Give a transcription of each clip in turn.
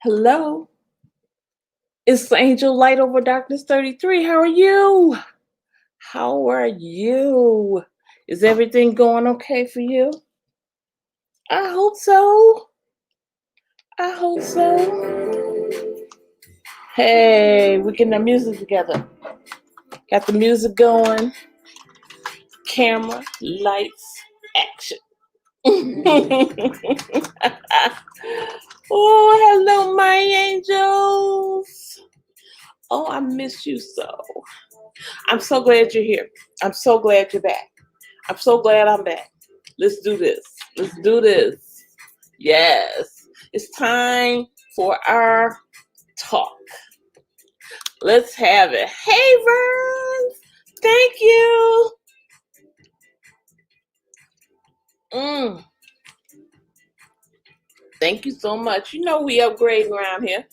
Hello, it's Angel Light over Darkness 33. How are you? How are you? Is everything going okay for you? I hope so. I hope so. Hey, we getting the music together. Got the music going. Camera, lights, action. Oh, hello, my angels. Oh, I miss you so. I'm so glad you're here. I'm so glad you're back. I'm so glad I'm back. Let's do this. Let's do this. Yes. It's time for our talk. Let's have it. Hey, Vern. Thank you. Thank you so much. You know we upgrading around here.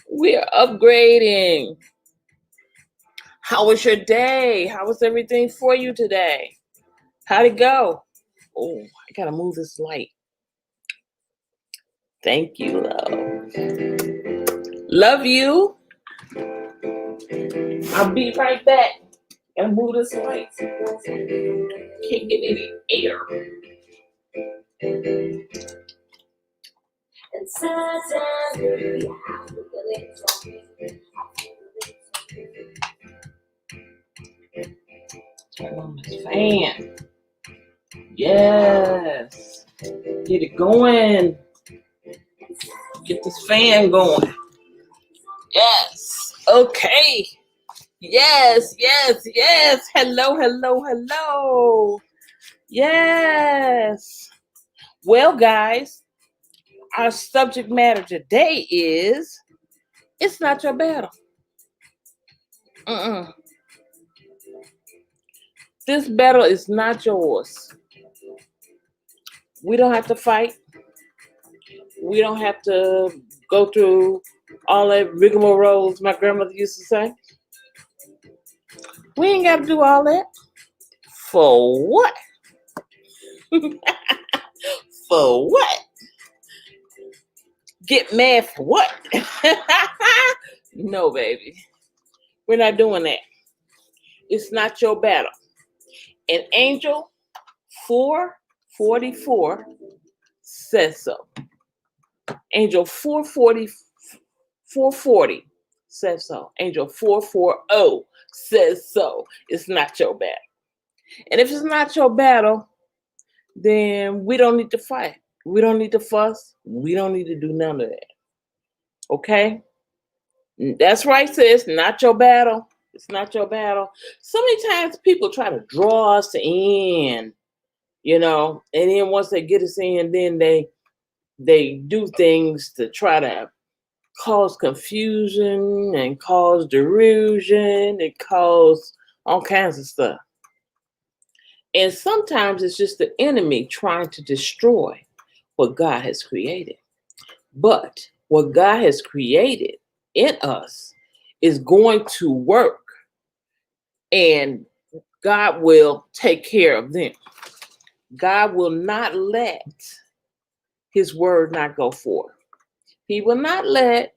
We're upgrading. How was your day? How was everything for you today? How'd it go? Oh, I gotta move this light. Thank you, love. Love you. I'll be right back. Gotta move this light. Can't get any air. Turn on this fan. Yes. Get it going. Get this fan going. Yes. Okay. Yes, yes, yes. Hello, hello, hello. Yes. Well, guys, our subject matter today is it's not your battle. This battle is not yours. We don't have to fight. We don't have to go through all that rigmarole, my grandmother used to say. We ain't got to do all that. For what? For what? Get mad for what? No, baby. We're not doing that. It's not your battle. And Angel 444 says so. Angel 440 says so. Angel 440 says so. It's not your battle. And if it's not your battle, then we don't need to fight. We don't need to fuss. We don't need to do none of that. Okay? That's right, sis. Not your battle. It's not your battle. So many times people try to draw us in, and then once they get us in, then they do things to try to cause confusion and cause delusion and cause all kinds of stuff. And sometimes it's just the enemy trying to destroy what God has created. But what God has created in us is going to work, and God will take care of them. God will not let his word not go forth. He will not let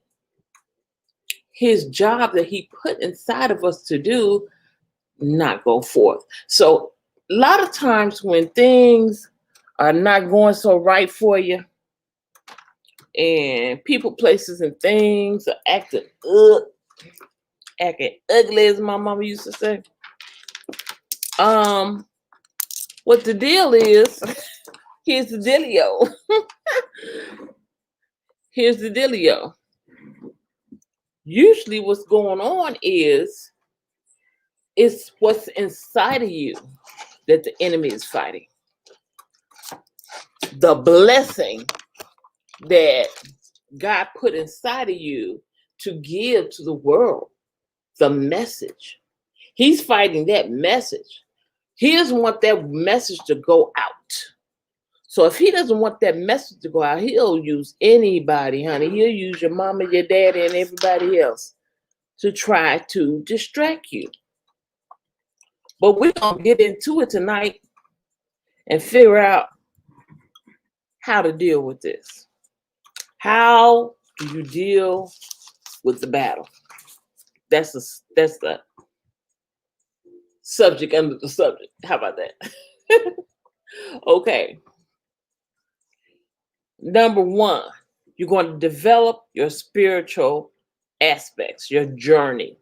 his job that he put inside of us to do not go forth. So a lot of times when things are not going so right for you, and people, places, and things are acting ugly, as my mama used to say. What the deal is, here's the dealio. Here's the dealio. Usually what's going on is it's what's inside of you that the enemy is fighting. The blessing that God put inside of you to give to the world, the message. He's fighting that message. He doesn't want that message to go out. So if he doesn't want that message to go out, he'll use anybody, honey. He'll use your mama, your daddy, and everybody else to try to distract you. But we're going to get into it tonight and figure out how to deal with this. How do you deal with the battle? That's the subject under the subject. How about that? Okay. Number one, you're going to develop your spiritual aspects, your journey.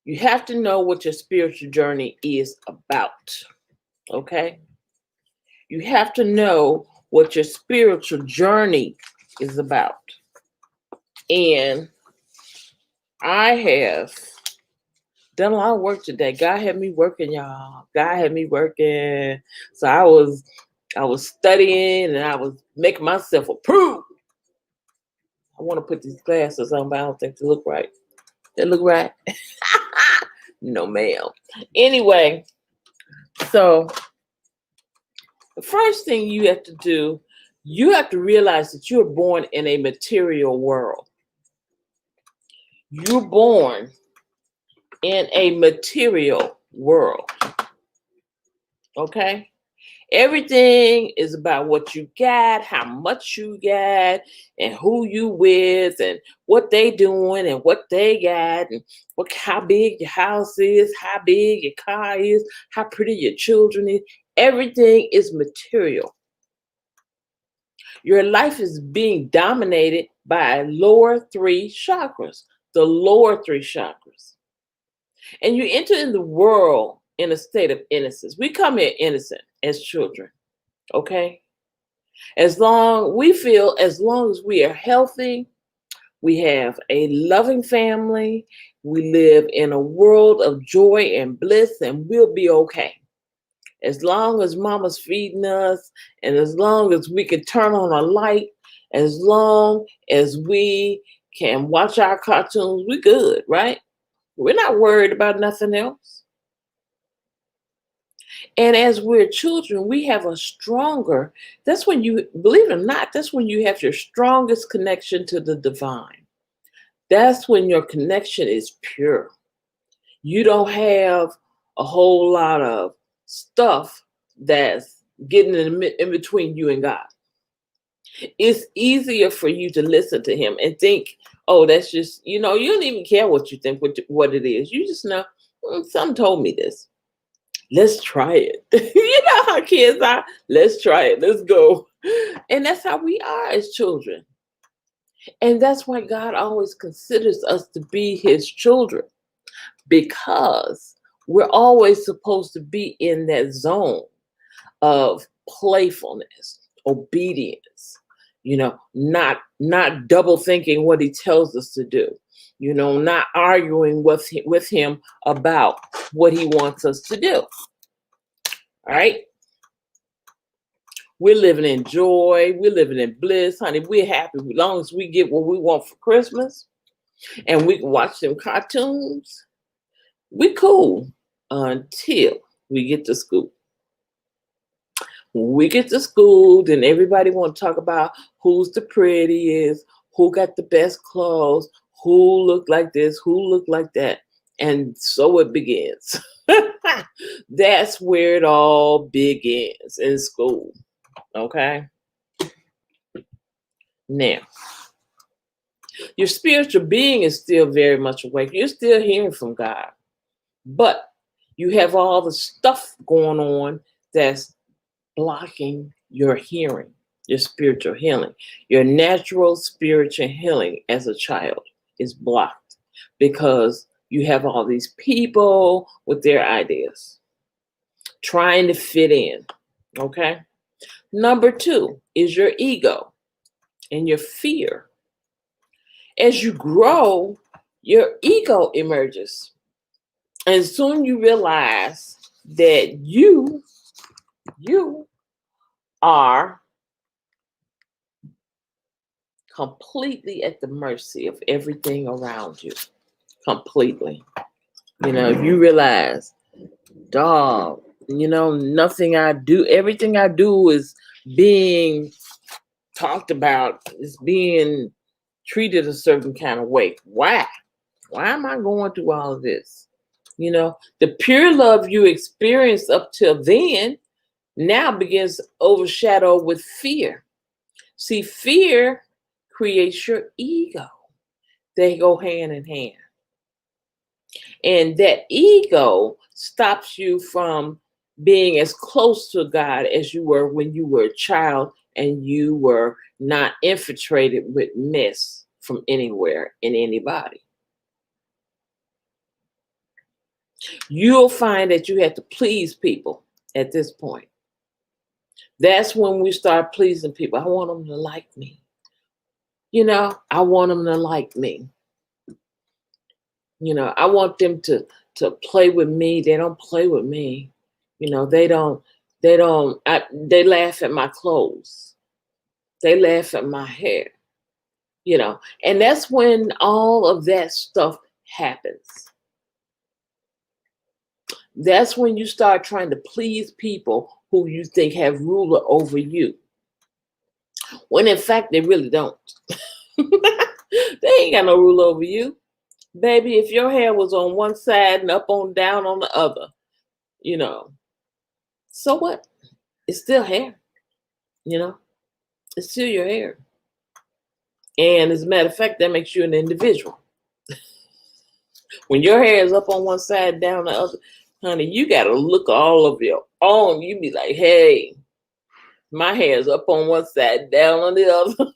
You have to know what your spiritual journey is about. Okay? You have to know what your spiritual journey is about. And I have done a lot of work today. God had me working, y'all. God had me working. So I was studying and I was making myself approve. I want to put these glasses on, but I don't think they look right. They look right? No, ma'am. Anyway, so the first thing you have to do, you have to realize that you're born in a material world. You're born in a material world. Okay? Everything is about what you got, how much you got, and who you with, and what they doing, and what they got, and how big your house is, how big your car is, how pretty your children is. Everything is material. Your life is being dominated by lower three chakras, the lower three chakras. And you enter in the world in a state of innocence. We come here innocent as children, okay? As long as we are healthy, we have a loving family, we live in a world of joy and bliss, and we'll be okay. As long as mama's feeding us, and as long as we can turn on a light, as long as we can watch our cartoons, we good, right? We're not worried about nothing else. And as we're children, we have that's when you, believe it or not, that's when you have your strongest connection to the divine. That's when your connection is pure. You don't have a whole lot of stuff that's getting in between you and God. It's easier for you to listen to him and think, oh, that's just, you don't even care what you think, what it is. You just know, something told me this. Let's try it. You know how kids are. Let's try it. Let's go. And that's how we are as children. And that's why God always considers us to be his children, because we're always supposed to be in that zone of playfulness, obedience, not double thinking what he tells us to do, not arguing with him about what he wants us to do. All right. We're living in joy. We're living in bliss, honey. We're happy as long as we get what we want for Christmas and we can watch them cartoons. We cool until we get to school. When we get to school, then everybody want to talk about who's the prettiest, who got the best clothes, who look like this, who look like that. And so it begins. That's where it all begins, in school. Okay? Now, your spiritual being is still very much awake. You're still hearing from God. But you have all the stuff going on that's blocking your hearing, your spiritual healing. Your natural spiritual healing as a child is blocked because you have all these people with their ideas trying to fit in. Okay? Number 2 is your ego and your fear. As you grow, your ego emerges. And soon you realize that you are completely at the mercy of everything around you. Completely. You realize, dog, nothing I do, everything I do is being talked about, is being treated a certain kind of way. Why? Why am I going through all of this? The pure love you experienced up till then now begins to overshadow with fear. See, fear creates your ego. They go hand in hand. And that ego stops you from being as close to God as you were when you were a child and you were not infiltrated with mess from anywhere and anybody. You'll find that you have to please people at this point. That's when we start pleasing people. I want them to like me. I want them to like me. I want them to play with me. They don't play with me. They laugh at my clothes. They laugh at my hair. And that's when all of that stuff happens. That's when you start trying to please people who you think have ruler over you. When in fact, they really don't. They ain't got no rule over you. Baby, if your hair was on one side and up on down on the other, so what? It's still hair. It's still your hair. And as a matter of fact, that makes you an individual. When your hair is up on one side, down the other, honey, you got to look all of your own. You be like, hey, my hair is up on one side, down on the other.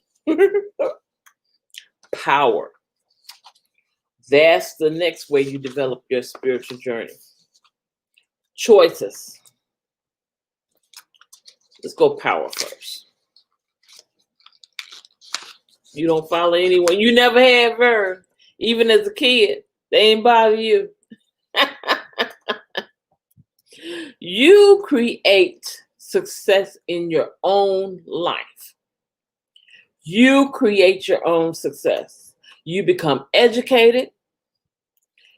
Power. That's the next way you develop your spiritual journey. Choices. Let's go power first. You don't follow anyone. You never have her. Even as a kid, they ain't bother you. You create success in your own life. You create your own success. You become educated.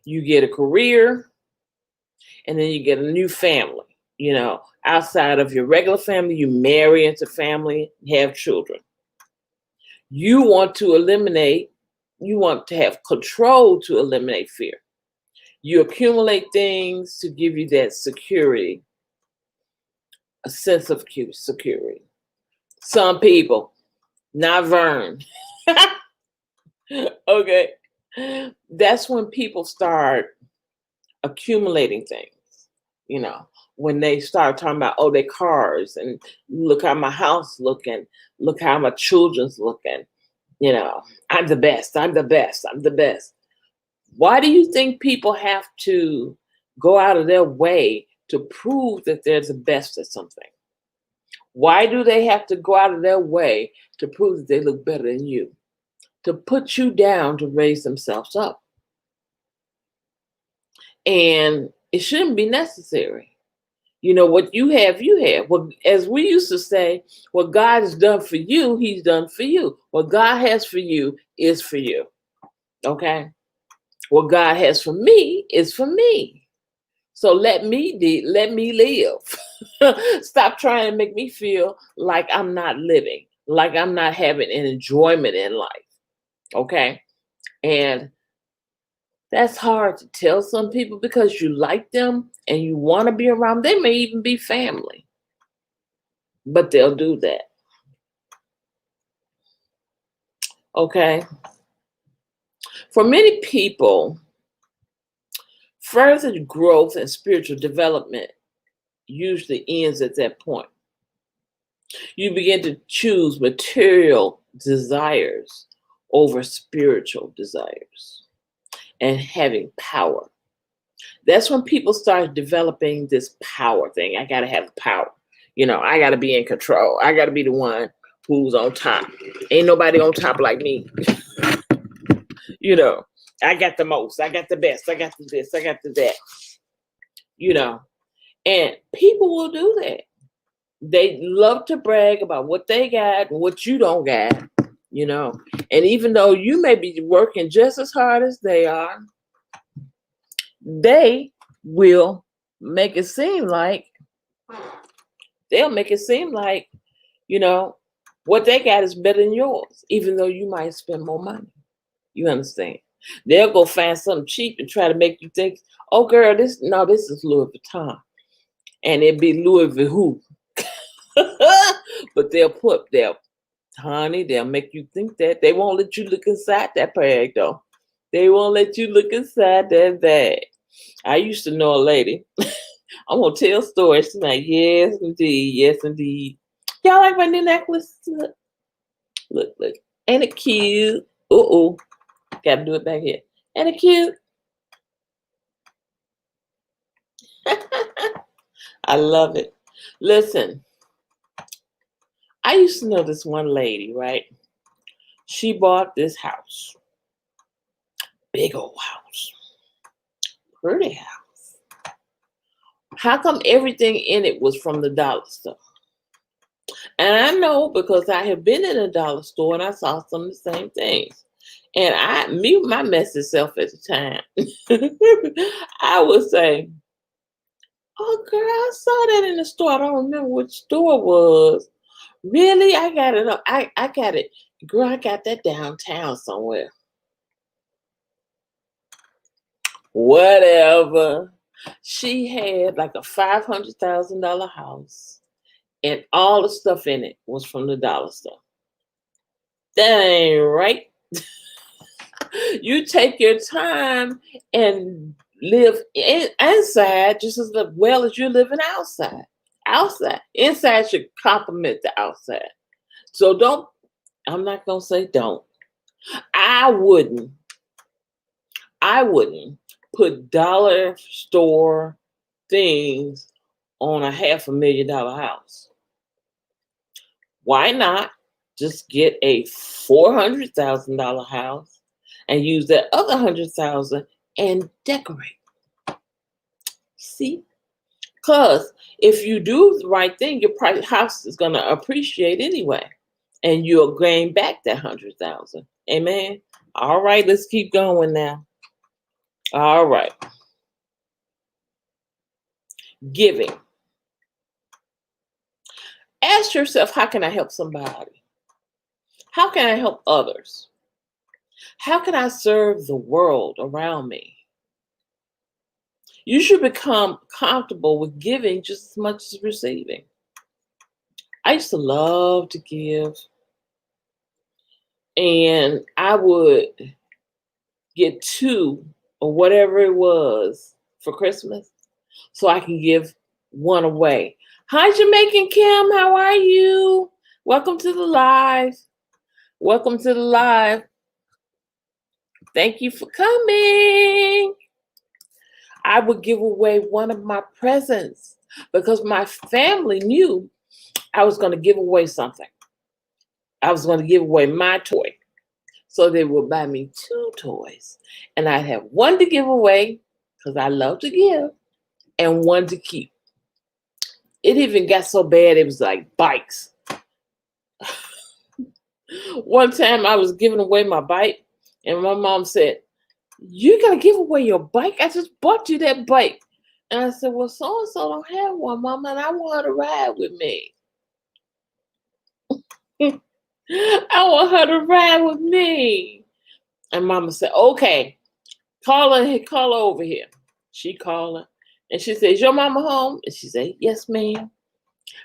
You get a career. And then you get a new family. Outside of your regular family, you marry into family, have children. You want to have control to eliminate fear. You accumulate things to give you that security, a sense of security. Some people, not Vern. Okay. That's when people start accumulating things, when they start talking about, their cars, and look how my house looking, look how my children's looking, I'm the best, I'm the best, I'm the best. Why do you think people have to go out of their way to prove that they're the best at something? Why do they have to go out of their way to prove that they look better than you? To put you down to raise themselves up. And it shouldn't be necessary. What you have, you have. Well, as we used to say, what God has done for you, he's done for you. What God has for you is for you. Okay? What God has for me is for me. So let me live. Stop trying to make me feel like I'm not living, like I'm not having an enjoyment in life. Okay? And that's hard to tell some people because you like them and you want to be around. They may even be family, but they'll do that. Okay? For many people, further growth and spiritual development usually ends at that point. You begin to choose material desires over spiritual desires and having power. That's when people start developing this power thing. I got to have power. I got to be in control. I got to be the one who's on top. Ain't nobody on top like me. I got the most. I got the best. I got the this. I got the that. And people will do that. They love to brag about what they got and what you don't got. And even though you may be working just as hard as they are, they will make it seem like what they got is better than yours, even though you might spend more money. You understand? They'll go find something cheap and try to make you think, oh girl, this is Louis Vuitton. And it'd be Louis Vuitton. But they'll put their Honey, they'll make you think that. They won't let you look inside that bag, though. They won't let you look inside that bag. I used to know a lady. I'm gonna tell stories. She's like, yes, indeed, yes, indeed. Y'all like my new necklace? Look, look, look. Ain't it cute? Gotta do it back here. Ain't it cute? I love it. Listen, I used to know this one lady, right? She bought this house. Big old house. Pretty house. How come everything in it was from the dollar store? And I know because I have been in a dollar store and I saw some of the same things. And my messy self at the time, I would say, oh girl, I saw that in the store. I don't remember which store it was. Really? I got it up. I got it. Girl, I got that downtown somewhere. Whatever. She had like a $500,000 house, and all the stuff in it was from the dollar store. That ain't right. You take your time and live inside just as well as you're living outside. Outside. Inside should complement the outside. So I'm not going to say don't. I wouldn't put dollar store things on a $500,000 house. Why not just get a $400,000 house and use that other $100,000 and decorate? See? Because if you do the right thing, your house is going to appreciate anyway, and you'll gain back that $100,000. Amen. All right, let's keep going now. All right. Giving. Ask yourself, how can I help somebody? How can I help others? How can I serve the world around me? You should become comfortable with giving just as much as receiving. I used to love to give, and I would get 2 or whatever it was for Christmas so I can give one away. Hi, Jamaican Kim. How are you? Welcome to the live. Welcome to the live. Thank you for coming. I would give away one of my presents because my family knew I was going to give away something. I was going to give away my toy. So they would buy me 2 toys. And I'd have one to give away because I love to give and one to keep. It even got so bad it was like bikes. One time I was giving away my bike and my mom said, "You're going to give away your bike? I just bought you that bike." And I said, "Well, so-and-so don't have one, Mama, and I want her to ride with me." I want her to ride with me. And Mama said, "Okay, call her over here." She called her and she said, "Is your mama home?" And she said, "Yes, ma'am."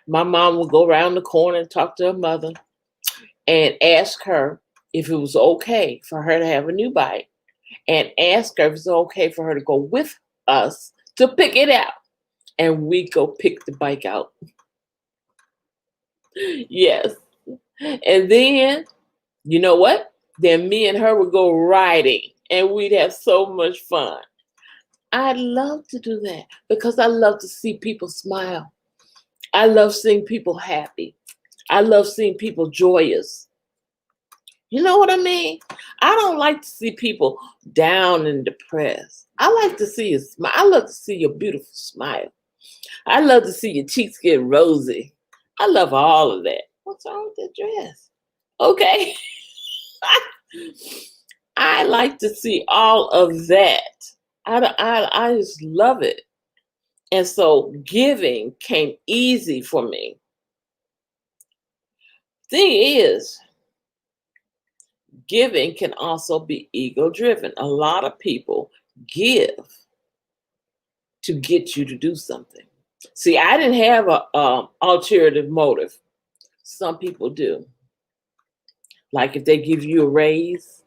My mom would go around the corner and talk to her mother and ask her if it was okay for her to have a new bike and ask her if it's okay for her to go with us to pick it out. And we go pick the bike out. Yes. And then, you know what? Then me and her would go riding and we'd have so much fun. I love to do that because I love to see people smile. I love seeing people happy. I love seeing people joyous. You know what I mean? I don't like to see people down and depressed. I like to see you smile. I love to see your beautiful smile. I love to see your cheeks get rosy. I love all of that. What's wrong with that dress? Okay. I like to see all of that. I just love it. And so giving came easy for me. Thing is, giving can also be ego driven. A lot of people give to get you to do something. See, I didn't have a alternative motive. Some people do. Like if they give you a raise,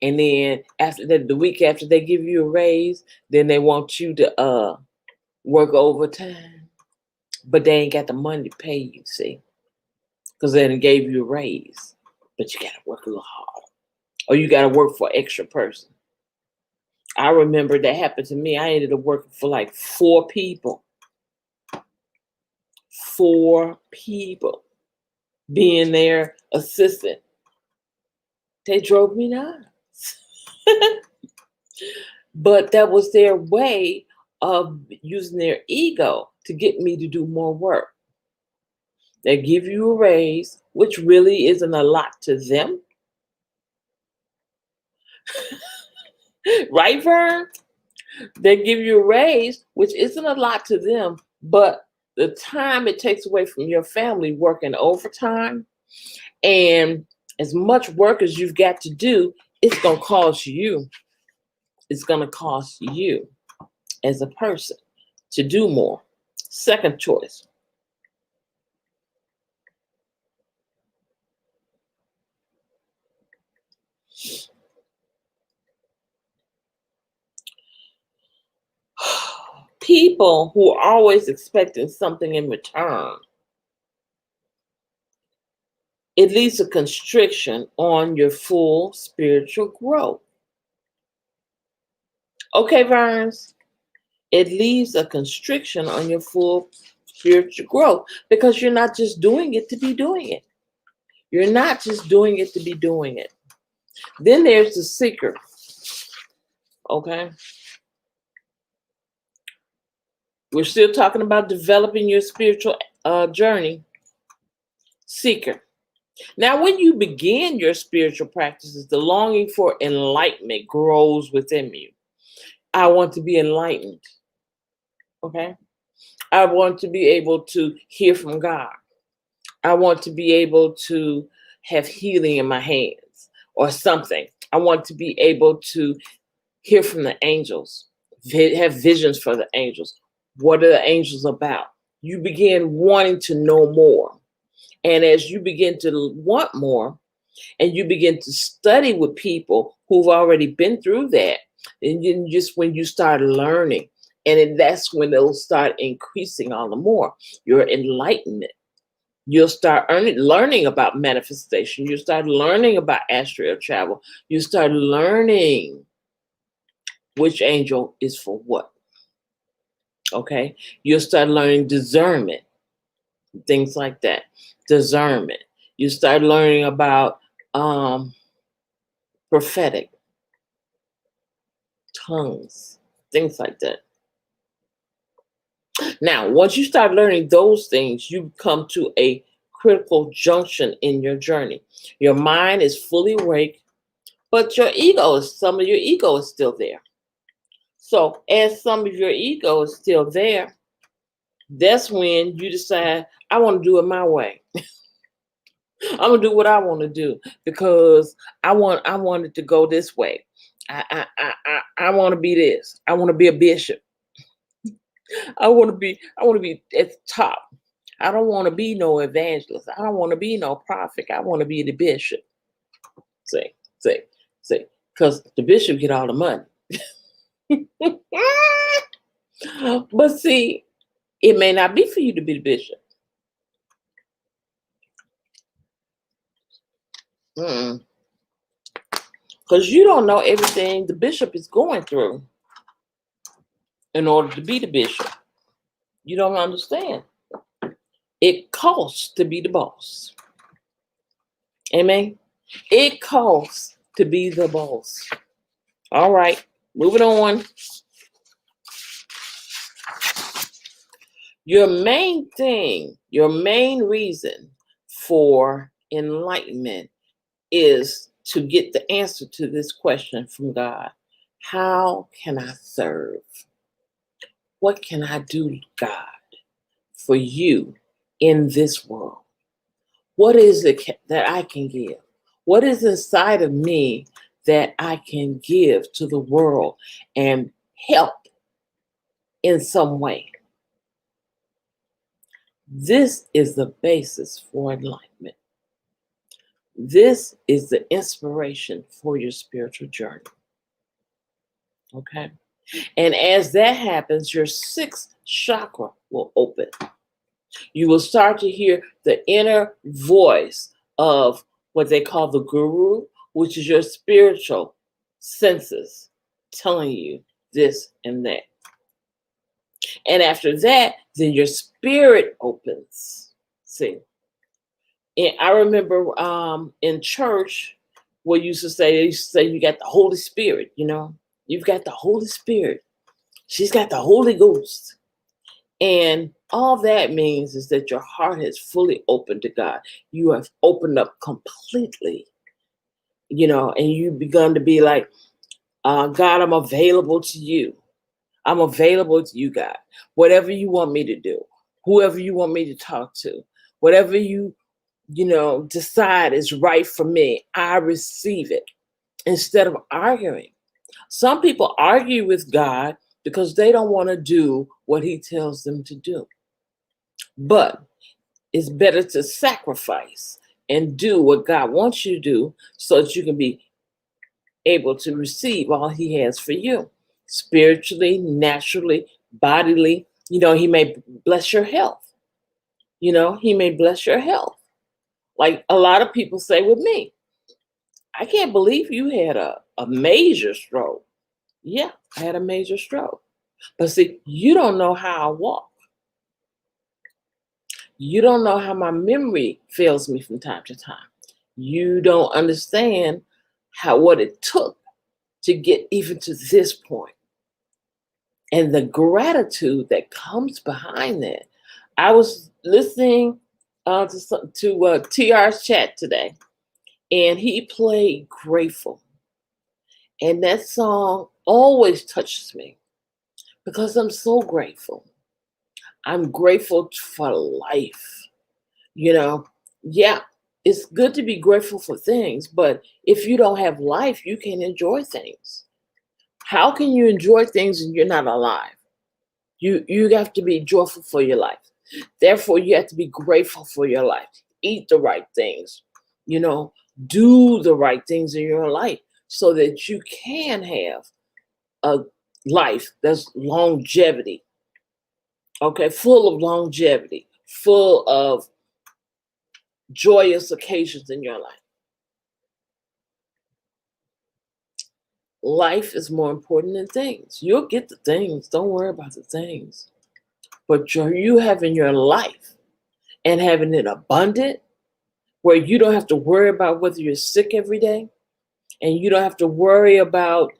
and then after that, the week after they give you a raise, then they want you to work overtime, but they ain't got the money to pay you, see, because they done gave you a raise, but you gotta work a little hard, or you gotta work for an extra person. I remember that happened to me. I ended up working for like 4 people. 4 people being their assistant. They drove me nuts. But that was their way of using their ego to get me to do more work. They give you a raise, which really isn't a lot to them. Right, Vern? They give you a raise, which isn't a lot to them, but the time it takes away from your family working overtime and as much work as you've got to do, it's going to cost you. It's going to cost you as a person to do more. Second choice. People who are always expecting something in return. It leads to constriction on your full spiritual growth. Okay, Verns? It leaves a constriction on your full spiritual growth because you're not just doing it to be doing it. You're not just doing it to be doing it. Then there's the seeker. Okay? We're still talking about developing your spiritual journey. Seeker. Now, when you begin your spiritual practices, the longing for enlightenment grows within you. I want to be enlightened. Okay? I want to be able to hear from God. I want to be able to have healing in my hands or something. I want to be able to hear from the angels, have visions for the angels. What are the angels about? You begin wanting to know more. And as you begin to want more and you begin to study with people who've already been through that, and then just when you start learning, and then that's when it'll start increasing all the more, your enlightenment. You'll start learning about manifestation. You start learning about astral travel. You start learning which angel is for what. Okay? You'll start learning discernment, things like that. Discernment. You start learning about prophetic, tongues, things like that. Now, once you start learning those things, you come to a critical junction in your journey. Your mind is fully awake, but some of your ego is still there. So as some of your ego is still there, that's when you decide, I want to do it my way. I'm gonna do what I want to do because I want it to go this way. I want to be this. I want to be a bishop. I want to be at the top. I don't want to be no evangelist. I don't want to be no prophet. I want to be the bishop. See, because the bishop get all the money. But see, it may not be for you to be the bishop. Because you don't know everything the bishop is going through in order to be the bishop. You don't understand. It costs to be the boss. Amen. It costs to be the boss. All right, moving on. Your main reason for enlightenment is to get the answer to this question from God. How can I serve? What can I do, God, for you in this world? What is it that I can give? What is inside of me that I can give to the world and help in some way? This is the basis for enlightenment. This is the inspiration for your spiritual journey. Okay. And as that happens, your sixth chakra will open. You will start to hear the inner voice of what they call the guru, which is your spiritual senses telling you this and that. And after that, then your spirit opens. See, and I remember in church, what they used to say you got the Holy Spirit, you've got the Holy Spirit. She's got the Holy Ghost. And all that means is that your heart has fully opened to God. You have opened up completely, and you've begun to be like, God, I'm available to you. I'm available to you, God. Whatever you want me to do, whoever you want me to talk to, whatever you decide is right for me, I receive it instead of arguing. Some people argue with God because they don't want to do what he tells them to do. But it's better to sacrifice and do what God wants you to do so that you can be able to receive all he has for you spiritually, naturally, bodily. He may bless your health. He may bless your health. Like a lot of people say with me, I can't believe you had a major stroke. Yeah, I had a major stroke. But see, you don't know how I walk. You don't know how my memory fails me from time to time. You don't understand what it took to get even to this point. And the gratitude that comes behind that. I was listening to TR's chat today, and he played Grateful. And that song always touches me because I'm so grateful. I'm grateful for life. Yeah, it's good to be grateful for things, but if you don't have life, you can't enjoy things. How can you enjoy things and you're not alive? You have to be joyful for your life. Therefore, you have to be grateful for your life. Eat the right things, do the right things in your life so that you can have a life that's longevity. Okay, full of longevity, full of joyous occasions in your life. Life is more important than things. You'll get the things. Don't worry about the things. But you having your life and having it abundant, where you don't have to worry about whether you're sick every day, and you don't have to worry about,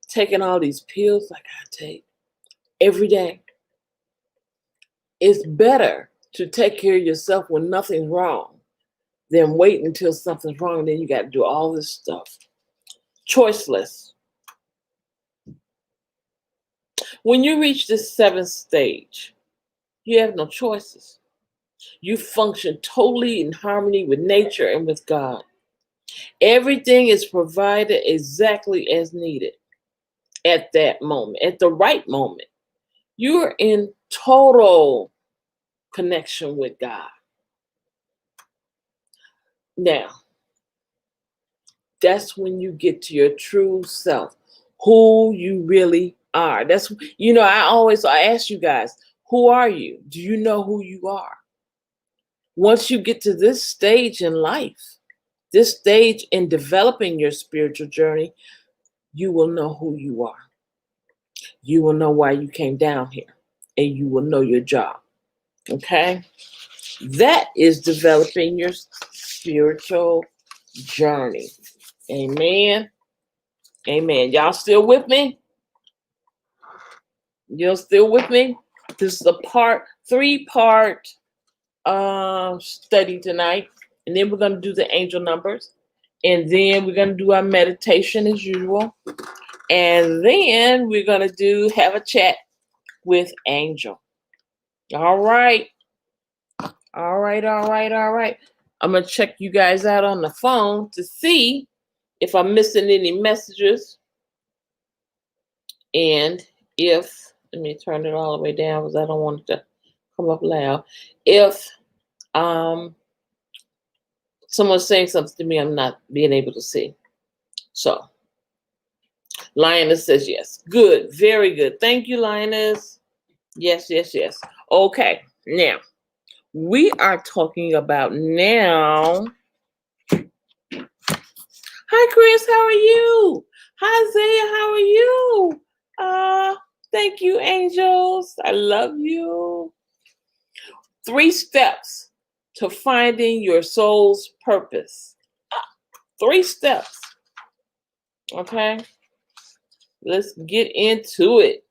taking all these pills like I take every day. It's better to take care of yourself when nothing's wrong than wait until something's wrong and then you got to do all this stuff. Choiceless. When you reach this seventh stage, you have no choices. You function totally in harmony with nature and with God. Everything is provided exactly as needed at that moment, at the right moment. You're in total connection with God. Now, that's when you get to your true self, who you really are. I ask you guys, who are you? Do you know who you are? Once you get to this stage in life, this stage in developing your spiritual journey, you will know who you are. You will know why you came down here, and you will know your job. Okay? That is developing your spiritual journey. Amen. Amen. Y'all still with me? You're still with me? This is a three-part study tonight. And then we're going to do the angel numbers. And then we're going to do our meditation as usual. And then we're going to have a chat with Angel. All right. All right. I'm going to check you guys out on the phone to see if I'm missing any messages. And let me turn it all the way down because I don't want it to come up loud. If someone's saying something to me, I'm not being able to see. So, Lioness says yes. Good, very good. Thank you, Lioness. Yes, yes, yes. Okay, now we are talking about now. Hi, Chris. How are you? Hi, Zaya. How are you? Thank you, angels. I love you. 3 steps to finding your soul's purpose. 3 steps. Okay, let's get into it.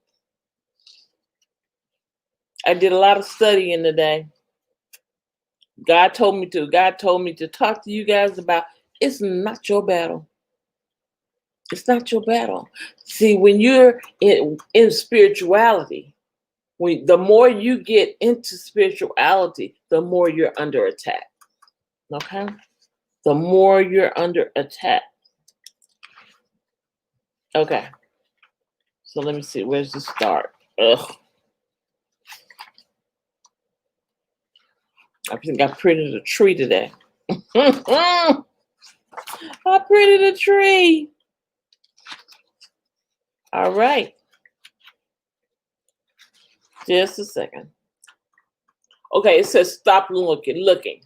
I did a lot of studying today. God told me to. God told me to talk to you guys about it's not your battle. It's not your battle. See, when you're in spirituality, the more you get into spirituality, the more you're under attack. Okay? The more you're under attack. Okay. So let me see. Where's the start? Ugh. I think I printed a tree today. I printed a tree. All right. Just a second. Okay, it says stop looking.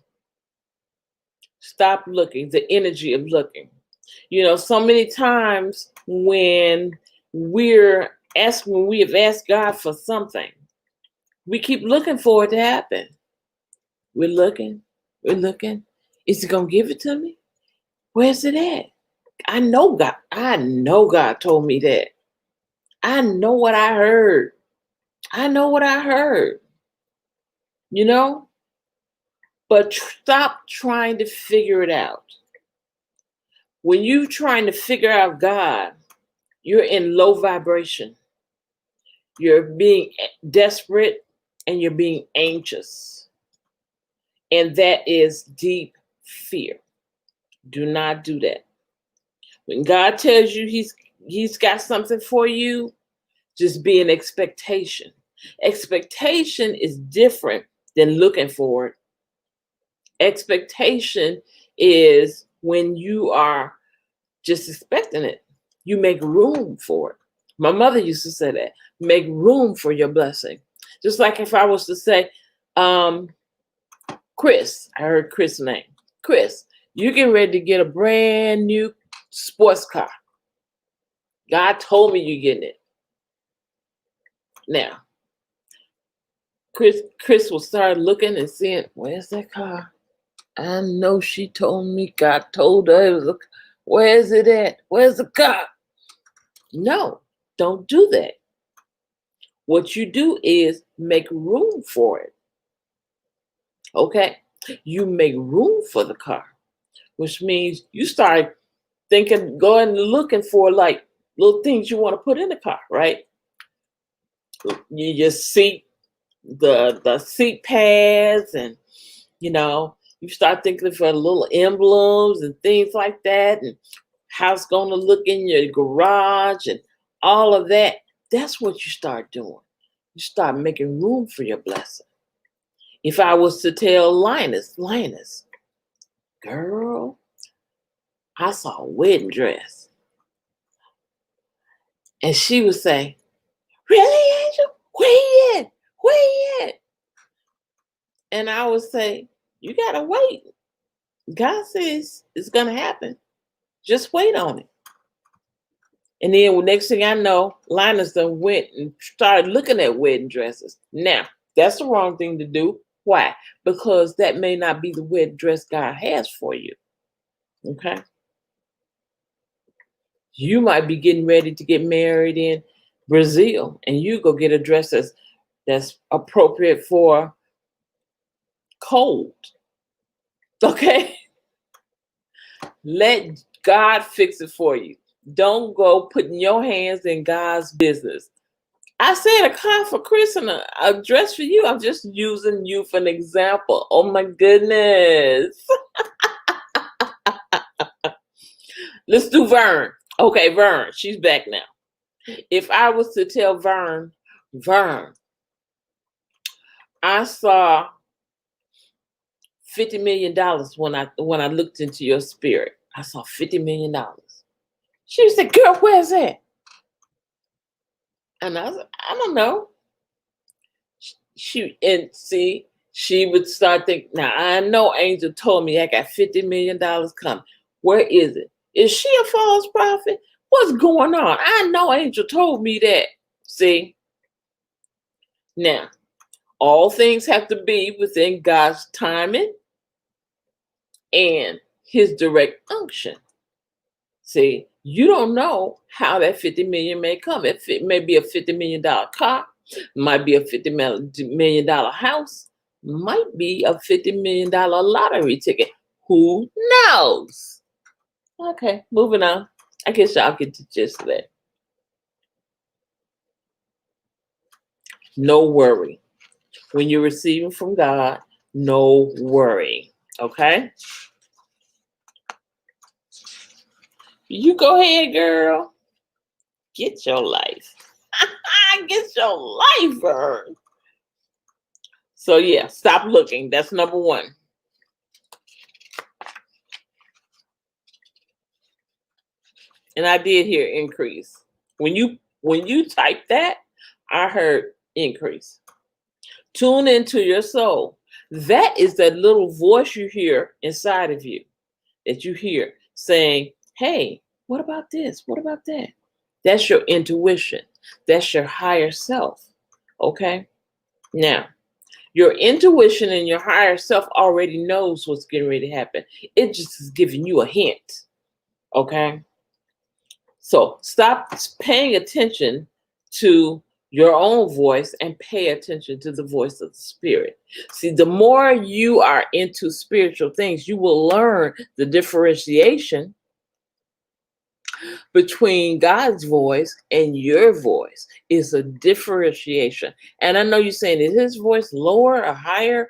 Stop looking, the energy of looking. You know, so many times when we have asked God for something, we keep looking for it to happen. We're looking. Is he gonna give it to me? Where's it at? I know God told me that. I know what I heard. You know? But stop trying to figure it out. When you're trying to figure out God, you're in low vibration. You're being desperate and you're being anxious. And that is deep fear. Do not do that. When God tells you he's got something for you, just be in expectation. Expectation is different than looking for it. Expectation is when you are just expecting it. You make room for it. My mother used to say that. Make room for your blessing. Just like if I was to say, Chris, I heard Chris' name. Chris, you're getting ready to get a brand new sports car. God told me you're getting it. Now, Chris will start looking and seeing, where's that car? I know she told me, God told her it was where's it at? Where's the car? No, don't do that. What you do is make room for it. Okay? You make room for the car, which means you start thinking, going looking for like little things you want to put in the car, right? You just see the seat pads, and you start thinking for little emblems and things like that, and how it's going to look in your garage and all of that. That's what you start doing. You start making room for your blessing. If I was to tell Linus, girl, I saw a wedding dress. And she would say, really, Angel? Where you at? And I would say, you got to wait. God says it's going to happen. Just wait on it. And then next thing I know, Linus done went and started looking at wedding dresses. Now, that's the wrong thing to do. Why? Because that may not be the wedding dress God has for you. Okay? You might be getting ready to get married in Brazil, and you go get a dress that's appropriate for cold. Okay? Let God fix it for you. Don't go putting your hands in God's business. I said a car for Chris and a dress for you. I'm just using you for an example. Oh my goodness. Let's do Vern. Okay, Vern, she's back now. If I was to tell Vern, I saw $50 million when I looked into your spirit. I saw $50 million. She said, girl, where's that? And I was like, I don't know. She would start thinking, now I know Angel told me I got $50 million coming. Where is it? Is she a false prophet? What's going on? I know Angel told me that. See? Now, all things have to be within God's timing and his direct unction. See, you don't know how that 50 million may come. It may be a $50 million car, might be a $50 million house, might be a $50 million lottery ticket. Who knows? Okay, moving on. I guess y'all get the gist of that. No worry. When you're receiving from God, no worry. Okay? You go ahead, girl. Get your life. Get your life, Vern. So yeah, stop looking. That's number one. And I did hear increase. When you type that, I heard increase. Tune into your soul. That is that little voice you hear inside of you that you hear saying, hey, what about this? What about that? That's your intuition. That's your higher self. Okay? Now, your intuition and your higher self already knows what's getting ready to happen. It just is giving you a hint. Okay? So stop paying attention to your own voice and pay attention to the voice of the spirit. See, the more you are into spiritual things, you will learn the differentiation between God's voice and your voice. Is a differentiation. And I know you're saying, is his voice lower or higher?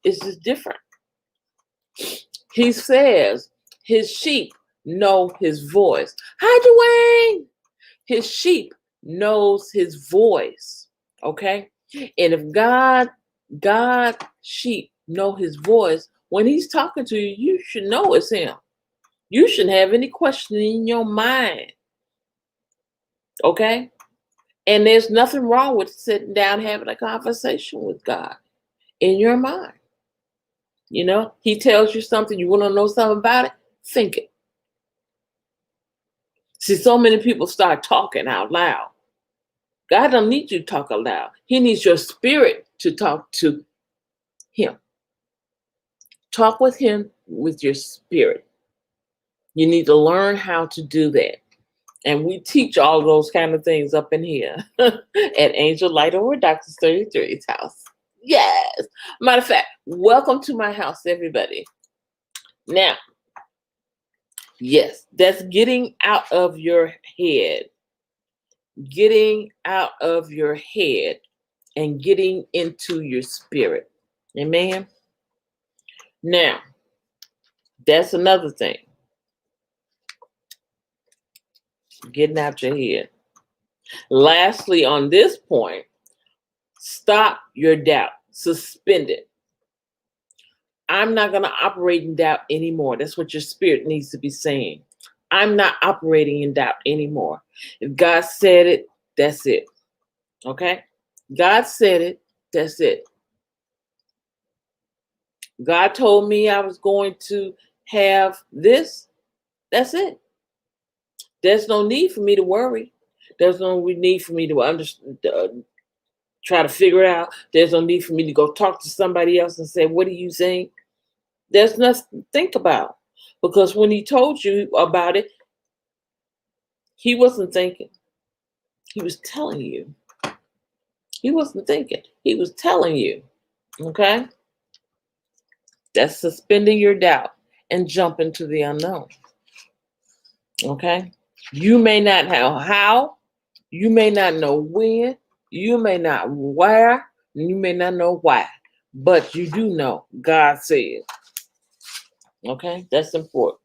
It's just different. He says his sheep know his voice. Hi, Dwayne. His sheep knows his voice. Okay? And if God sheep know his voice, when he's talking to you, you should know it's him. You shouldn't have any question in your mind. Okay? And there's nothing wrong with sitting down having a conversation with God in your mind. You know, he tells you something, you want to know something about it, think it. See, so many people start talking out loud. God don't need you to talk aloud. He needs your spirit to talk to him. Talk with him with your spirit. You need to learn how to do that. And we teach all those kind of things up in here at Angel Light over Dr. 33's house. Yes. Matter of fact, welcome to my house, everybody. Now, yes, that's getting out of your head. Getting out of your head and getting into your spirit. Amen. Now, that's another thing. Getting out your head. Lastly, on this point, stop your doubt. Suspend it. I'm not going to operate in doubt anymore. That's what your spirit needs to be saying. I'm not operating in doubt anymore. If God said it, that's it. Okay? God said it, that's it. God told me I was going to have this, that's it. There's no need for me to worry. There's no need for me to try to figure it out. There's no need for me to go talk to somebody else and say, what are you saying? There's nothing to think about. Because when he told you about it, he wasn't thinking. He was telling you. He wasn't thinking. He was telling you. Okay? That's suspending your doubt and jumping to the unknown. Okay? You may not know how, you may not know when, you may not where, you may not know why, but you do know God said. Okay? That's important.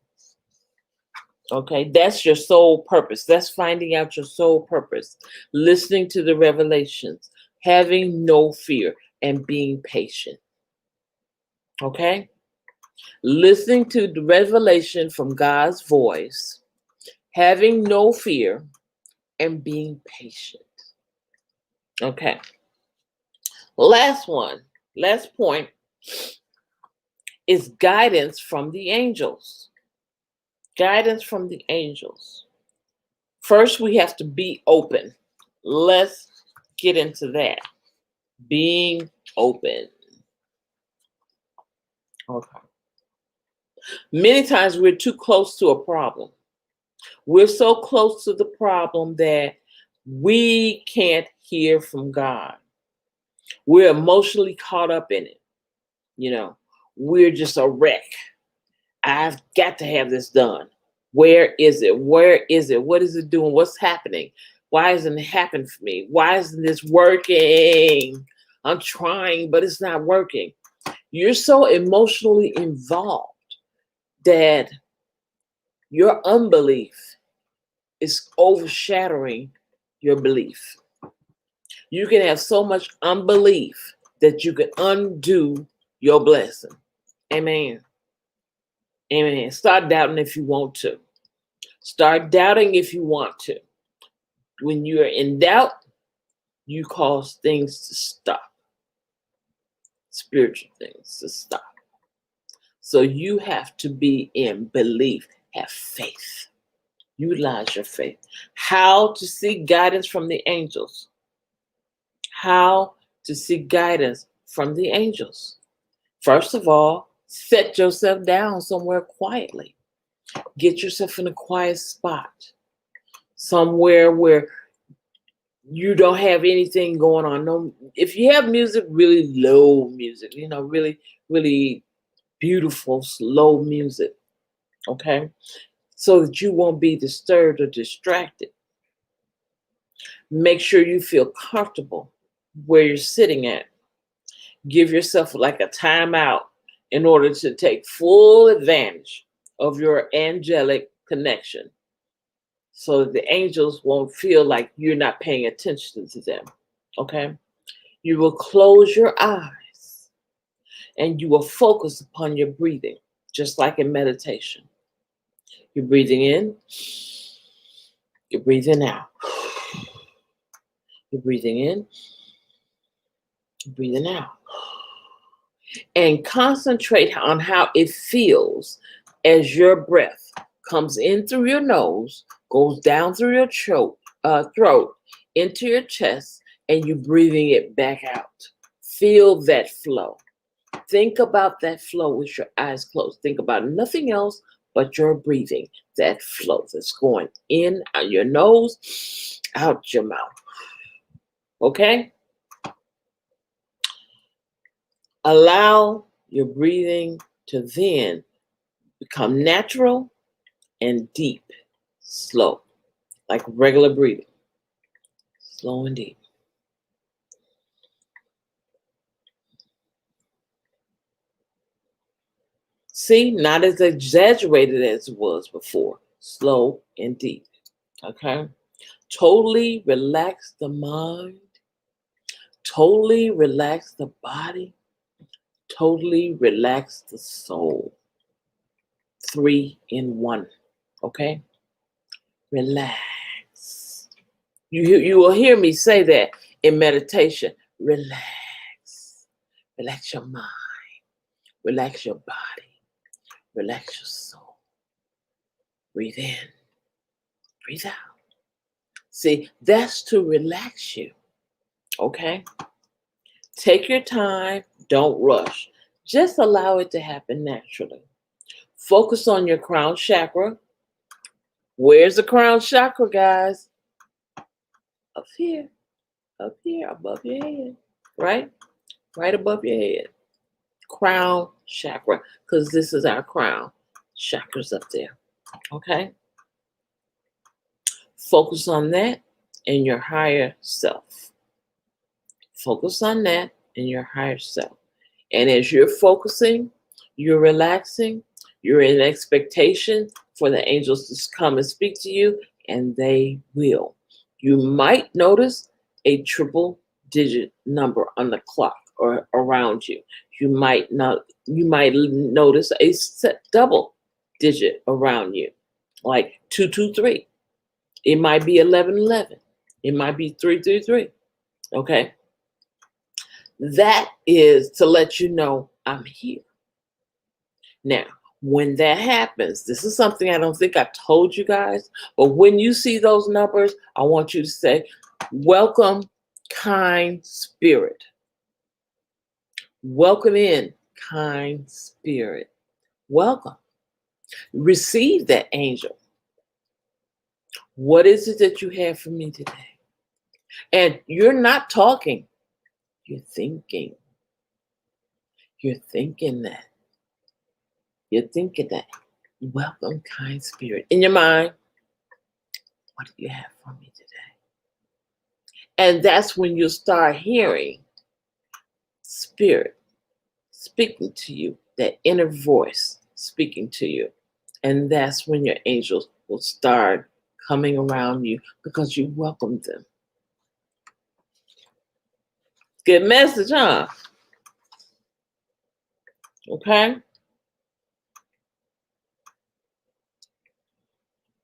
Okay? That's your soul purpose. That's finding out your soul purpose. Listening to the revelations. Having no fear. and being patient. Okay? Listening to the revelation from God's voice, having no fear, and being patient. Okay. Last point is guidance from the angels. Guidance from the angels. First, we have to be open. Let's get into that. Being open. Okay. Many times we're too close to a problem. We're so close to the problem that we can't hear from God. We're emotionally caught up in it. We're just a wreck. I've got to have this done. Where is it? Where is it? What is it doing? What's happening? Why isn't it happening for me? Why isn't this working? I'm trying, but it's not working. You're so emotionally involved that your unbelief is overshadowing your belief. You can have so much unbelief that you can undo your blessing. Amen. Amen. Start doubting if you want to. Start doubting if you want to. When you are in doubt, you cause things to stop. Spiritual things to stop. So you have to be in belief. Have faith. Utilize your faith. How to seek guidance from the angels. How to seek guidance from the angels. First of all, set yourself down somewhere quietly. Get yourself in a quiet spot. Somewhere where you don't have anything going on. No, if you have music, really low music, really, really beautiful, slow music. Okay? So that you won't be disturbed or distracted. Make sure you feel comfortable where you're sitting at. Give yourself like a timeout in order to take full advantage of your angelic connection so that the angels won't feel like you're not paying attention to them. Okay? You will close your eyes and you will focus upon your breathing, just like in meditation. You're breathing in, you're breathing out. You're breathing in, you're breathing out. And concentrate on how it feels as your breath comes in through your nose, goes down through your throat, into your chest, and you're breathing it back out. Feel that flow. Think about that flow with your eyes closed. Think about nothing else but your breathing, that flow that's going in out your nose, out your mouth. Okay? Allow your breathing to then become natural and deep, slow, like regular breathing. Slow and deep. See, not as exaggerated as it was before. Slow and deep. Okay? Totally relax the mind. Totally relax the body. Totally relax the soul. 3 in 1. Okay? Relax. You will hear me say that in meditation. Relax. Relax your mind. Relax your body. Relax your soul. Breathe in. Breathe out. See, that's to relax you. Okay? Take your time. Don't rush. Just allow it to happen naturally. Focus on your crown chakra. Where's the crown chakra, guys? Up here. Up here, above your head. Right? Right above your head. Crown chakra. Because this is our crown. Chakra's up there. Okay? Focus on that and your higher self. Focus on that and your higher self. And as you're focusing, you're relaxing, you're in expectation for the angels to come and speak to you, and they will. You might notice a triple digit number on the clock or around you. You might not. You might notice a double digit around you, like 223. It might be 1111. It might be 333. Okay, that is to let you know I'm here. Now, when that happens, this is something I don't think I told you guys, but when you see those numbers, I want you to say, welcome, kind spirit. Welcome in, kind spirit. Welcome. Receive that angel. What is it that you have for me today? And you're not talking, you're thinking. You're thinking that. You're thinking that. Welcome, kind spirit. In your mind, what do you have for me today? And that's when you'll start hearing spirit speaking to you, that inner voice speaking to you. And that's when your angels will start coming around you because you welcomed them. Good message, huh? Okay?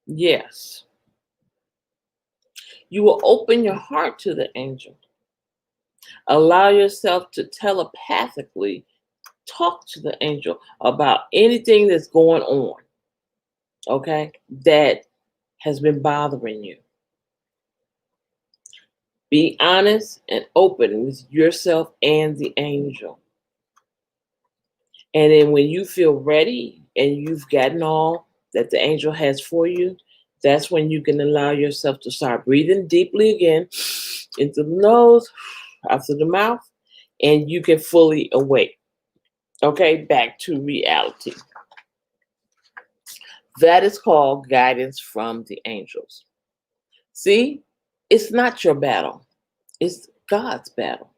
Yes. You will open your heart to the angel. Allow yourself to telepathically talk to the angel about anything that's going on, okay, that has been bothering you. Be honest and open with yourself and the angel. And then when you feel ready and you've gotten all that the angel has for you, that's when you can allow yourself to start breathing deeply again into the nose, out through the mouth, and you can fully awake. Okay, back to reality. That is called guidance from the angels. See, it's not your battle, it's God's battle.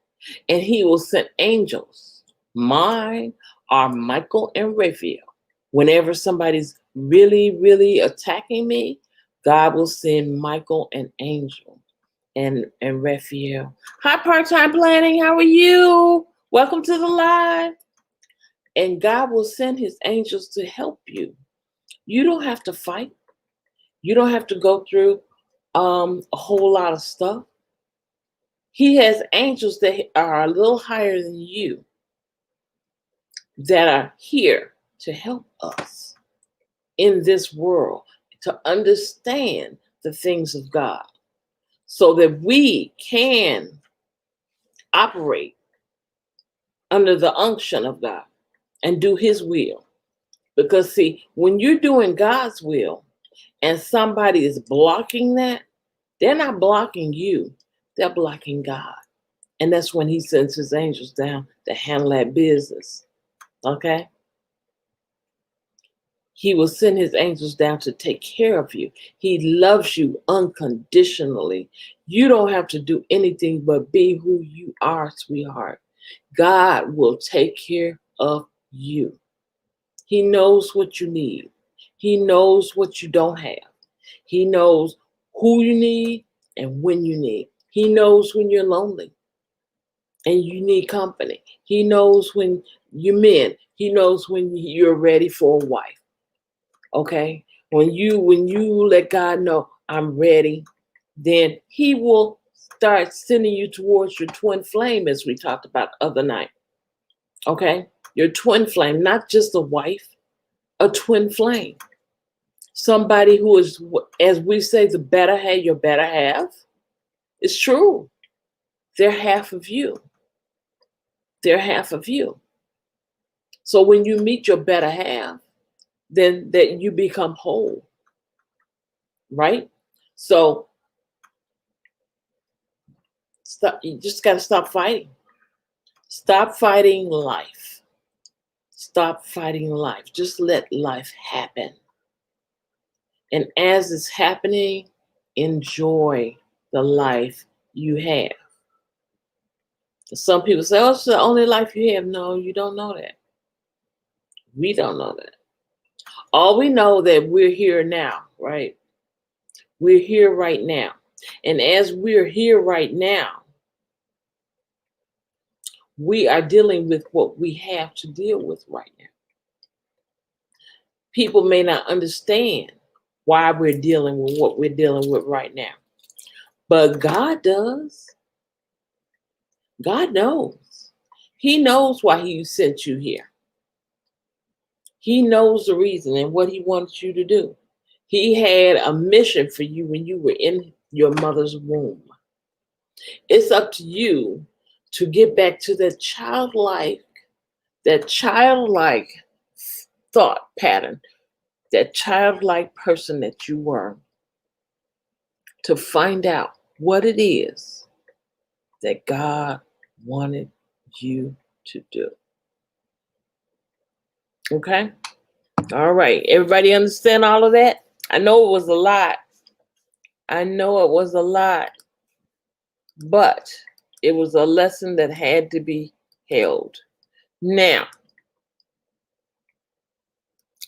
And He will send angels. Mine are Michael and Raphael. Whenever somebody's really, really attacking me, God will send Michael and Angel and Raphael. Hi, part-time planning. How are you? Welcome to the live. And God will send His angels to help you. You don't have to fight. You don't have to go through a whole lot of stuff. He has angels that are a little higher than you that are here to help us in this world to understand the things of God so that we can operate under the unction of God and do His will. Because, see, when you're doing God's will and somebody is blocking that, they're not blocking you, they're blocking God. And that's when He sends His angels down to handle that business. Okay? He will send His angels down to take care of you. He loves you unconditionally. You don't have to do anything but be who you are, sweetheart. God will take care of you. He knows what you need. He knows what you don't have. He knows who you need and when you need. He knows when you're lonely and you need company. He knows when you're men. He knows when you're ready for a wife. Okay? When you let God know I'm ready, then He will start sending you towards your twin flame, as we talked about the other night. Okay? Your twin flame, not just a wife, a twin flame. Somebody who is, as we say, the better half, your better half. It's true. They're half of you. They're half of you. So when you meet your better half, then that you become whole. Right? So stop. You just got to stop fighting. Stop fighting life. Stop fighting life. Just let life happen. And as it's happening, enjoy the life you have. Some people say, oh, it's the only life you have. No, you don't know that. We don't know that. All we know that we're here now, right? We're here right now. And as we're here right now, we are dealing with what we have to deal with right now. People may not understand why we're dealing with what we're dealing with right now, but God does. God knows. He knows why He sent you here. He knows the reason and what He wants you to do. He had a mission for you when you were in your mother's womb. It's up to you to get back to that childlike thought pattern, that childlike person that you were, to find out what it is that God wanted you to do. Okay? All right. Everybody understand all of that? I know it was a lot. But it was a lesson that had to be held. Now,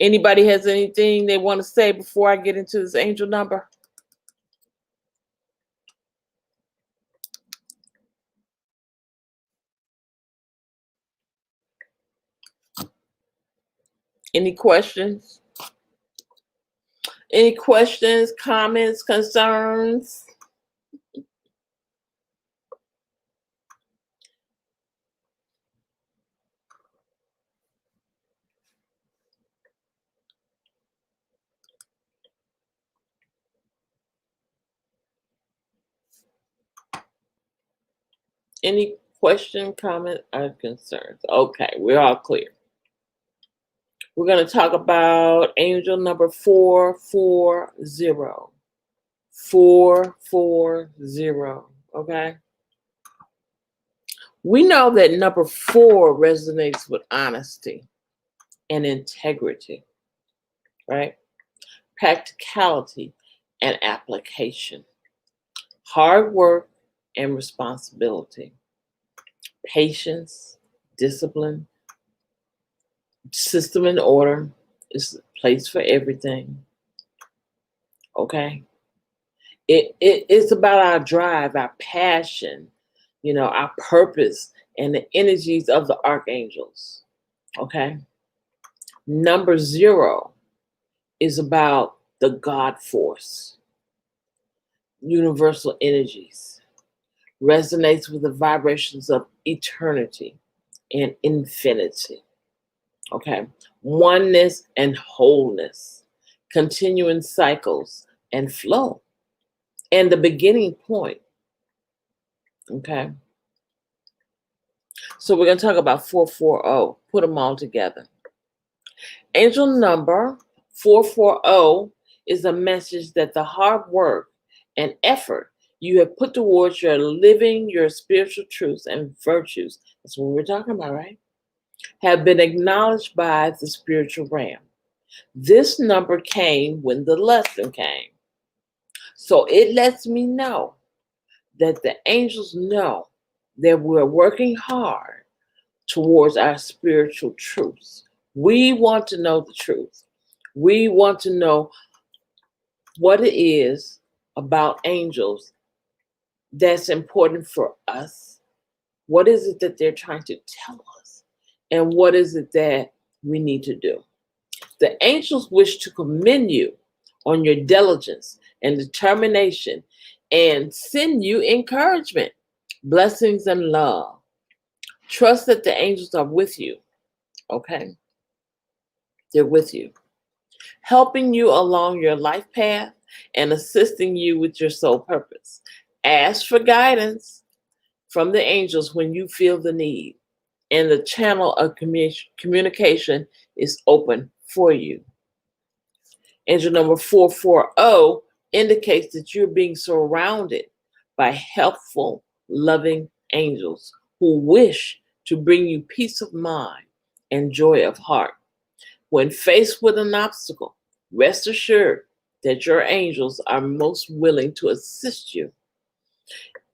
anybody has anything they want to say before I get into this angel number? Any questions? Any questions, comments, concerns? Any question, comment, or concerns? Okay, we're all clear. We're going to talk about angel number 440. 440. Okay. We know that number 4 resonates with honesty and integrity, right? Practicality and application, hard work and responsibility, patience, discipline, system and order is a place for everything. Okay. It's about our drive, our passion, our purpose, and the energies of the archangels. Okay. Number 0 is about the God force, universal energies, resonates with the vibrations of eternity and infinity. Okay. Oneness and wholeness, continuing cycles and flow, and the beginning point. Okay. So we're going to talk about 440. Put them all together. Angel number 440 is a message that the hard work and effort you have put towards your living your spiritual truths and virtues, that's what we're talking about, right? Have been acknowledged by the spiritual realm. This number came when the lesson came. So it lets me know that the angels know that we're working hard towards our spiritual truths. We want to know the truth. We want to know what it is about angels that's important for us. What is it that they're trying to tell us? And what is it that we need to do? The angels wish to commend you on your diligence and determination and send you encouragement, blessings, and love. Trust that the angels are with you, okay? They're with you, helping you along your life path and assisting you with your soul purpose. Ask for guidance from the angels when you feel the need, and the channel of communication is open for you. Angel number 440 indicates that you're being surrounded by helpful, loving angels who wish to bring you peace of mind and joy of heart. When faced with an obstacle, rest assured that your angels are most willing to assist you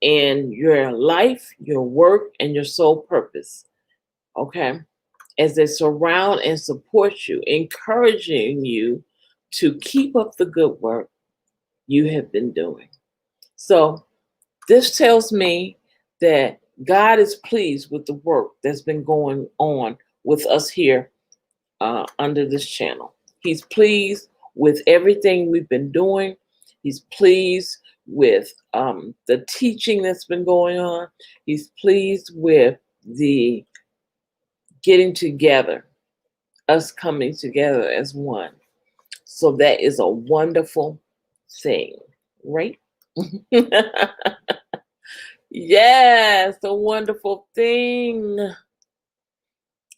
in your life, your work, and your soul purpose. Okay? As they surround and support you, encouraging you to keep up the good work you have been doing. So this tells me that God is pleased with the work that's been going on with us here under this channel. He's pleased with everything we've been doing. He's pleased with the teaching that's been going on. He's pleased with the getting together, us coming together as one. So that is a wonderful thing, right? Yes, a wonderful thing.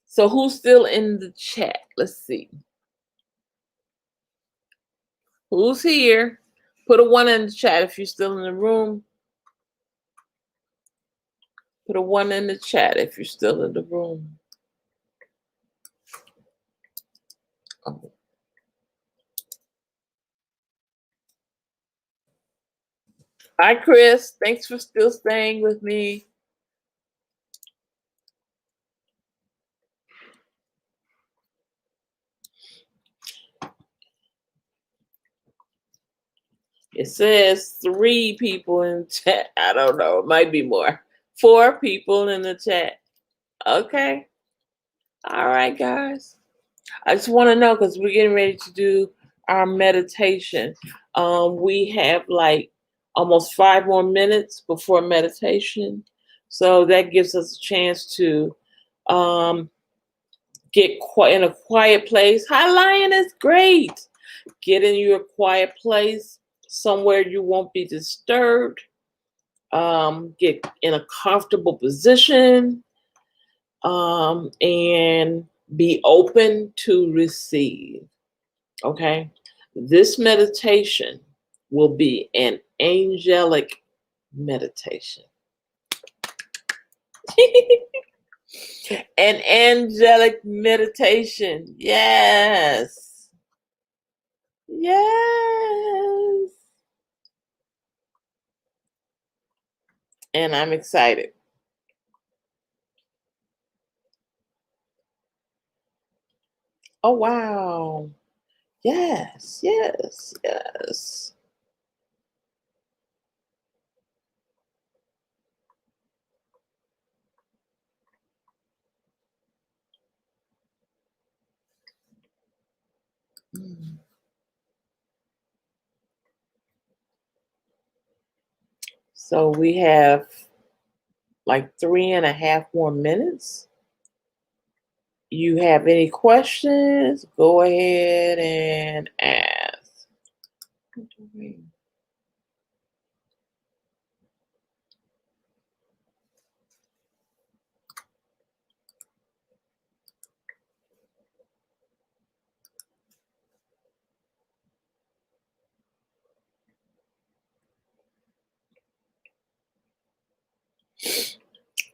So who's still in the chat? Let's see. Who's here? Put a 1 in the chat if you're still in the room. Put a 1 in the chat if you're still in the room. Oh. Hi, Chris. Thanks for still staying with me. It says 3 people in chat. I don't know. It might be more. 4 people in the chat. Okay. All right, guys. I just want to know because we're getting ready to do our meditation. We have like almost 5 more minutes before meditation. So that gives us a chance to get in a quiet place. Hi, Lioness. Great. Get in your quiet place, somewhere you won't be disturbed. Get in a comfortable position and be open to receive. Okay. This meditation will be an angelic meditation. An angelic meditation. Yes. Yes. And I'm excited. Oh, wow. Yes, yes, yes. Mm. So we have like 3.5 more minutes. You have any questions? Go ahead and ask.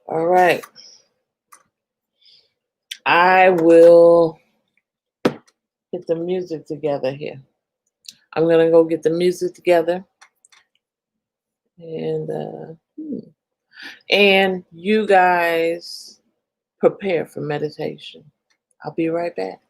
All right. I will get the music together here. I'm going to go get the music together. And you guys prepare for meditation. I'll be right back.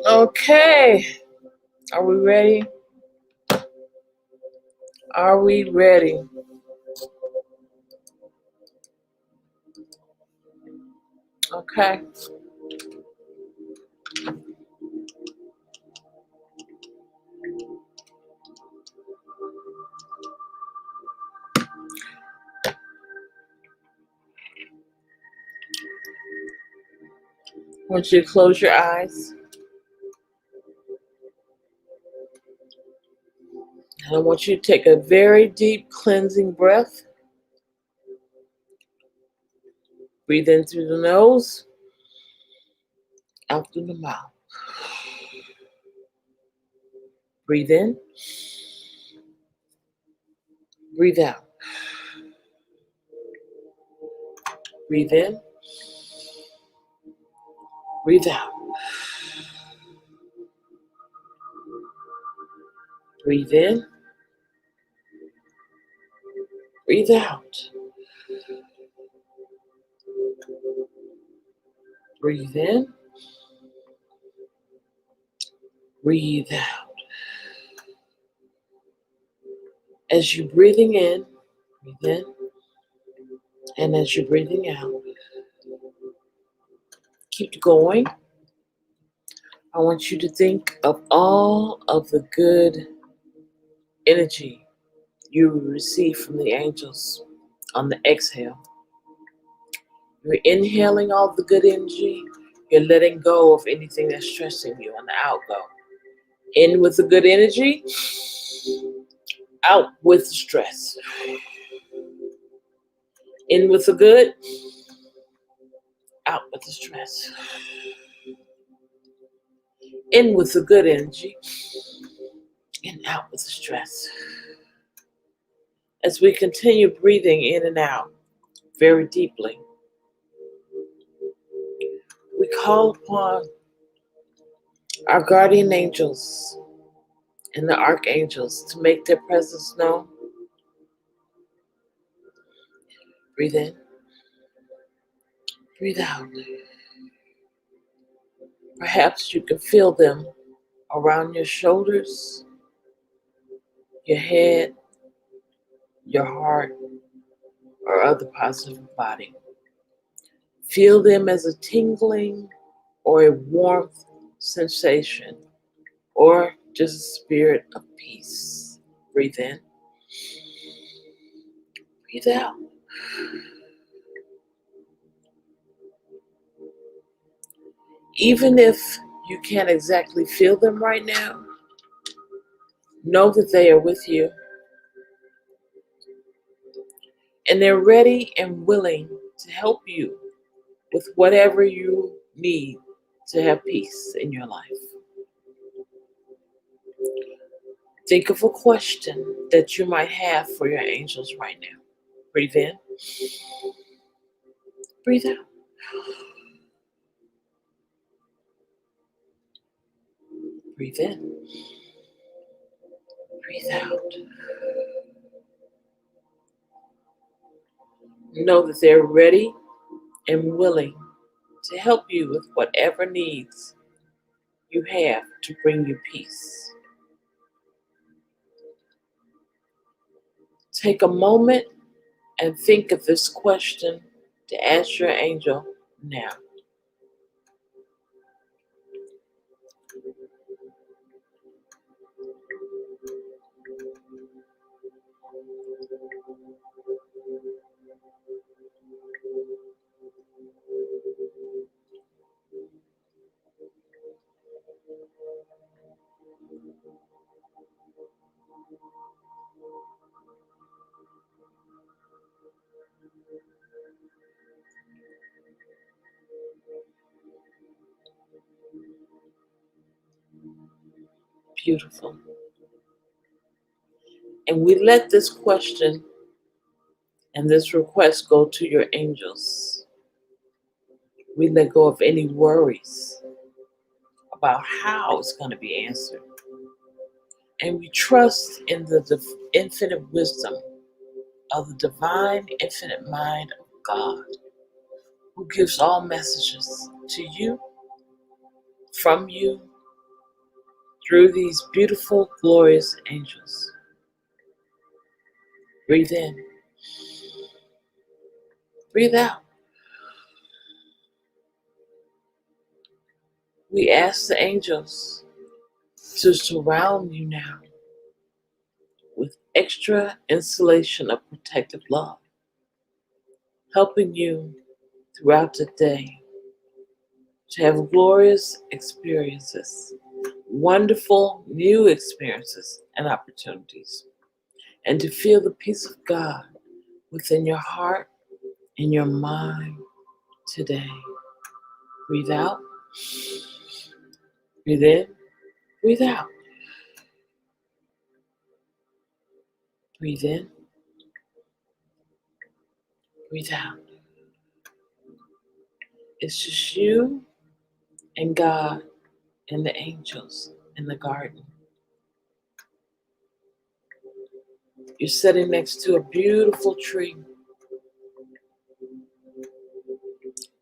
Okay, are we ready? Are we ready? Okay. I want you to close your eyes. And I want you to take a very deep cleansing breath. Breathe in through the nose, out through the mouth. Breathe in, breathe out. Breathe in, breathe out. Breathe in, breathe out. Breathe in, breathe out. As you're breathing in, breathe in, and as you're breathing out, keep going. I want you to think of all of the good energy you receive from the angels on the exhale. You're inhaling all the good energy. You're letting go of anything that's stressing you on the outgo. In with the good energy, out with the stress. In with the good, out with the stress. In with the good energy, and out with the stress. As we continue breathing in and out very deeply, we call upon our guardian angels and the archangels to make their presence known. Breathe in, breathe out. Perhaps you can feel them around your shoulders, your head, your heart, or other parts of your body. Feel them as a tingling or a warmth sensation, or just a spirit of peace. Breathe in, breathe out. Even if you can't exactly feel them right now, know that they are with you and they're ready and willing to help you with whatever you need to have peace in your life. Think of a question that you might have for your angels right now. Breathe in, breathe out. Breathe in, breathe out. Know that they're ready and willing to help you with whatever needs you have to bring you peace. Take a moment and think of this question to ask your angel now. Beautiful. And we let this question and this request go to your angels. We let go of any worries about how it's going to be answered. And we trust in the infinite wisdom of the divine infinite mind of God, who gives all messages to you, from you, through these beautiful, glorious angels. Breathe in. Breathe out. We ask the angels to surround you now with extra insulation of protective love, helping you throughout the day to have glorious experiences, wonderful new experiences and opportunities, and to feel the peace of God within your heart and your mind today. Breathe out, breathe in, breathe out. Breathe in, breathe out. It's just you and God and the angels in the garden. You're sitting next to a beautiful tree.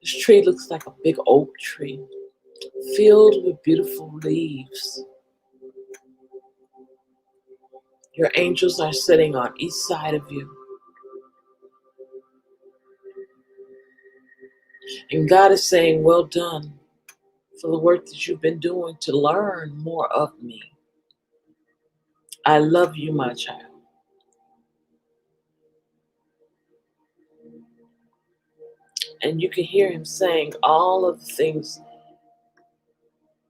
This tree looks like a big oak tree filled with beautiful leaves. Your angels are sitting on each side of you. And God is saying, well done for the work that you've been doing to learn more of me. I love you, my child. And you can hear him saying all of the things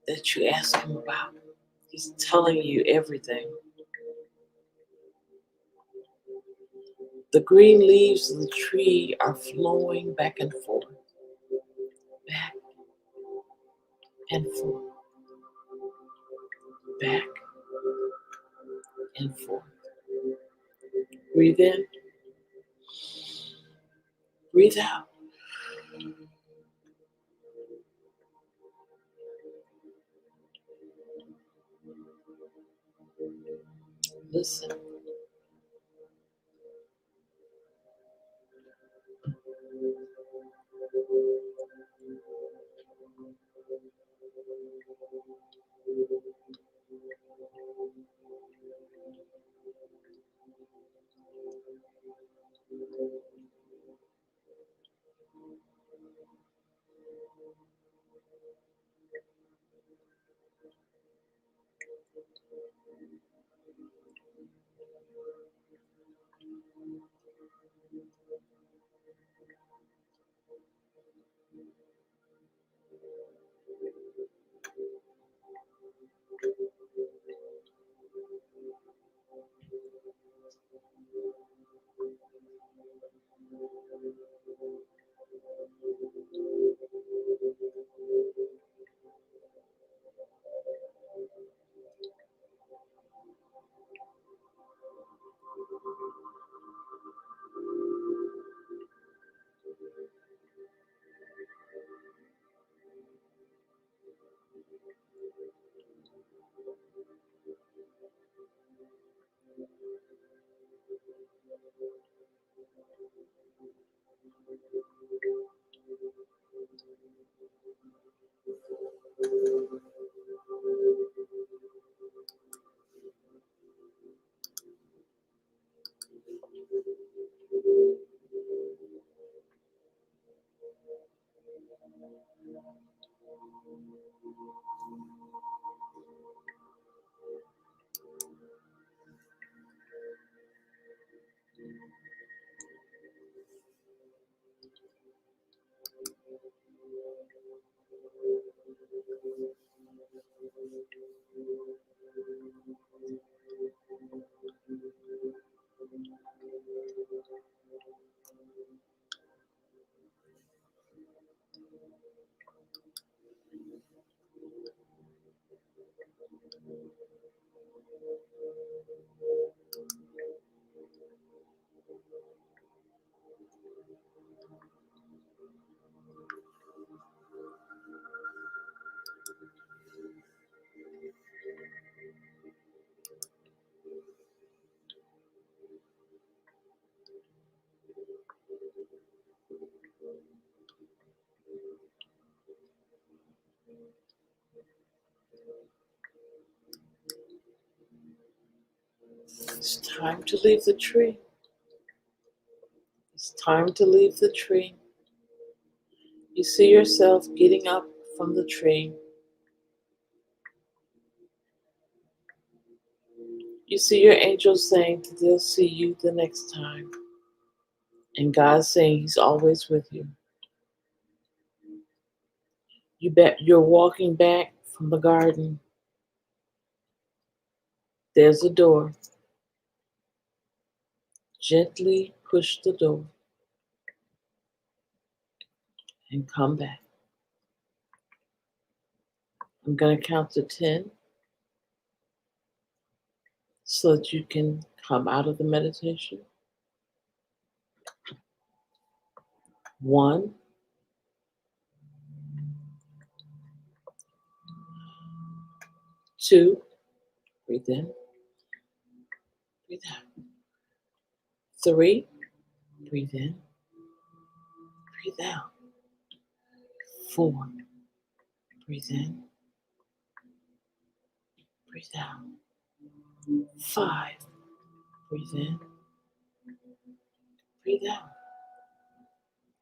that you ask him about. He's telling you everything. The green leaves of the tree are flowing back and forth, back and forth, back and forth. Breathe in, breathe out. Listen. It's time to leave the tree. It's time to leave the tree. You see yourself getting up from the tree. You see your angels saying that they'll see you the next time. And God's saying He's always with you. You bet you're walking back from the garden. There's a door. Gently push the door and come back. I'm going to count to 10 so that you can come out of the meditation. 1, 2, breathe in, breathe out. 3, breathe in, breathe out. 4, breathe in, breathe out. 5, breathe in, breathe out.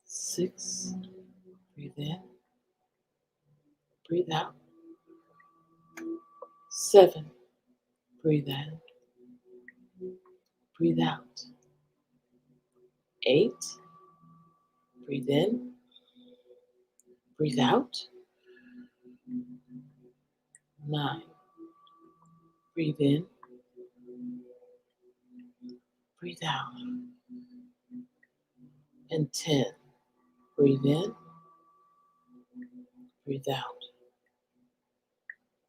6, breathe in, breathe out. 7, breathe in, breathe out. 8, breathe in, breathe out. 9, breathe in, breathe out. And 10, breathe in, breathe out.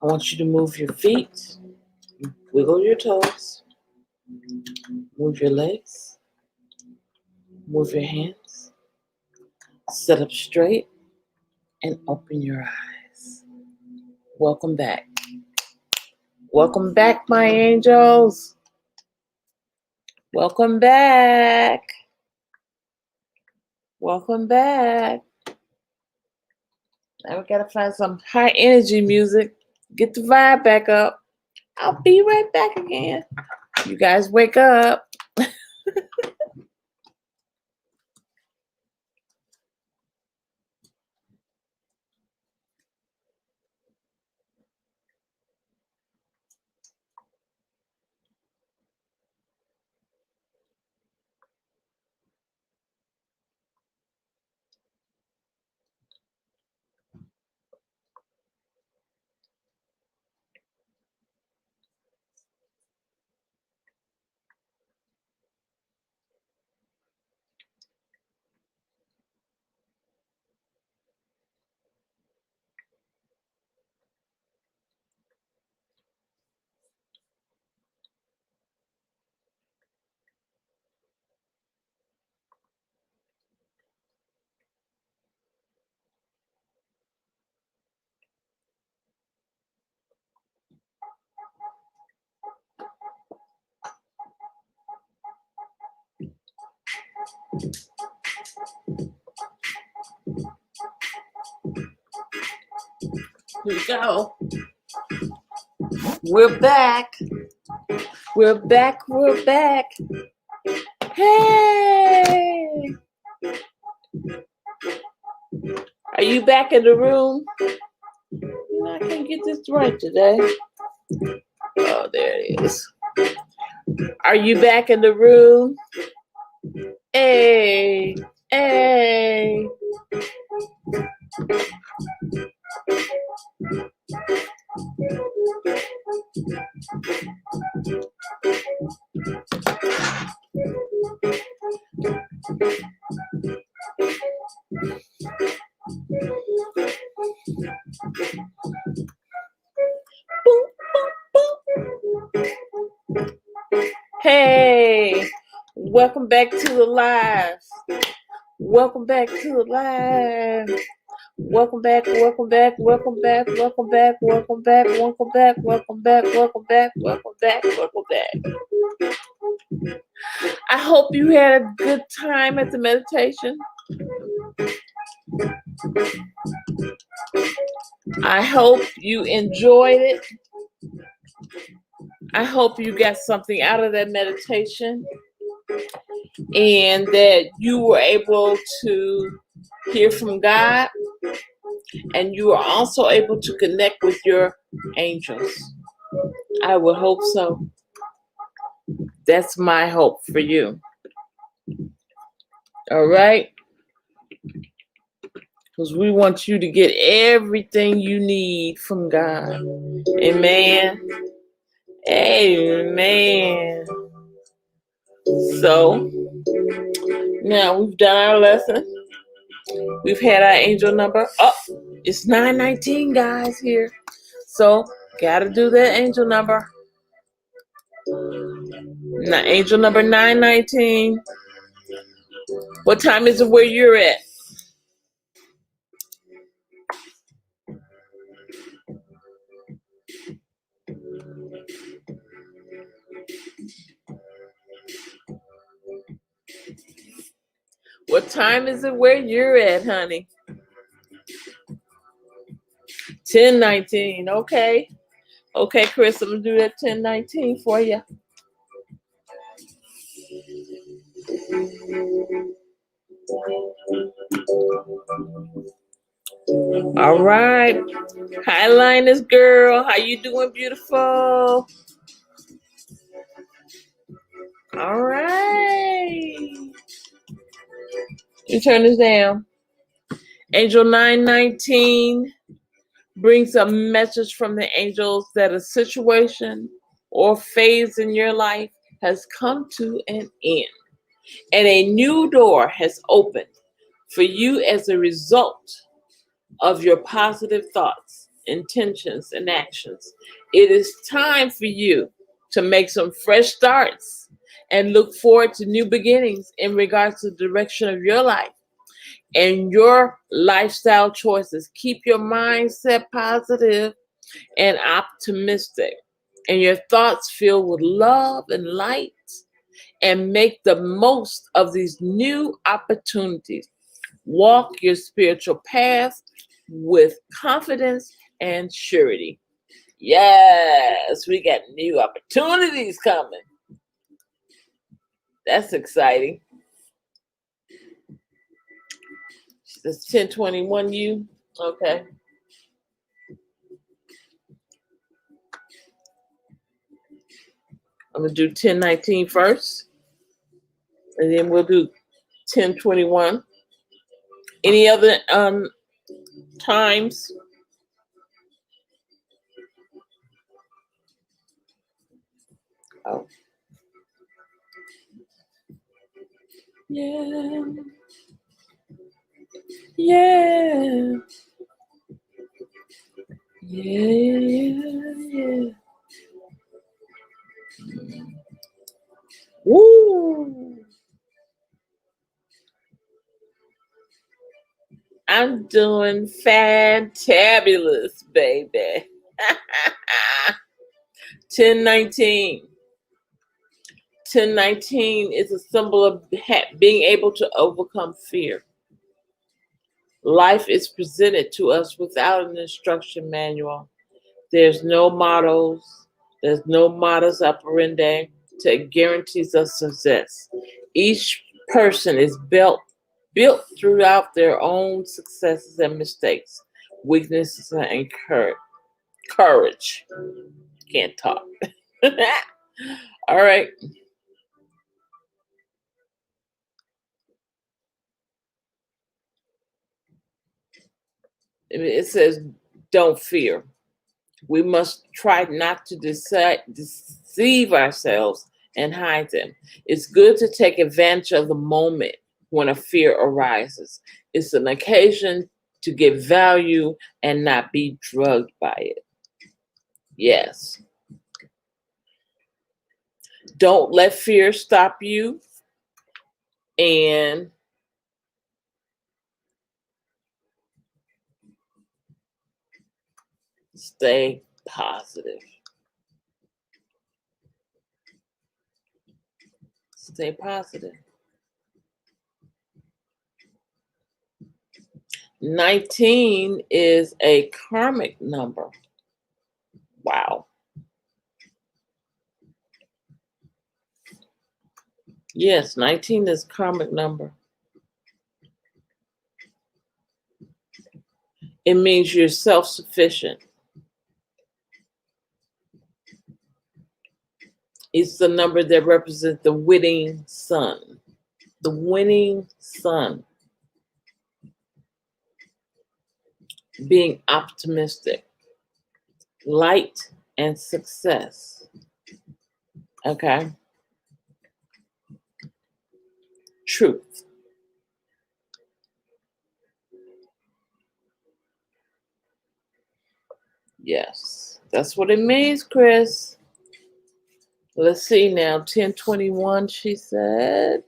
I want you to move your feet, wiggle your toes, move your legs, move your hands, sit up straight, and open your eyes. Welcome back. Welcome back, my angels. Welcome back. Welcome back. Now we gotta find some high energy music. Get the vibe back up. I'll be right back again. You guys wake up. Here we go. We're back. We're back. We're back. Hey! Are you back in the room? I can't get this right today. Oh, there it is. Are you back in the room? Hey! Hey! Hey, welcome back to the live. Welcome back to the live. Welcome back, welcome back, welcome back, welcome back, welcome back, welcome back, welcome back, welcome back, welcome back, welcome back. I hope you had a good time at the meditation. I hope you enjoyed it. I hope you got something out of that meditation and that you were able to hear from God and you are also able to connect with your angels. I would hope so. That's my hope for you. All right? Because we want you to get everything you need from God. Amen. Amen. So, now we've done our lesson. We've had our angel number. Oh, it's 919, guys, here. So, gotta do that angel number. Angel number 919. What time is it where you're at? What time is it where you're at, honey? 1019. Okay. Okay, Chris, I'm gonna do that 1019 for you. All right. Hi, Linus girl. How you doing, beautiful? All right. You turn this down. Angel 919 brings a message from the angels that a situation or phase in your life has come to an end, and a new door has opened for you as a result of your positive thoughts, intentions, and actions. It is time for you to make some fresh starts and look forward to new beginnings in regards to the direction of your life and your lifestyle choices. Keep your mindset positive and optimistic, and your thoughts filled with love and light, and make the most of these new opportunities. Walk your spiritual path with confidence and surety. Yes, we got new opportunities coming. That's exciting. It's 1021 you. Okay. I'm going to do 1019 first, and then we'll do 1021. Any other times? Oh. Yeah. Yeah. Yeah. Woo. I'm doing fantabulous, baby. 1019. 1019 is a symbol of being able to overcome fear. Life is presented to us without an instruction manual. There's no mottos, there's no modus operandi to guarantees of success. Each person is built throughout their own successes and mistakes, weaknesses and courage. Can't talk. All right. It says, don't fear. We must try not to deceive ourselves and hide them. It's good to take advantage of the moment when a fear arises. It's an occasion to get value and not be drugged by it. Yes. Don't let fear stop you. And Stay positive. Stay positive. 19 is a karmic number. Wow. Yes, 19 is karmic number. It means you're self-sufficient. It's the number that represents the winning sun. The winning sun. Being optimistic. Light and success. Okay. Truth. Yes, that's what it means, Chris. Let's see now. 1021, she said.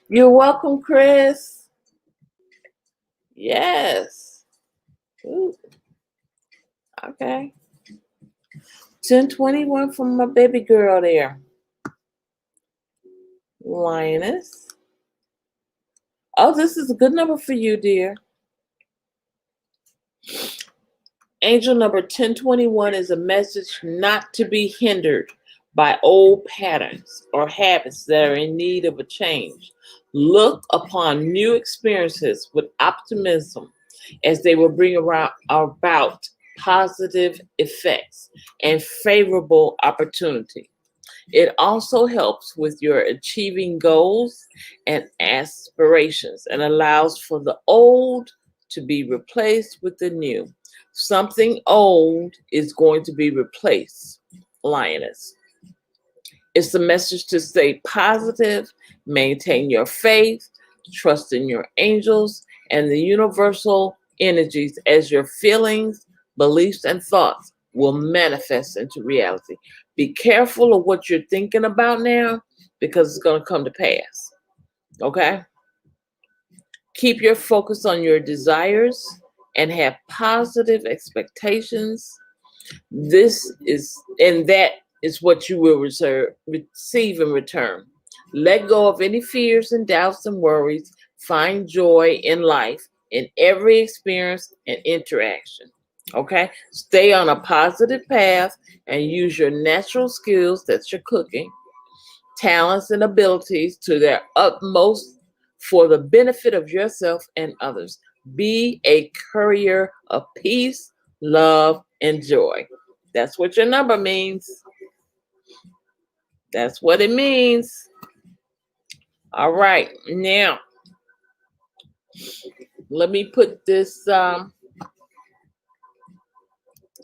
You're welcome, Chris. Yes. Ooh. Okay. 1021 from my baby girl there. Lioness. Oh, this is a good number for you, dear. Angel number 1021 is a message not to be hindered by old patterns or habits that are in need of a change. Look upon new experiences with optimism as they will bring about positive effects and favorable opportunity. It also helps with your achieving goals and aspirations and allows for the old to be replaced with the new. Something old is going to be replaced, Lioness. It's a message to stay positive, maintain your faith, trust in your angels and the universal energies as your feelings, beliefs, and thoughts will manifest into reality. Be careful of what you're thinking about now because it's going to come to pass. Okay? Keep your focus on your desires and have positive expectations. That is what you will receive in return. Let go of any fears and doubts and worries. Find joy in life, in every experience and interaction. Okay? Stay on a positive path and use your natural skills, that's your cooking, talents, and abilities to their utmost for the benefit of yourself and others. Be a courier of peace, love, and joy. That's what your number means. That's what it means. All right. Now, let me put this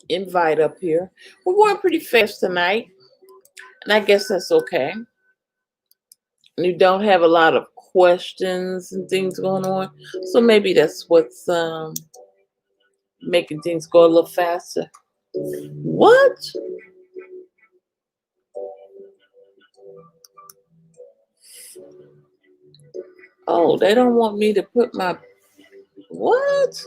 invite up here. We're going pretty fast tonight, and I guess that's okay. You don't have a lot of questions and things going on, so maybe that's what's making things go a little faster. What? Oh, they don't want me to put my what?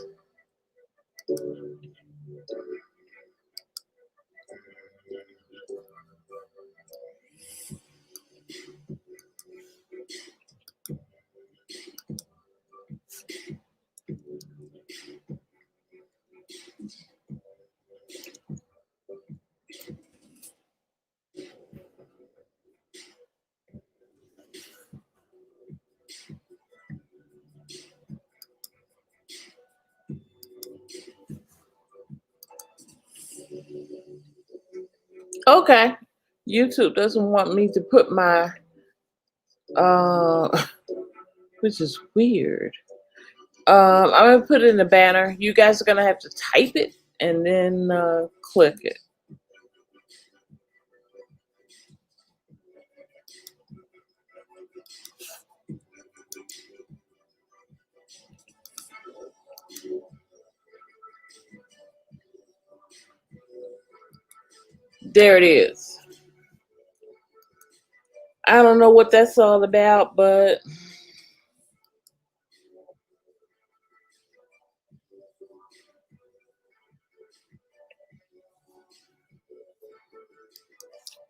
Okay. YouTube doesn't want me to put my which is weird. I'm gonna put it in the banner. You guys are gonna have to type it and then click it. There it is. I don't know what that's all about, but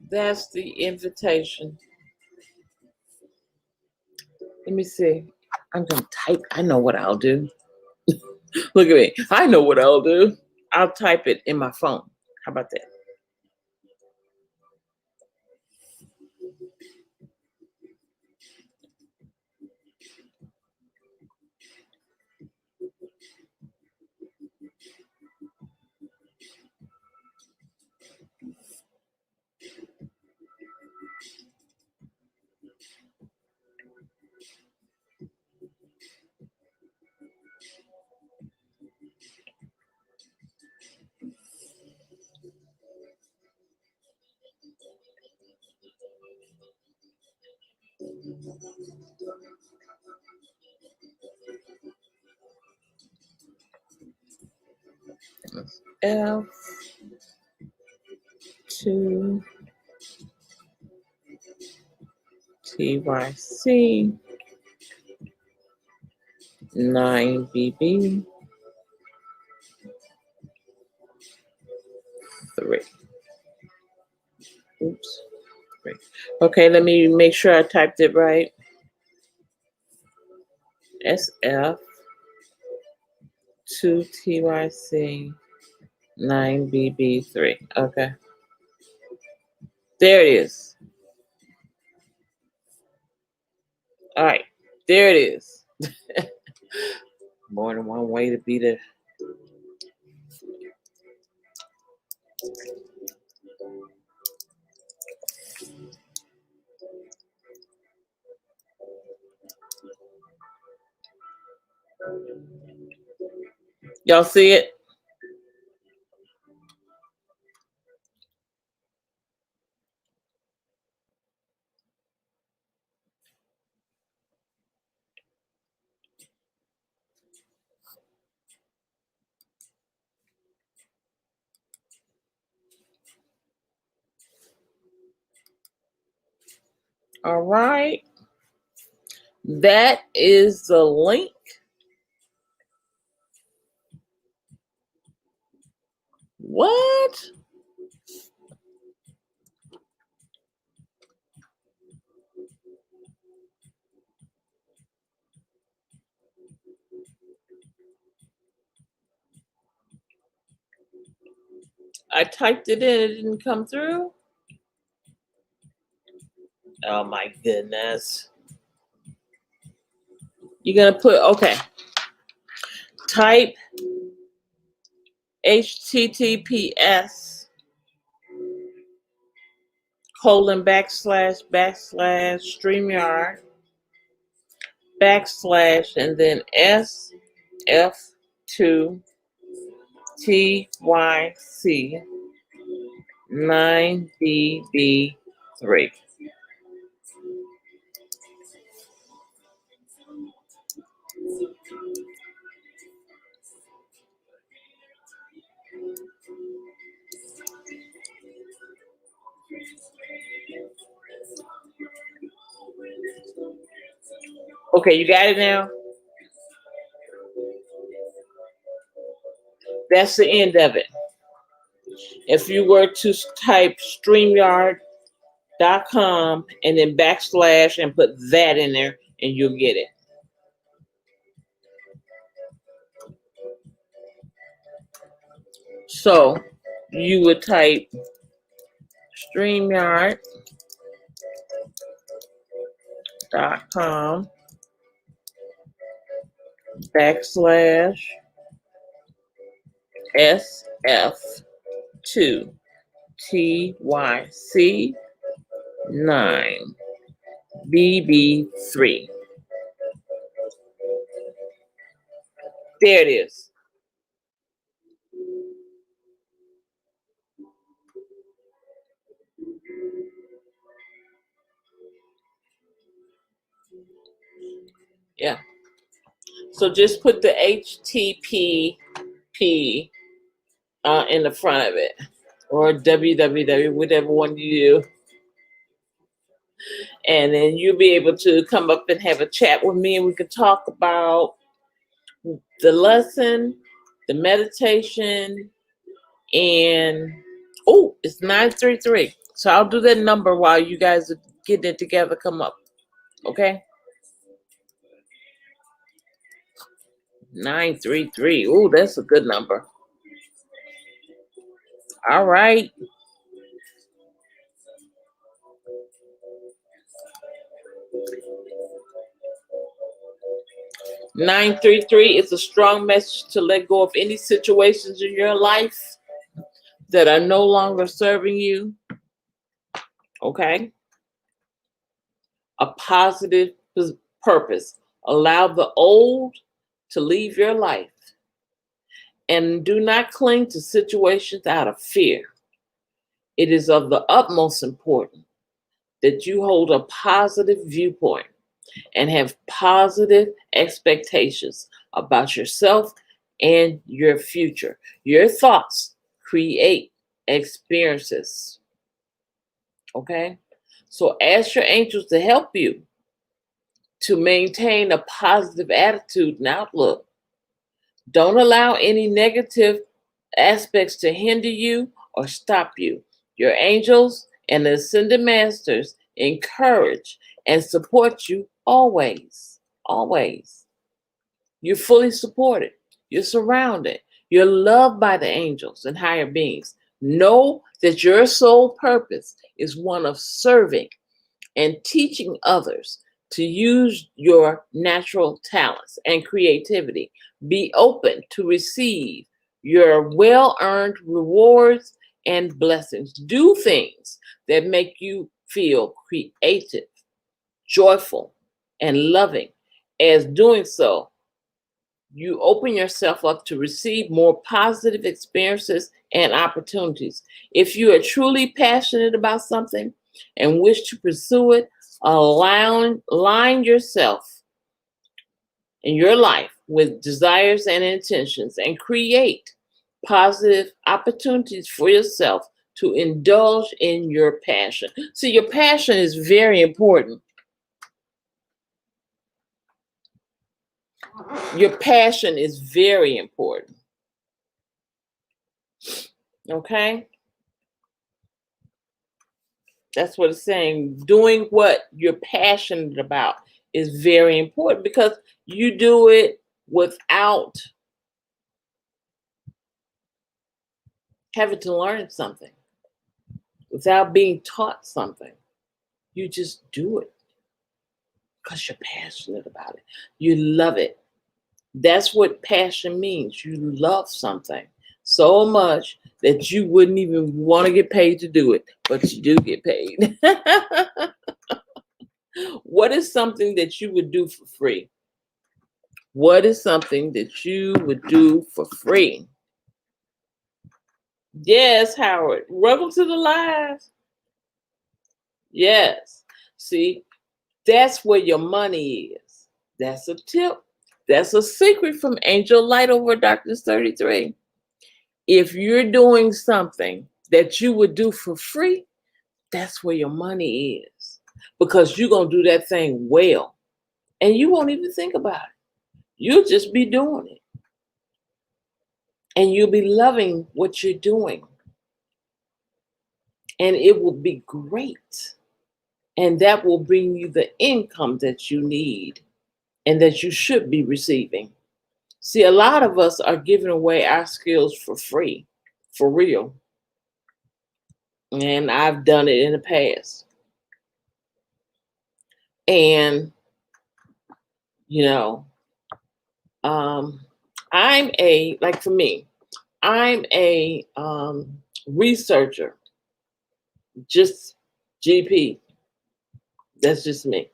That's the invitation. Let me see. I'm going to type. I know what I'll do. Look at me. I know what I'll do. I'll type it in my phone. How about that? F2 TYC 9BB 3. Oops. 3. Okay, let me make sure I typed it right. SF 2 TYC 9BB3. Okay. There it is. All right. There it is. More than one way to be there. Y'all see it? All right. That is the link. What? I typed it in, it didn't come through. Oh my goodness. You're gonna put, okay. Type https://StreamYard / and then SF2 TYC 9BB3. Okay, you got it now? That's the end of it. If you were to type StreamYard.com and then / and put that in there, and you'll get it. So you would type StreamYard.com / SF2 TYC 9BB3. There it is. Yeah. So just put the HTTP in the front of it, or www, whatever one you do. And then you'll be able to come up and have a chat with me, and we can talk about the lesson, the meditation, and it's 933. So I'll do that number while you guys are getting it together. Come up, okay? 933. Ooh, that's a good number. All right. "933" is a strong message to let go of any situations in your life that are no longer serving you. Okay? A positive purpose. Allow the old to leave your life. And do not cling to situations out of fear. It is of the utmost importance that you hold a positive viewpoint and have positive expectations about yourself and your future. Your thoughts create experiences. Okay? So ask your angels to help you to maintain a positive attitude and outlook. Don't allow any negative aspects to hinder you or stop you. Your angels and the ascended masters encourage and support you always. Always. You're fully supported. You're surrounded. You're loved by the angels and higher beings. Know that your sole purpose is one of serving and teaching others to use your natural talents and creativity. Be open to receive your well-earned rewards and blessings. Do things that make you feel creative, joyful, and loving. As doing so, you open yourself up to receive more positive experiences and opportunities. If you are truly passionate about something and wish to pursue it, align yourself in your life with desires and intentions and create positive opportunities for yourself to indulge in your passion. So your passion is very important. Your passion is very important. Okay? That's what it's saying. Doing what you're passionate about is very important because you do it without having to learn something, without being taught something. You just do it because you're passionate about it. You love it. That's what passion means. You love something so much that you wouldn't even want to get paid to do it, but you do get paid. What is something that you would do for free? What is something that you would do for free? Yes, Howard. Welcome to the live. Yes. See, that's where your money is. That's a tip. That's a secret from Angel Light over Darkness 33. If you're doing something that you would do for free, that's where your money is. Because you're going to do that thing well. And you won't even think about it. You'll just be doing it. And you'll be loving what you're doing. And it will be great. And that will bring you the income that you need and that you should be receiving. See, a lot of us are giving away our skills for free, for real. And I've done it in the past. And, you know, I'm for me, I'm a researcher, just GP. That's just me.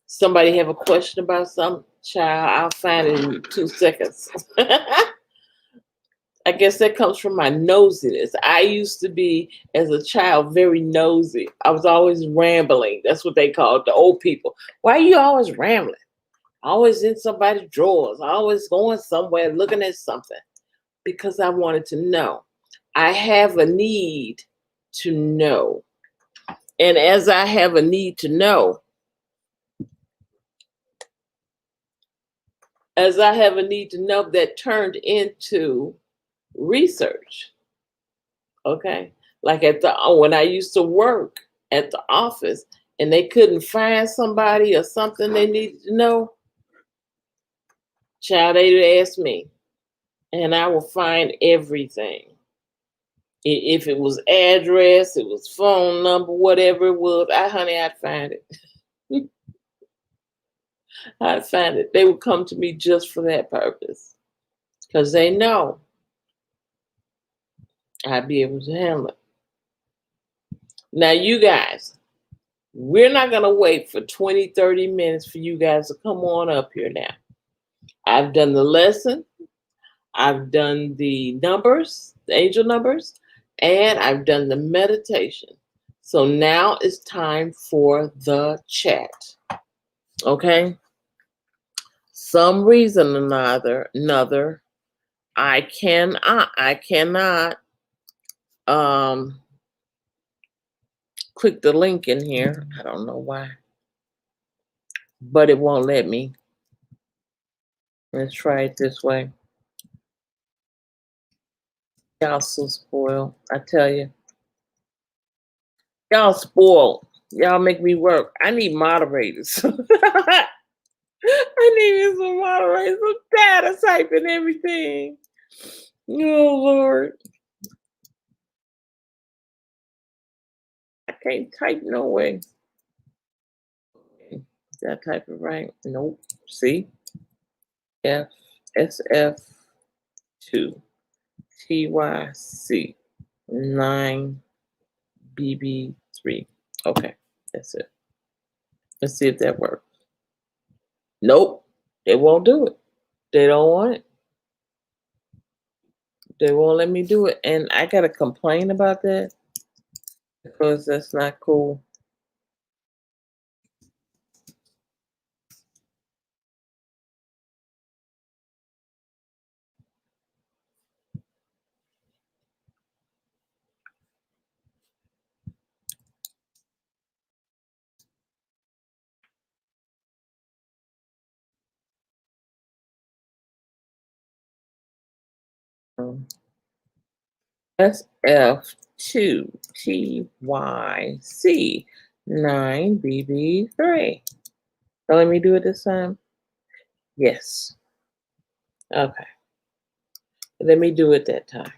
Somebody have a question about some child, I'll find it in 2 seconds. I guess that comes from my nosiness. I used to be, as a child, very nosy. I was always rambling. That's what they call it, the old people. Why are you always rambling? Always in somebody's drawers, always going somewhere looking at something. Because I wanted to know. I have a need to know. And as I have a need to know, that turned into research. Okay? Like when I used to work at the office and they couldn't find somebody or something they needed to know, child, they would ask me, and I will find everything. If it was address, it was phone number, whatever it was, I'd find it. I'd find it. They would come to me just for that purpose because they know I'd be able to handle it. Now, you guys, we're not going to wait for 20, 30 minutes for you guys to come on up here now. I've done the lesson. I've done the numbers, the angel numbers, and I've done the meditation. So now it's time for the chat. Okay? Some reason or another, I cannot click the link in here. I don't know why, but it won't let me. Let's try it this way. Y'all so spoiled, I tell you. Y'all spoiled. Y'all make me work. I need moderators. I need some moderators. I'm tired of typing everything. Oh, Lord. I can't type no way. Did I type it right? Nope. See? SF2 TYC 9 BB3. Okay, that's it. Let's see if that works. Nope, they won't do it. They don't want it. They won't let me do it. And I got to complain about that because that's not cool. SF2 TYC 9 BB3. So let me do it this time. Yes. Okay. Let me do it that time.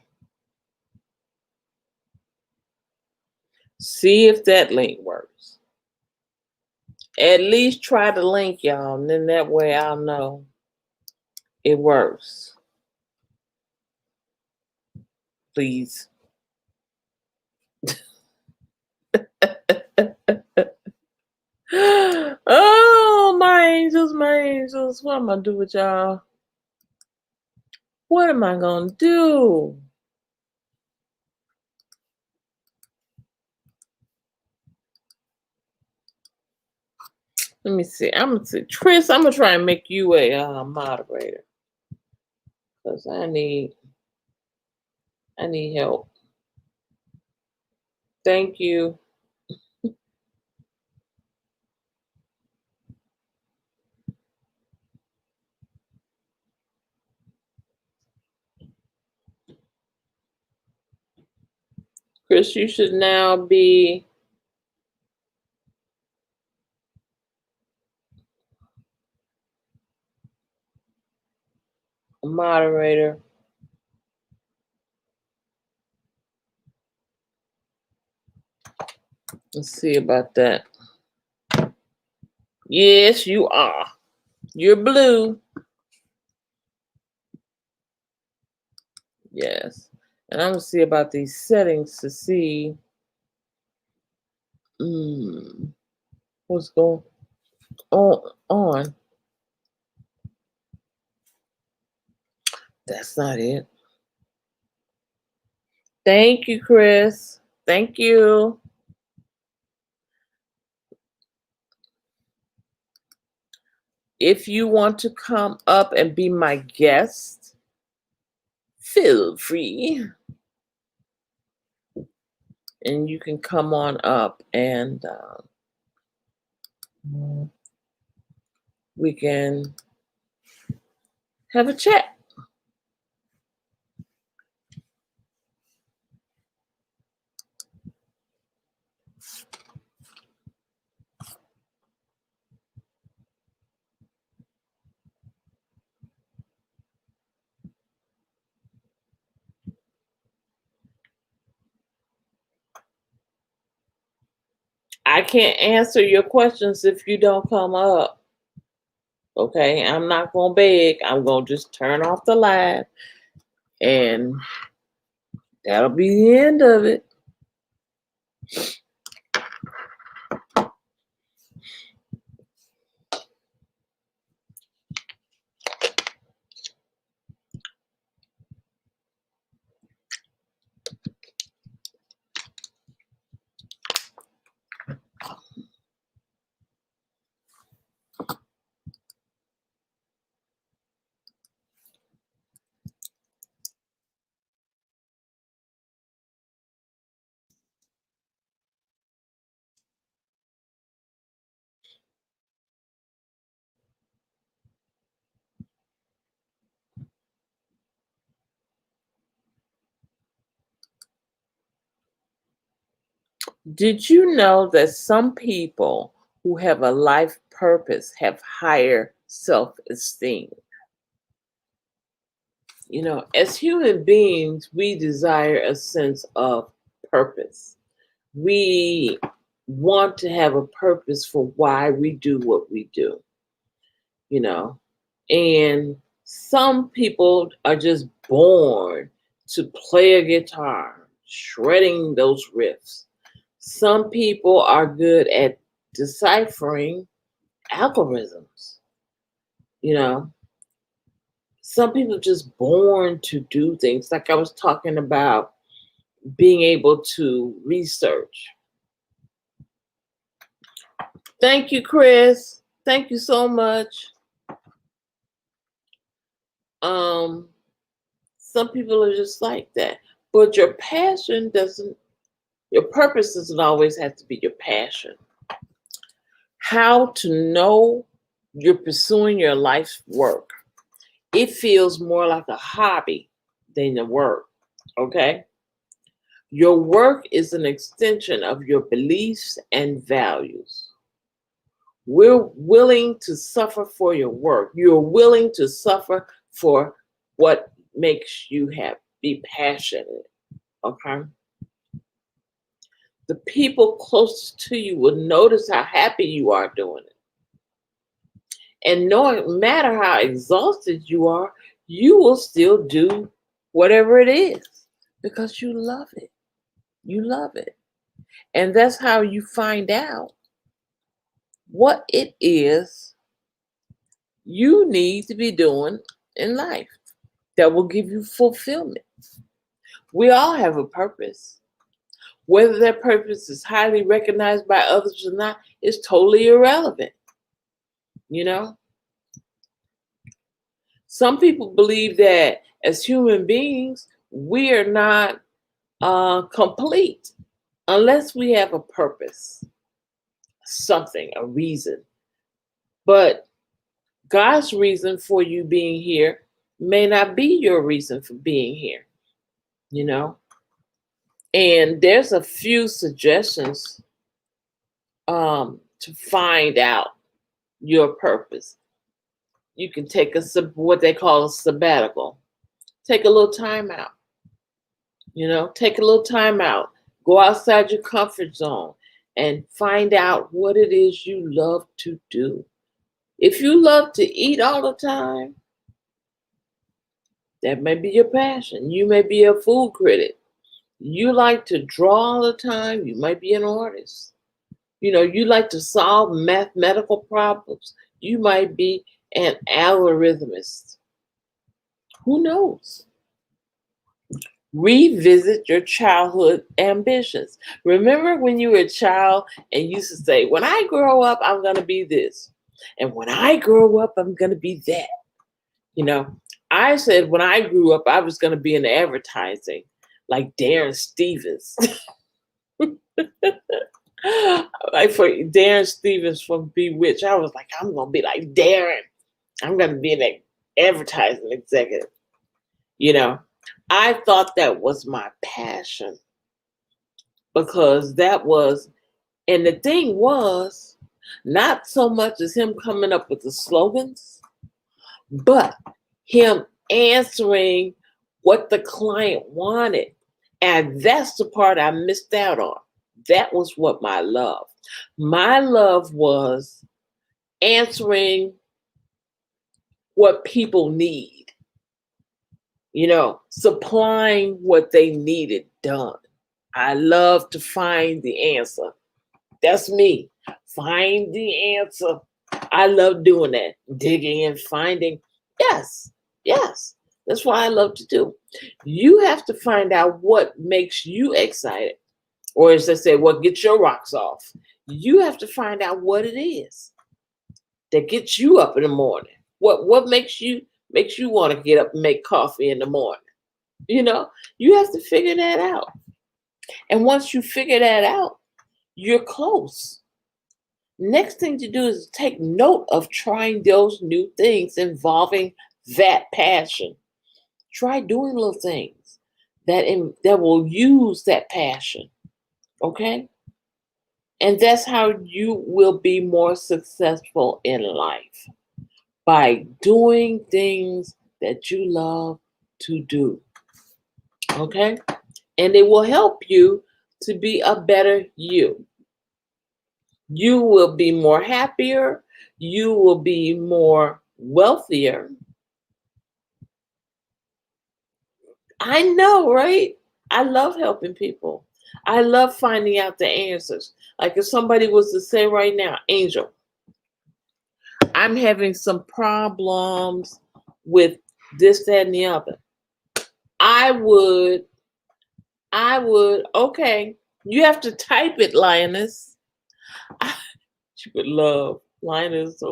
See if that link works. At least try the link, y'all, and then that way I'll know it works. Please. Oh, my angels, my angels. What am I gonna do with y'all? What am I gonna do? Let me see. I'm gonna see. Chris, I'm gonna try and make you a moderator. Because I need help. Thank you. Chris, you should now be a moderator. Let's see about that. Yes, you are. You're blue. Yes. And I'm going to see about these settings to see what's going on. That's not it. Thank you, Chris. Thank you. If you want to come up and be my guest, feel free. And you can come on up and we can have a chat. I can't answer your questions if you don't come up. Okay, I'm not gonna beg. I'm gonna just turn off the live, and that'll be the end of it. Did you know that some people who have a life purpose have higher self-esteem? You know, as human beings, we desire a sense of purpose. We want to have a purpose for why we do what we do, you know. And some people are just born to play a guitar, shredding those riffs. Some people are good at deciphering algorithms, you know. Some people are just born to do things. Like I was talking about being able to research. Thank you, Chris. Thank you so much. Some people are just like that. But your passion doesn't, your purpose doesn't always have to be your passion. How to know you're pursuing your life's work. It feels more like a hobby than a work, okay? Your work is an extension of your beliefs and values. We're willing to suffer for your work. You're willing to suffer for what makes you be passionate, okay? The people closest to you will notice how happy you are doing it. And no matter how exhausted you are, you will still do whatever it is because you love it. You love it. And that's how you find out what it is you need to be doing in life that will give you fulfillment. We all have a purpose. Whether that purpose is highly recognized by others or not is totally irrelevant. You know? Some people believe that as human beings, we are not complete unless we have a purpose, something, a reason. But God's reason for you being here may not be your reason for being here, you know? And there's a few suggestions to find out your purpose. You can take what they call a sabbatical. Take a little time out. You know, take a little time out. Go outside your comfort zone and find out what it is you love to do. If you love to eat all the time, that may be your passion. You may be a food critic. You like to draw all the time, you might be an artist. You know, you like to solve mathematical problems, you might be an algorithmist. Who knows? Revisit your childhood ambitions. Remember when you were a child and you used to say, when I grow up, I'm going to be this. And when I grow up, I'm going to be that. You know, I said when I grew up, I was going to be in advertising like Darren Stevens. Like for Darren Stevens from Bewitched, I was like, I'm going to be like Darren. I'm going to be an advertising executive. You know, I thought that was my passion because that was, and the thing was, not so much as him coming up with the slogans, but him answering what the client wanted. And that's the part I missed out on. That was what my love. My love was answering what people need, supplying what they needed done. I love to find the answer. That's me. Find the answer. I love doing that. Digging and finding. Yes, yes. That's what I love to do. You have to find out what makes you excited. Or as they say, what gets your rocks off. You have to find out what it is that gets you up in the morning. What makes you want to get up and make coffee in the morning? You have to figure that out. And once you figure that out, you're close. Next thing to do is take note of trying those new things involving that passion. Try doing little things that will use that passion. Okay? And that's how you will be more successful in life. By doing things that you love to do. Okay? And it will help you to be a better you. You will be more happier. You will be more wealthier. I know, right? I love helping people. I love finding out the answers. Like if somebody was to say right now, Angel, I'm having some problems with this, that, and the other. I would, okay, you have to type it, Lioness. She would love Lioness.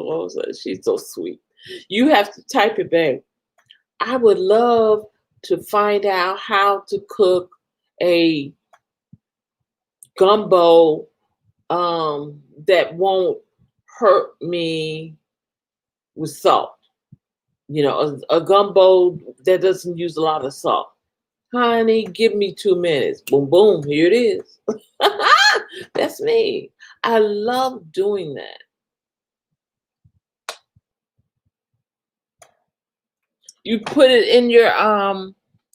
She's so sweet. You have to type it back. I would love to find out how to cook a gumbo that won't hurt me with salt. A gumbo that doesn't use a lot of salt. Honey, give me 2 minutes. Boom, boom, here it is. That's me. I love doing that. You put it in your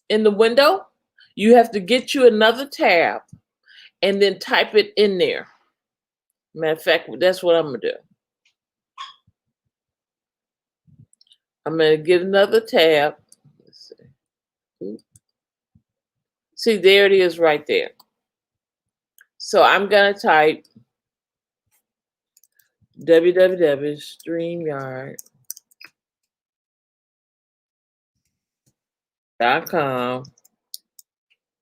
in the window. You have to get you another tab and then type it in there. Matter of fact, that's what I'm gonna do. I'm gonna get another tab. Let's see. See, there it is right there. So I'm gonna type www.streamyard.com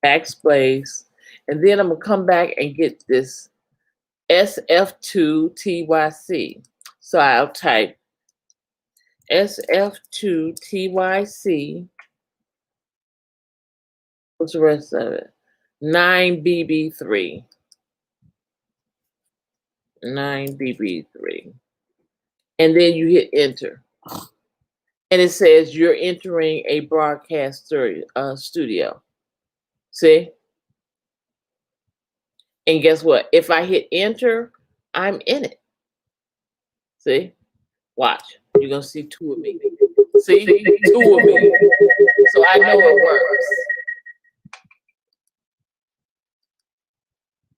backspace, and then I'm gonna come back and get this SF2TYC. So I'll type SF2TYC. What's the rest of it? 9BB3. 9BB3. And then you hit enter. And it says you're entering a broadcast studio. See? And guess what? If I hit enter, I'm in it. See? Watch. You're going to see 2 of me. See? 2 of me. So I know it works.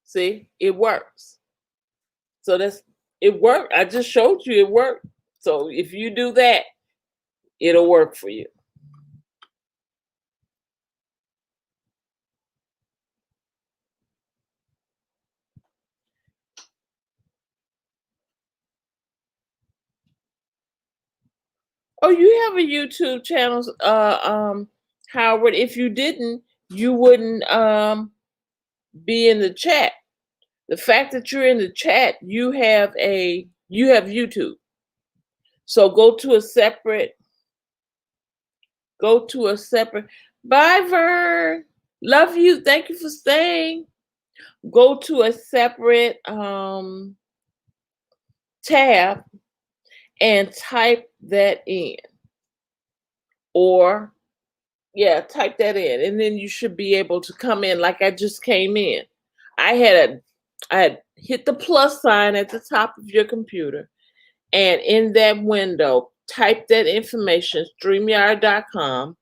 See? It works. So it worked. I just showed you it worked. So if you do that, it'll work for you. Oh, you have a YouTube channel, Howard. If you didn't, you wouldn't be in the chat. The fact that you're in the chat, you have YouTube. So go to a separate. Bye, Vern. Love you. Thank you for staying. Go to a separate tab and type that in. Or, yeah, type that in. And then you should be able to come in like I just came in. I had hit the plus sign at the top of your computer. And in that window, type that information, StreamYard.com,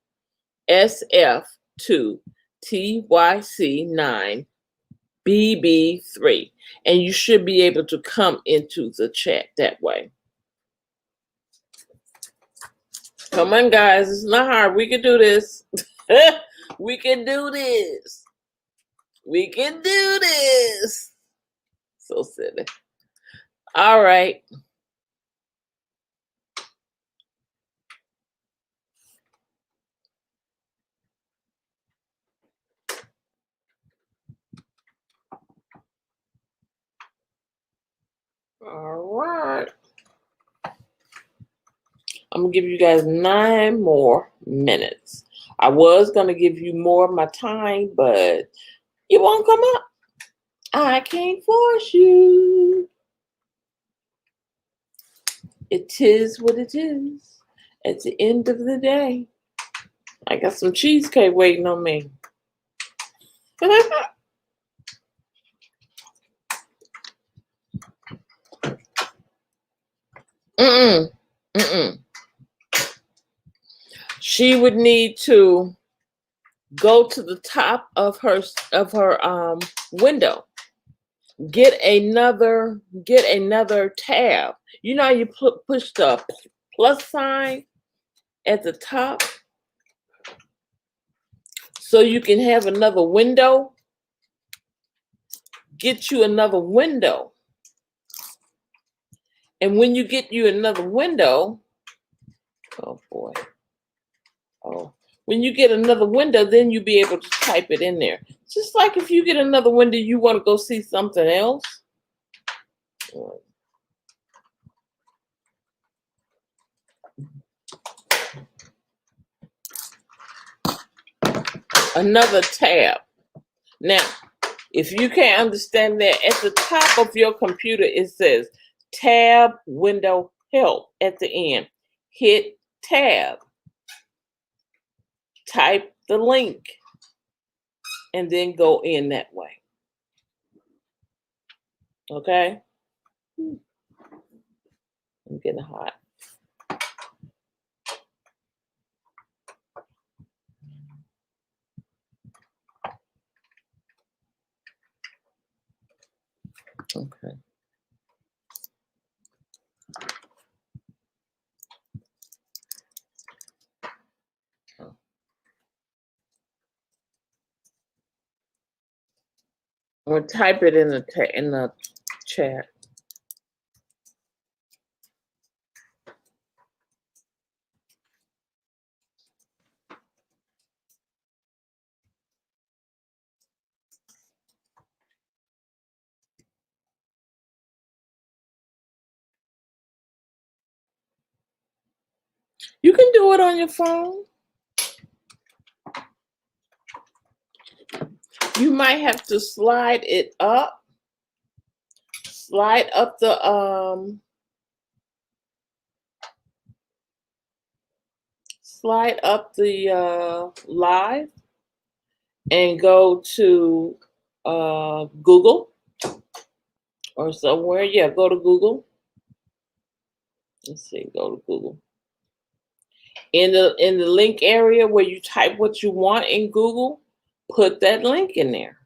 SF2TYC9 BB3. And you should be able to come into the chat that way. Come on, guys. It's not hard. We can do this. We can do this. We can do this. So silly. All right. All right. I'm going to give you guys 9 more minutes. I was going to give you more of my time, but you won't come up. I can't force you. It is what it is. At the end of the day, I got some cheesecake waiting on me. She would need to go to the top of her window. Get another tab. You know how you push the plus sign at the top so you can have another window? Get you another window. And when you get you another window, oh boy. Oh, when you get another window, then you'll be able to type it in there. Just like if you get another window, you want to go see something else. Another tab. Now, if you can't understand that, at the top of your computer, it says tab, window, help at the end. Hit tab. Type the link. And then go in that way. Okay? I'm getting hot. Okay. I'm gonna type it in the chat. You can do it on your phone. You might have to slide it up. Slide up the live and go to Google or somewhere. Yeah, go to Google. Let's see, go to Google. In the link area where you type what you want in Google, put that link in there.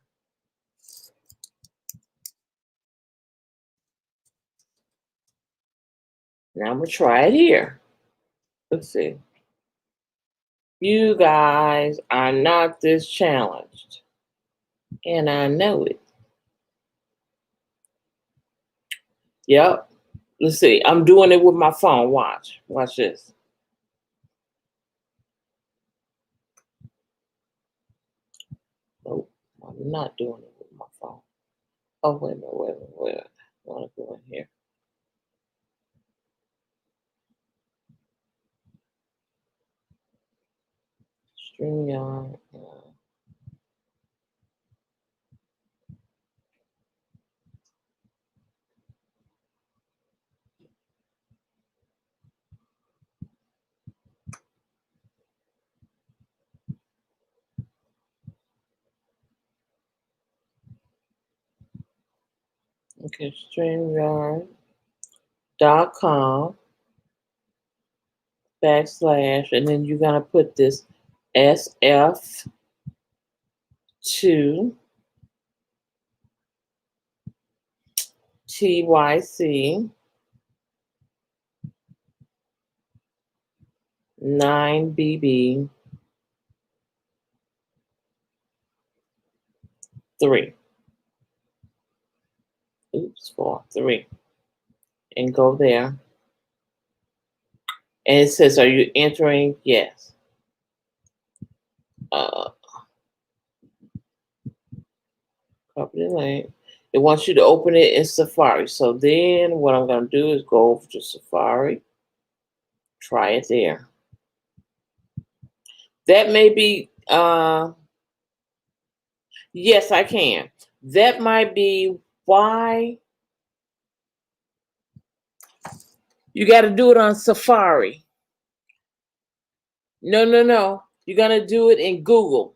Now I'm gonna try it here. Let's see. You guys are not this challenged. And I know it. Yep. Let's see. I'm doing it with my phone. Watch. Watch this. Nope. I'm not doing it with my phone. Oh, wait a minute. I want to go in here. StreamYard. Okay, StreamYard.com / and then you're gonna put this SF2 TYC 9BB 3. Oops, 4, 3. And go there. And it says, are you entering? Yes. Copy the link. It wants you to open it in Safari. So then what I'm going to do is go over to Safari. Try it there. That may be, yes, I can. That might be why you got to do it on Safari. No. You're going to do it in Google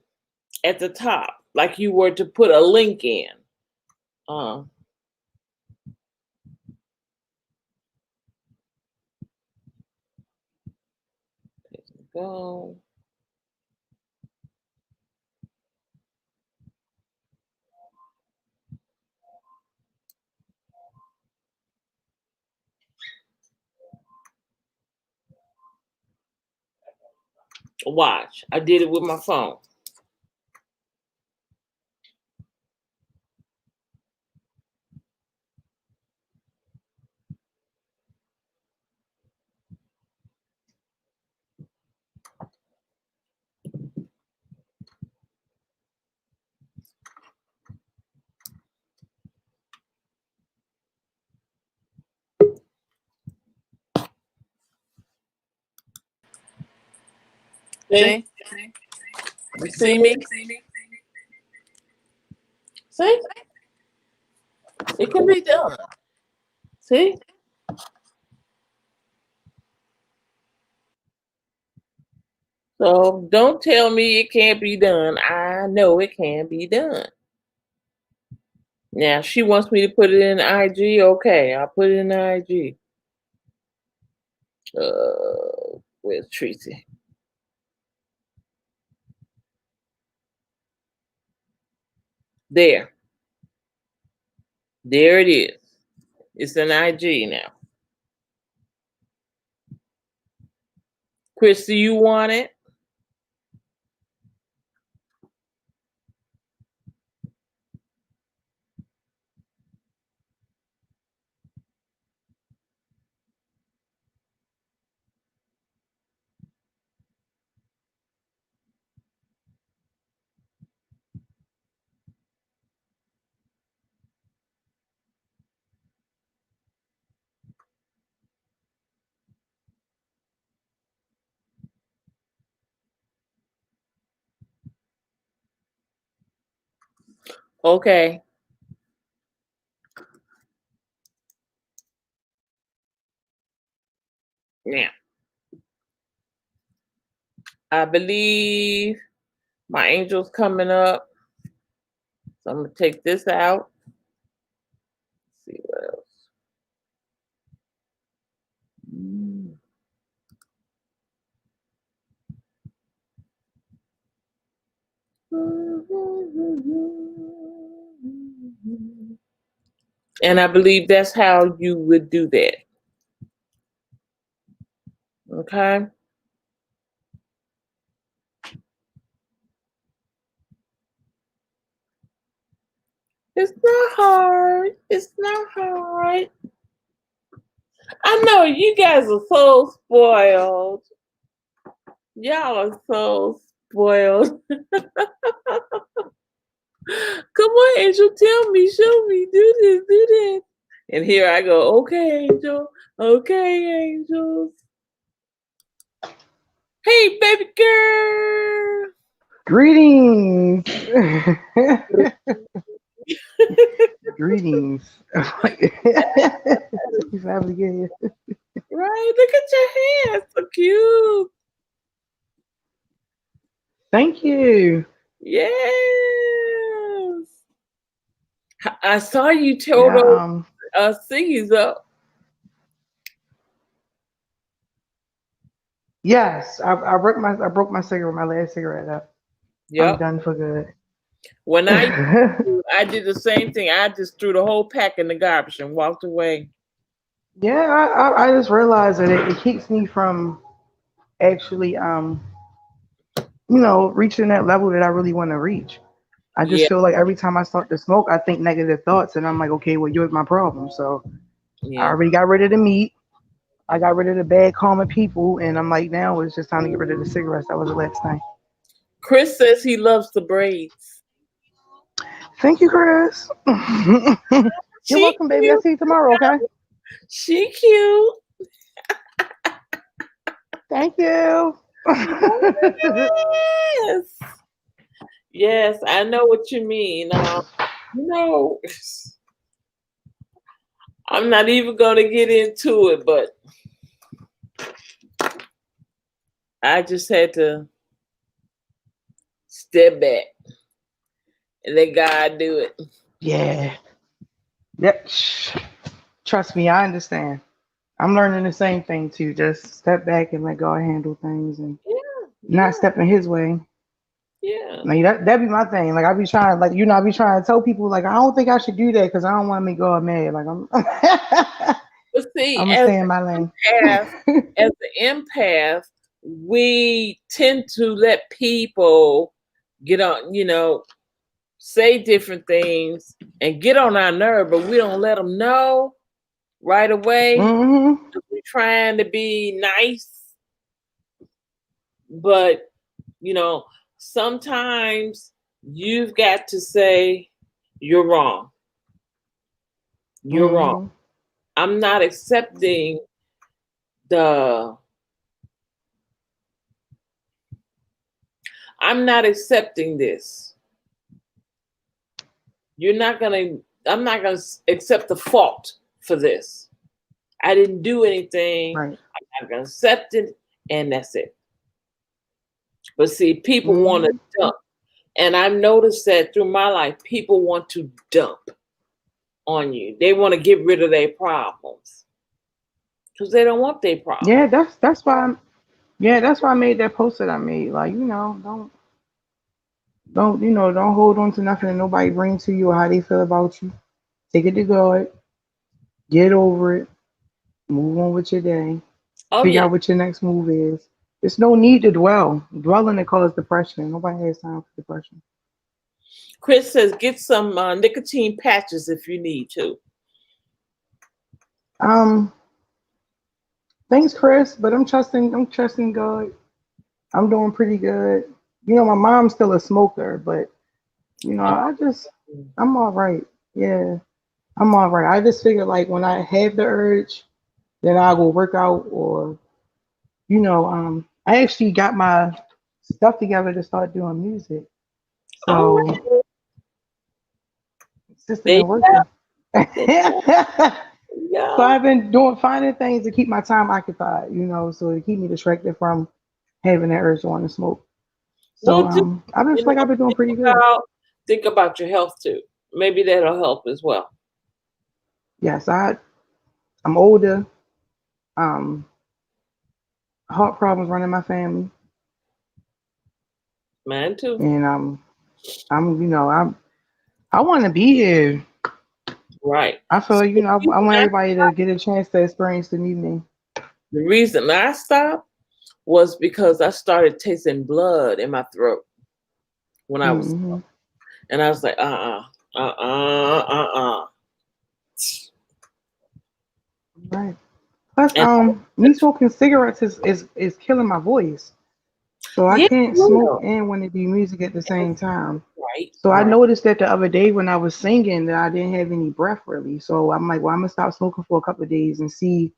at the top, like you were to put a link in. Go. Watch. I did it with my phone. See? You see me? See? It can be done. See? So don't tell me it can't be done. I know it can be done. Now she wants me to put it in IG. Okay, I'll put it in IG. Where's Tracy? There. There it is. It's an IG now. Chris, do you want it? Okay. Now, I believe my angel's coming up. So I'm going to take this out. Let's see what else. And I believe that's how you would do that. Okay. It's not hard. It's not hard. I know you guys are so spoiled. Y'all are so spoiled. Come on, Angel, tell me, show me, do this, do that. And here I go, okay, Angel. Okay, Angels. Hey, baby girl. Greetings. Greetings. He's happy to get here. Right, look at your hands, so cute. Thank you. Yes. I saw you tore Yeah, those ciggies up. yes, I broke my cigarette, my last cigarette up. I'm Yep. done for good. When I did the same thing. I just threw the whole pack in the garbage and walked away. Yeah, I just realized that it keeps me from actually reaching that level that I really want to reach. I just Yeah, feel like every time I start to smoke, I think negative thoughts, and I'm like, okay, well, you're my problem. So I yeah. already got rid of the meat. I got rid of the bad, common people, and I'm like, now it's just time to get rid of the cigarettes. That was the last thing. Chris says he loves the braids. Thank you, Chris. You're She welcome, baby. I'll cute. see you tomorrow, okay? She cute. Thank you. Yes. Yes, I know what you mean. You know, I'm not even going to get into it, but I just had to step back and let God do it. Yeah. Yep. Trust me, I understand. I'm learning the same thing too. Just step back and let God handle things and Yeah, not yeah, step in His way. yeah. Like that be my thing. Like I be trying, like I be trying to tell people, like I don't think I should do that because I don't want to make God mad. Like I'm, But see, I'm gonna stay in my lane. as the empath, we tend to let people get on, say different things and get on our nerve, but we don't let them know right away. Hmm. We're trying to be nice, but sometimes you've got to say you're wrong. You're wrong. Hmm. I'm not accepting the I'm not accepting this. I'm not gonna accept the fault for this. I didn't do anything. Right. I'm not gonna accept it, and that's it. But see, people want to Hmm. dump. And I've noticed that through my life, people want to dump on you. They want to get rid of their problems because they don't want their problems. Yeah, that's why. Yeah, that's why I made that post that I made. Like don't hold on to nothing that nobody brings to you or how they feel about you. Take it to God. Get over it. Move on with your day. Oh Figure yeah, out what your next move is. There's no need to dwell. Dwelling it causes depression. Nobody has time for depression. Chris says get some nicotine patches if you need to. Um, thanks, Chris, but I'm trusting God. I'm doing pretty good. My mom's still a smoker, but Oh, I'm all right. Yeah, I'm all right. I just figure like when I have the urge, then I'll go work out or I actually got my stuff together to start doing music. all So right. it's just There you been go. working. There you So go. I've been finding things to keep my time occupied, so to keep me distracted from having that urge to want to smoke. So Well, just I've been you feel like know, I've been doing think pretty good. about think about your health too. Maybe that'll help as well. Yes, I'm older. Um, heart problems running my family, Mine too. and I want to be here. Right. I feel So like, I want everybody to get a chance to experience the new me. the reason I stopped was because I started tasting blood in my throat when I was, Hmm. and I was like, uh. Right. Plus, And me smoking cigarettes is killing my voice. So I yeah, can't smoke well, and want to do music at the same time. right, So I right. noticed that the other day when I was singing that I didn't have any breath really. So I'm like, well, I'm gonna stop smoking for a couple of days and see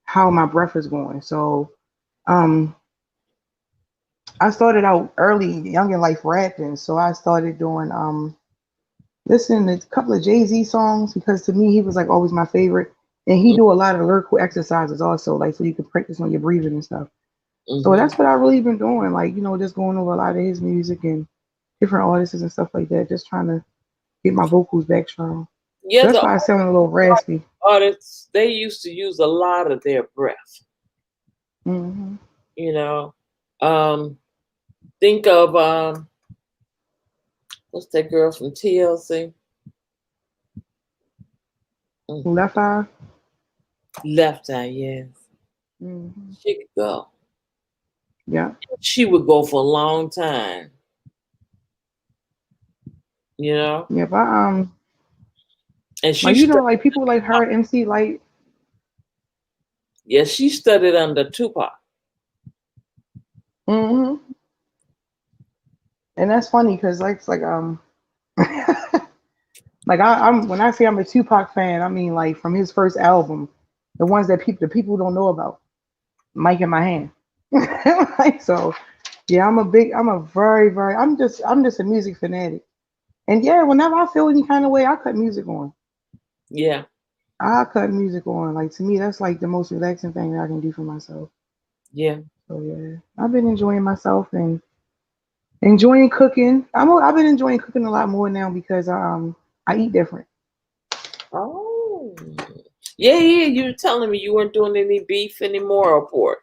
how my breath is going. So um, I started out early, young in life rapping. So I started doing listening to a couple of Jay-Z songs because to me he was like always my favorite. And he do a lot of lyrical exercises also, like so you can practice on your breathing and stuff. So Mm-hmm. that's what I really been doing, like just going over a lot of his music and different artists and stuff like that, just trying to get my vocals back strong. Yeah, So that's the why I sound a little raspy. artists they used to use a lot of their breath. Hmm. You know, um, think of What's that girl from TLC? Mm. Left Eye. Left Eye, yes. Mm-hmm. She could go. Yeah. She would go for a long time. You know? Yeah, but And she like you know, studied, like people like her, MC Light. yeah, she studied under Tupac. Mm-hmm. And that's funny because like I'm when I say I'm a Tupac fan, I mean like from his first album, the ones that people don't know about, Mike in My Hand. Like so, yeah, I'm a very, I'm just a music fanatic. And yeah, whenever I feel any kind of way, I cut music on. Yeah, I cut music on. Like to me, that's like the most relaxing thing that I can do for myself. yeah. So yeah, I've been enjoying myself and enjoying cooking. I've been enjoying cooking a lot more now because I eat different. Oh. Yeah, yeah. You were telling me you weren't doing any beef anymore or pork.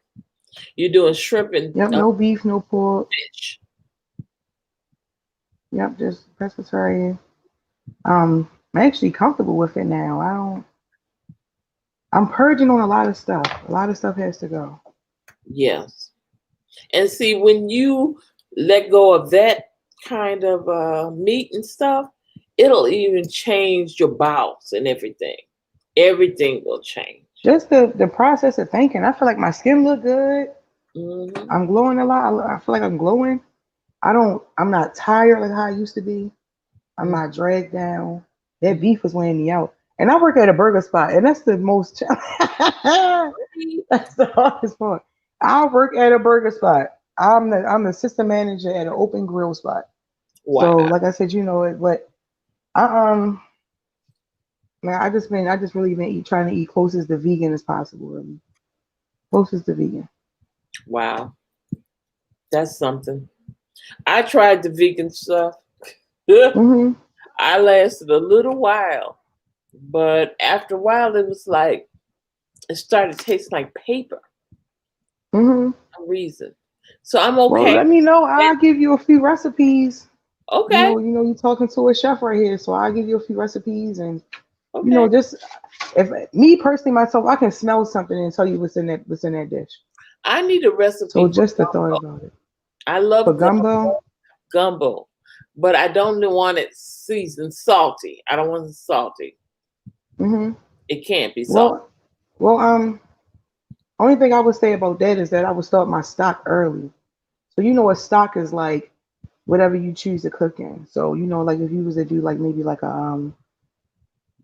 You're doing shrimp and Yep, no beef, no pork. fish. Yep, just pescatarian. I'm actually comfortable with it now. I'm purging on a lot of stuff. A lot of stuff has to go. Yes. And see, when you let go of that kind of meat and stuff, it'll even change your bowels and everything. Everything will change. Just the process of thinking. I feel like my skin look good. Hmm. I'm glowing a lot. I feel like I'm glowing. I'm not tired like how I used to be. I'm not dragged down. That beef was weighing me out. And I work at a burger spot, and that's the most that's the hardest part. I work at a burger spot. I'm the assistant manager at an open grill spot. So Wow. like I said, you know it, but I man, I just really been trying to eat closest to vegan as possible, really. Closest to vegan. Wow. That's something. I tried the vegan stuff. Hmm. I lasted a little while, but after a while, it was like it started tasting like paper Hmm. for some reason. So I'm Well, okay. let me know. I'll give you a few recipes. Okay. You know, you're talking to a chef right here, so I'll give you a few recipes and you Okay. know, just if me personally myself, I can smell something and tell you what's in that dish. I need a So recipe for just the thought gumbo. about it. I For love gumbo, gumbo, but I don't want it seasoned salty. I don't want it salty. hmm It can't be salty. well, well, only thing I would say about that is that I would start my stock early. So you know what stock is like, whatever you choose to cook in. So you know, like if you was to do like maybe like a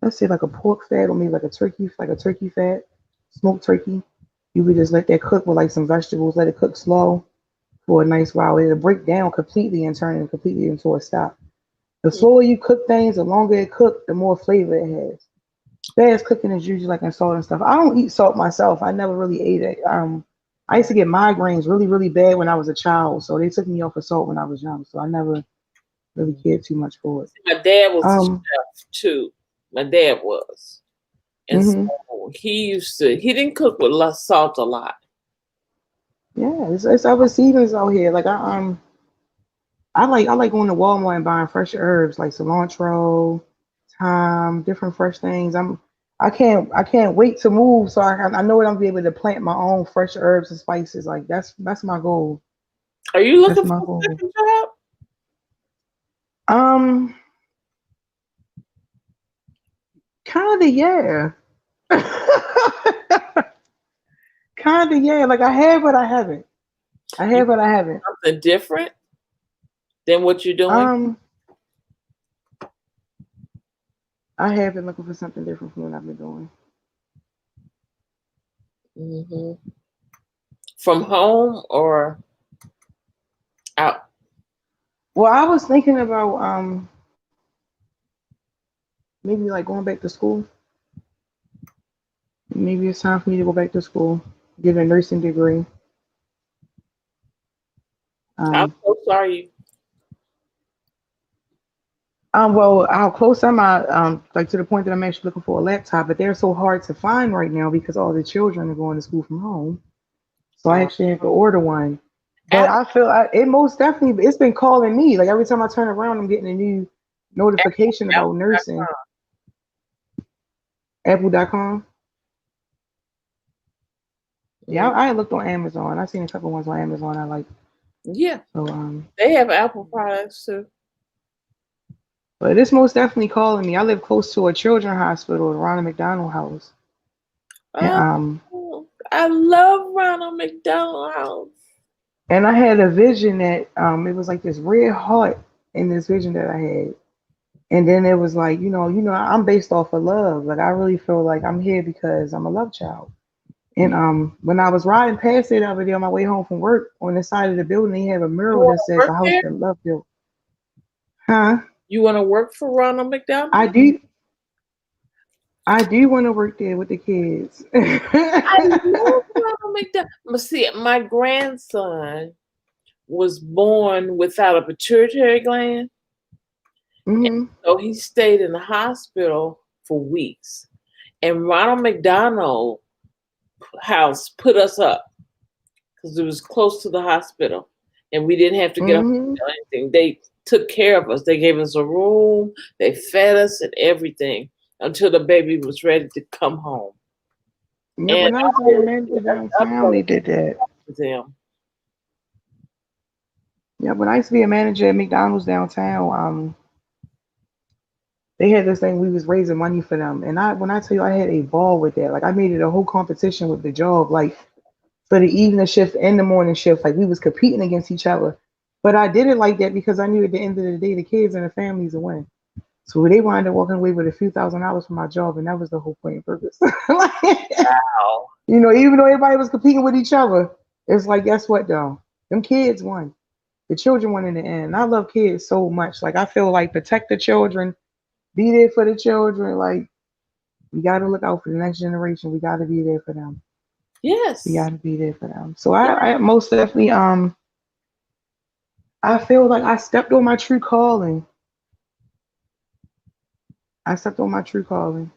let's say like a pork fat or maybe like a turkey fat, smoked turkey, you would just let that cook with like some vegetables, let it cook slow for a nice while. It'll break down completely and turn it completely into a stock. The slower you cook things, the longer it cooks, the more flavor it has. Fast cooking is usually like in salt and stuff. I don't eat salt myself. I never really ate it. I used to get migraines really, really bad when I was a child, so they took me off of salt when I was young. So I never really cared too much for it. My dad was a Um, chef too. My dad was, and hmm so he used to. He didn't cook with less salt a lot. yeah, it's other seasons out here. Like I like going to Walmart and buying fresh herbs like cilantro, thyme, different fresh things. I can't wait to move so I know that I'm gonna be able to plant my own fresh herbs and spices. Like that's my goal. Are you That's looking my for a goal. second job? Um, kinda yeah. Kinda yeah. Like I have but I haven't. I You have but I haven't. something different than what you're doing? Um, I have been looking for something different from what I've been doing. Hmm. From home or out? Well, I was thinking about maybe like going back to school. Maybe it's time for me to go back to school, get a nursing degree. How Um, close are you? well, how close am I? Like to the point that I'm actually looking for a laptop, but they're so hard to find right now because all the children are going to school from home. So I Uh, actually have to order one. But I feel it most definitely. It's been calling me. Like every time I turn around, I'm getting a new notification about nursing. Apple.com. Apple.com. Yeah, Mm. I looked on Amazon. I seen a couple ones on Amazon I like. Yeah, So they have Apple products too. but it's most definitely calling me. I live close to a children's hospital, the Ronald McDonald House, and Oh, I love Ronald McDonald House. and I had a vision that it was like this red heart in this vision that I had. And then it was like, I'm based off of love. Like I really feel like I'm here because I'm a love child. And when I was riding past it over there on my way home from work, on the side of the building, they have a You mural want that to says work a house there? that love built. Huh? You want to work for Ronald McDonald? I do. I do want to work there with the kids. I love Ronald McDonald. But see, my grandson was born without a pituitary gland, hmm so he stayed in the hospital for weeks. And Ronald McDonald House put us up because it was close to the hospital, and we didn't have to get up hmm or anything. They took care of us. They gave us a room. They fed us and everything until the baby was ready to come home. Yeah, And when I was I being a always manager up downtown, they did that. to them. Yeah, when I used to be a manager at McDonald's downtown, they had this thing we was raising money for them, and when I tell you I had a ball with that, like I made it a whole competition with the job, like for the evening shift and the morning shift, like we was competing against each other. But I did it like that because I knew at the end of the day the kids and the families would win. So they wound up walking away with a few $1,000s from my job, and that was the whole point and purpose. Wow. Even though everybody was competing with each other, it's like guess what though? Them kids won. The children won in the end. And I love kids so much. Like I feel like protect the children, be there for the children. Like we got to look out for the next generation. We got to be there for them. We Yes. got to be there for them. So I most definitely I feel like I stepped on my true calling. I stepped on my true calling.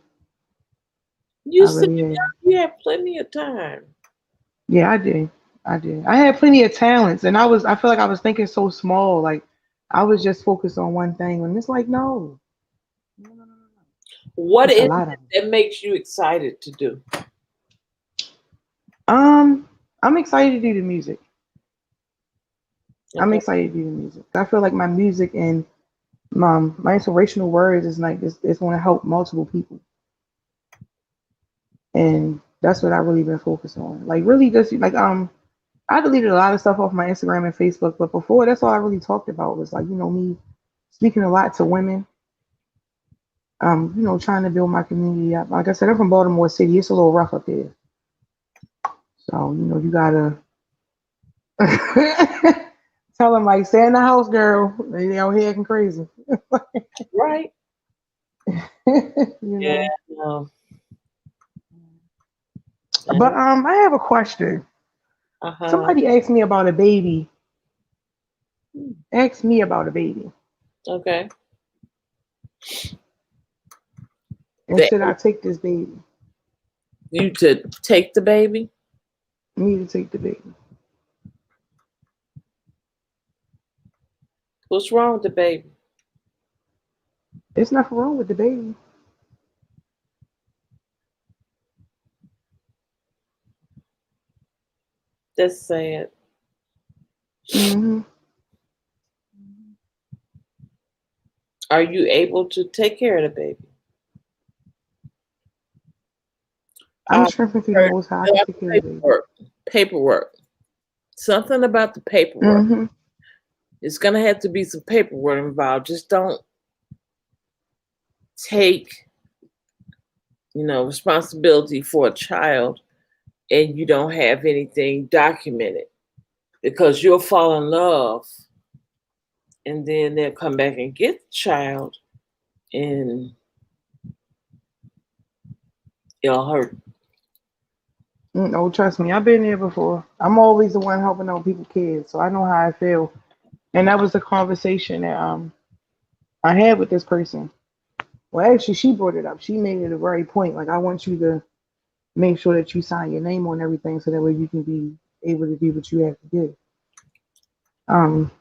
You I still really young. have. You have plenty of time. Yeah, I did. I did. I had plenty of talents, and I feel like I was thinking so small. Like I was just focused on one thing, and it's like no, no, no, no, no. What It's a is lot it of them. that makes you excited to do? I'm excited to do the music. I'm Okay. excited to do the music. I feel like my music and my inspirational words is like it's going to help multiple people, and that's what I really been focused on. Like really, just like I deleted a lot of stuff off my Instagram and Facebook, but before that's all I really talked about was like me speaking a lot to women. Trying to build my community up. Like I said, I'm from Baltimore City. It's a little rough up there, so you gotta tell them like stay in the house, girl. They out here acting crazy. Right. you Yeah. know. No. But I have a question. Uh-huh. Somebody asked me about a baby. Asked me about a baby, Okay. and They should I take this baby? you to take the baby? I need to take the baby. What's wrong with the baby? There's nothing wrong with the baby. That's sad. hmm Are you able to take care of the baby? I'm I shrimping through the heard most high. I fill can out take the care of the baby. paperwork. Something about the paperwork. hmm It's gonna have to be some paperwork involved. Just don't take, responsibility for a child and you don't have anything documented because you'll fall in love and then they'll come back and get the child and it'll hurt. No, trust me, I've been there before. I'm always the one helping out people kids, so I know how I feel. And that was the conversation that I had with this person. Well, actually, she brought it up. She made it a very point. Like, I want you to make sure that you sign your name on everything, so that way you can be able to do what you have to do. Um,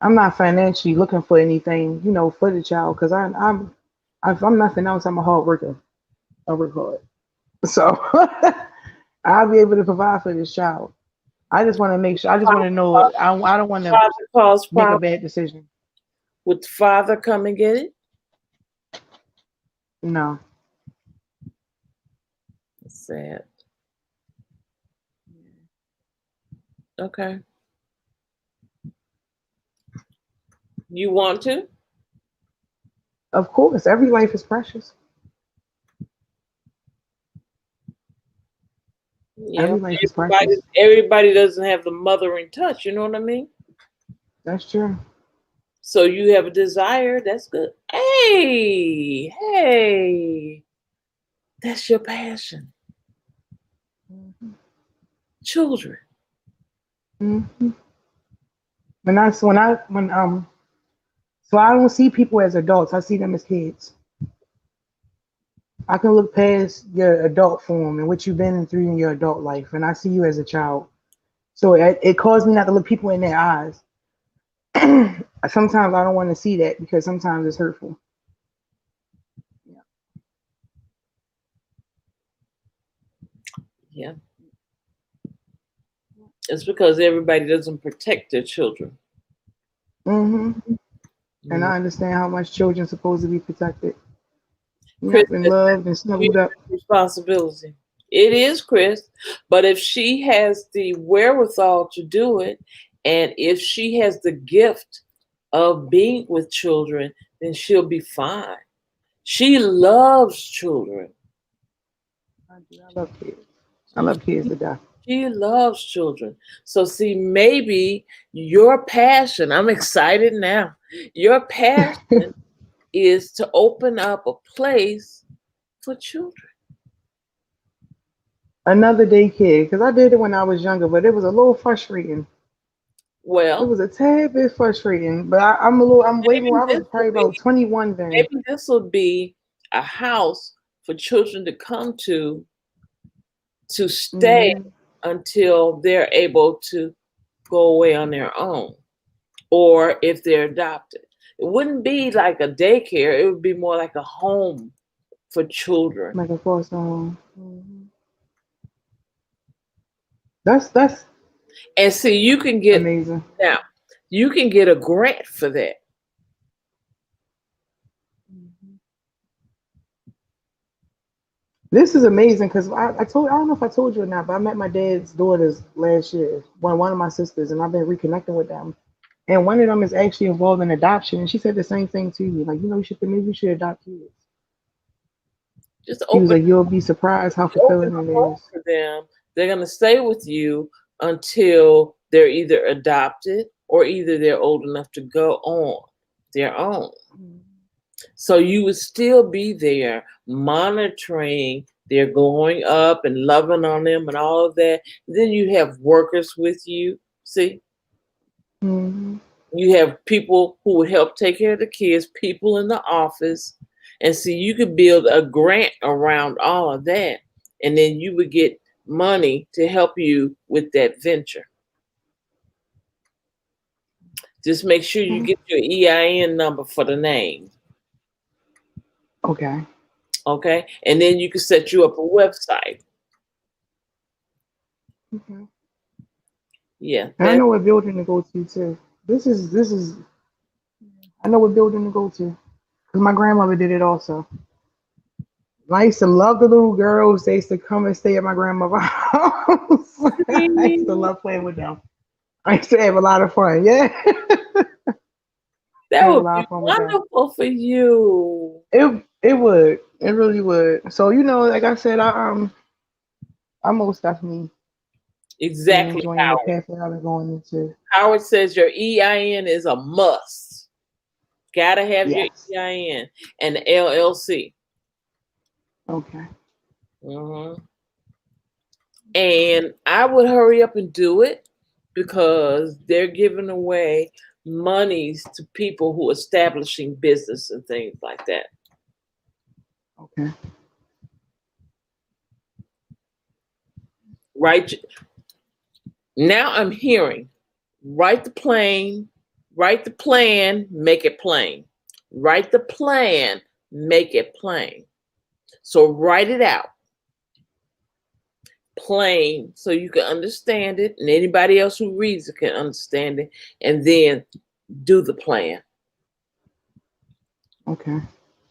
I'm not financially looking for anything, for the child, because if I'm nothing else, I'm a hard worker. I work hard, so I'll be able to provide for this child. I just want to make sure. I just want to know. I don't want to Father cause make a problem. bad decision. Would the father come and get it? No. Sad. Okay. You want to? Of course, every life is precious. Yeah. Every life is precious. Everybody doesn't have the mothering touch, you know what I mean? That's true. So you have a desire, that's good. Hey, that's your passion. Hmm. Children. Hmm. So I don't see people as adults. I see them as kids. I can look past your adult form and what you've been through in your adult life, and I see you as a child. So it caused me not to look people in their eyes. Sometimes I don't want to see that because sometimes it's hurtful. Yeah. Yeah. It's because everybody doesn't protect their children. Hmm. And Mm. I understand how much children supposed to be protected. Chris Yep, and says loved and we snuggled have up. responsibility. It is, Chris. But if she has the wherewithal to do it, and if she has the gift of being with children, then she'll be fine. She loves children. I do. I love kids. I love kids to death. She loves children. So, see, maybe your passion, I'm excited now. Your passion is to open up a place for children. Another daycare, because I did it when I was younger, but it was a little frustrating. It Well, was a tad bit frustrating, but I'm way maybe more. I was this probably will be about 21 then. maybe this will be a house for children to come to stay Hmm. until they're able to go away on their own, or if they're adopted. It wouldn't be like a daycare, it would be more like a home for children. Like a foster home. Hmm. That's And see, you can get amazing. now, you can get a grant for that. Mhm. This is amazing because I don't know if I told you or not, but I met my dad's daughters last year, one of my sisters, and I've been reconnecting with them. And one of them is actually involved in adoption, and she said the same thing to me, like, maybe you should adopt kids. Just She was open like, you'll be surprised how open fulfilling a it home is. for them. They're gonna stay with you until they're either adopted or either they're old enough to go on their own. So you would still be there monitoring their going up and loving on them and all of that. Then you have workers with you. See, Hmm. you have people who would help take care of the kids, people in the office. And see, you could build a grant around all of that. And then you would get money to help you with that venture. Just make sure you get your EIN number for the name. Okay. Okay. And then you can set you up a website. Okay. Yeah. And I know what building to go to too. This is I know what building to go to because my grandmother did it also. I used to love the little girls. They used to come and stay at my grandmother's house. I used to love playing with them. I used to have a lot of fun. Yeah, I That have a would lot be of fun with them. wonderful for you. It would. It really would. So like I said, I most definitely am Exactly, enjoying the Howard. path that I've been going into. Howard says your EIN is a must. Gotta have your Yes. EIN and the LLC. Okay. hmm And I would hurry up and do it because they're giving away monies to people who are establishing business and things like that. Okay. Right now, I'm hearing Write the plan, make it plain. Write the plan, make it plain. So write it out plain so you can understand it, and anybody else who reads it can understand it, and then do the plan. Okay.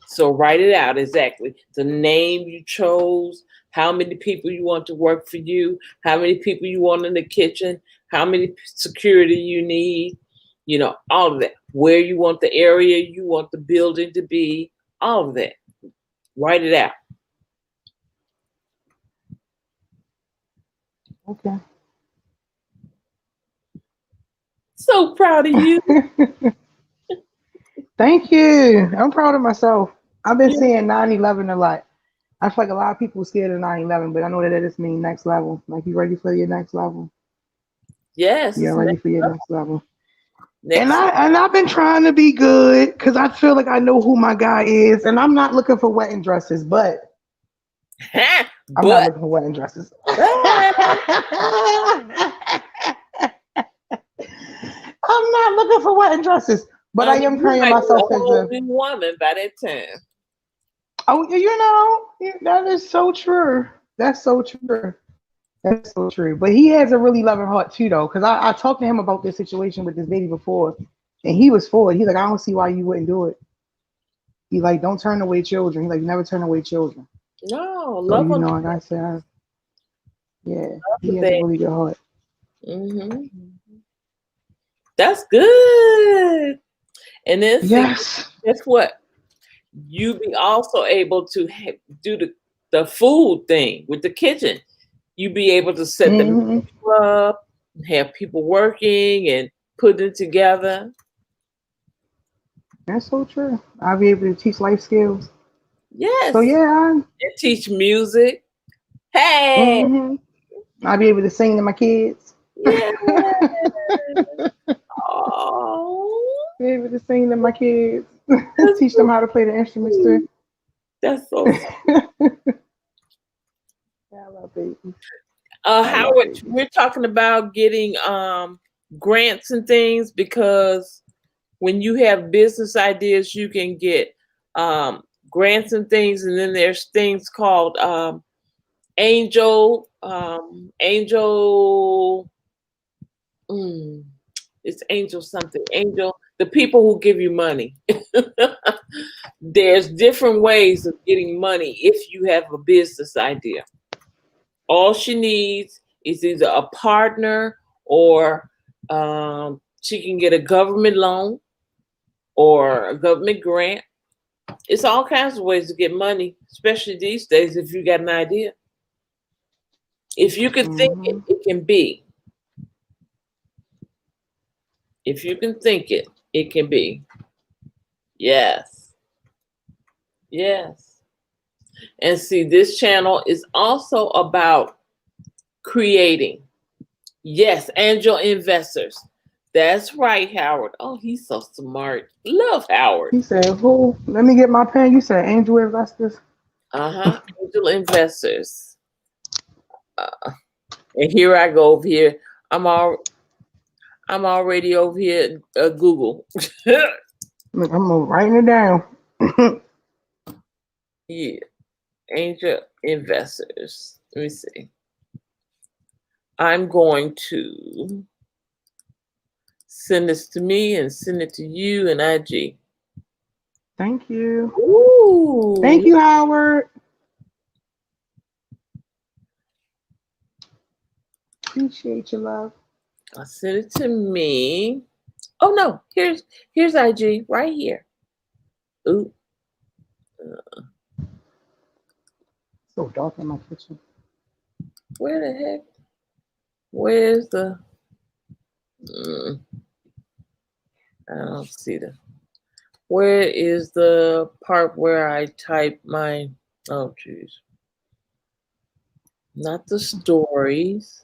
So write it out exactly. The name you chose, how many people you want to work for you, how many people you want in the kitchen, how many security you need, all of that. Where you want the area, you want the building to be, all of that. Write it out. Okay. So proud of you. Thank you. I'm proud of myself. I've been Yeah. saying 9/11 a lot. I feel like a lot of people are scared of 9/11, but I know that just means next level. Like, you ready for your next level? Yes. You're ready for your next level. Next. And I've been trying to be good because I feel like I know who my guy is, and I'm not looking for wedding dresses, but I'm not looking for wedding dresses. I'm not looking for wedding dresses, but I am praying myself a as whole new woman by that time. Oh, that is so true. That's so true. That's so true. But he has a really loving heart too, though, because I talked to him about this situation with this lady before, and he was for it. He's like, I don't see why you wouldn't do it. He's like, don't turn away children. He's like, never turn away children. No, So, love like I said, yeah, he has a really good heart. Mm-hmm. That's good. And then yes, guess what? You be also able to do the food thing with the kitchen. You be able to set them up, have people working and putting it together. That's so true. I'll be able to teach life skills. Yes. So yeah, and teach music. Hey. I'll be able to sing to my kids. Yeah. Oh. Be able to sing to my kids. Teach them how to play the instruments too. That's so sweet. I love babies. Howard, we're talking about getting grants and things, because when you have business ideas, you can get grants and things, and then there's things called angel. It's angel something. Angel, the people who give you money. There's different ways of getting money if you have a business idea. All she needs is either a partner, or she can get a government loan or a government grant. It's all kinds of ways to get money, especially these days if you got an idea. If you can think it, it can be. If you can think it, it can be. Yes. Yes. And see, this channel is also about creating. Yes, angel investors. That's right, Howard. Oh, he's so smart. Love Howard. He said, who? Let me get my pen. You said angel investors? Angel investors. And here I go over here. I'm already over here at Google. Look, I'm writing it down. Yeah. Angel investors. Let me see. I'm going to send this to me and send it to you and IG. Thank you. Ooh. Thank you, Howard. Appreciate your love. I'll send it to me. Oh no, here's IG right here. Ooh. So dark in my kitchen. Where the heck? Where's the? I don't see the. Where is the part where I type my? Oh, jeez. Not the stories.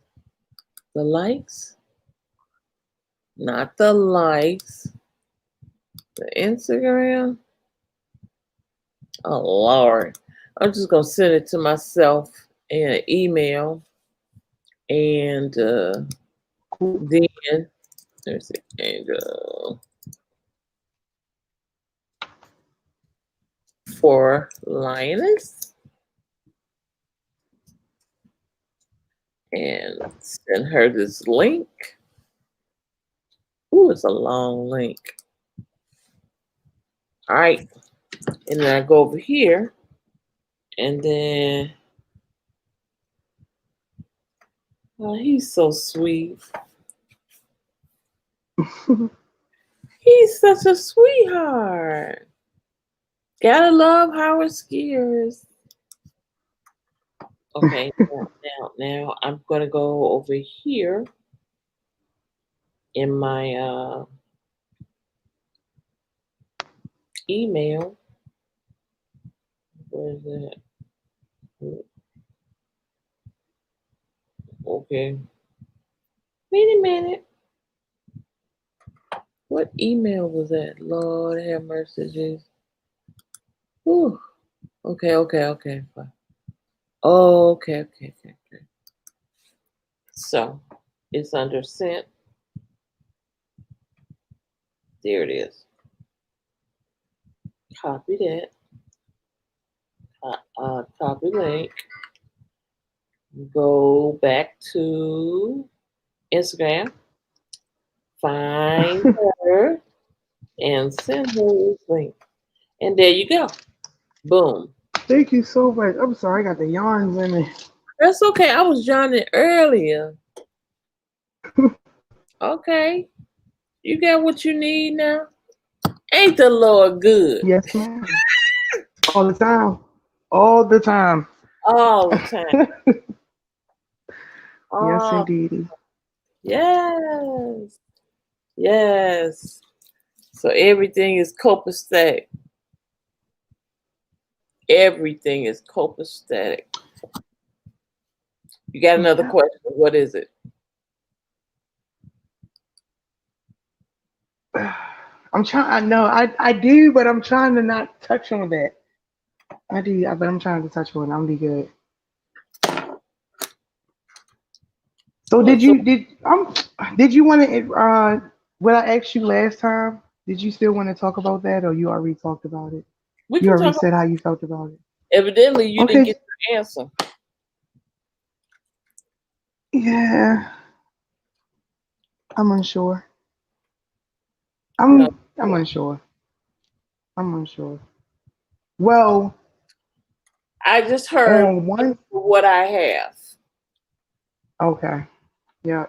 The likes. Not the likes. The Instagram. Oh Lord. I'm just gonna send it to myself in an email, and then Let me see. Angel for Lioness. And send her this link. Ooh, it's a long link. All right. And then I go over here. And then, oh, he's so sweet. He's such a sweetheart. Gotta love Howard Skiers. Okay, now I'm gonna go over here in my email. Where is that? Okay. Wait a minute. What email was that? Lord have mercy, Jesus. Ooh. Okay. Fine. Oh, okay. So it's under sent. There it is. Copy that. Copy link. Go back to Instagram. Find her and send her this link. And there you go. Boom. Thank you so much. I'm sorry, I got the yarns in me. That's okay. I was yawning earlier. Okay. You got what you need now? Ain't the Lord good? Yes, ma'am. All the time. All the time. All the time. Yes, indeed. Yes. So everything is copacetic. Everything is copacetic. You got another question? What is it? I'm trying. I know. I do, but I'm trying to not touch on that. I do, but I'm trying to touch on it. I'm be good. So did you want to? What I asked you last time? Did you still want to talk about that, or you already talked about it? You already said how you felt about it. Evidently, you didn't get your answer. Yeah, I'm unsure. I'm unsure. I'm unsure. Well, I just heard what I have. Okay. Yeah.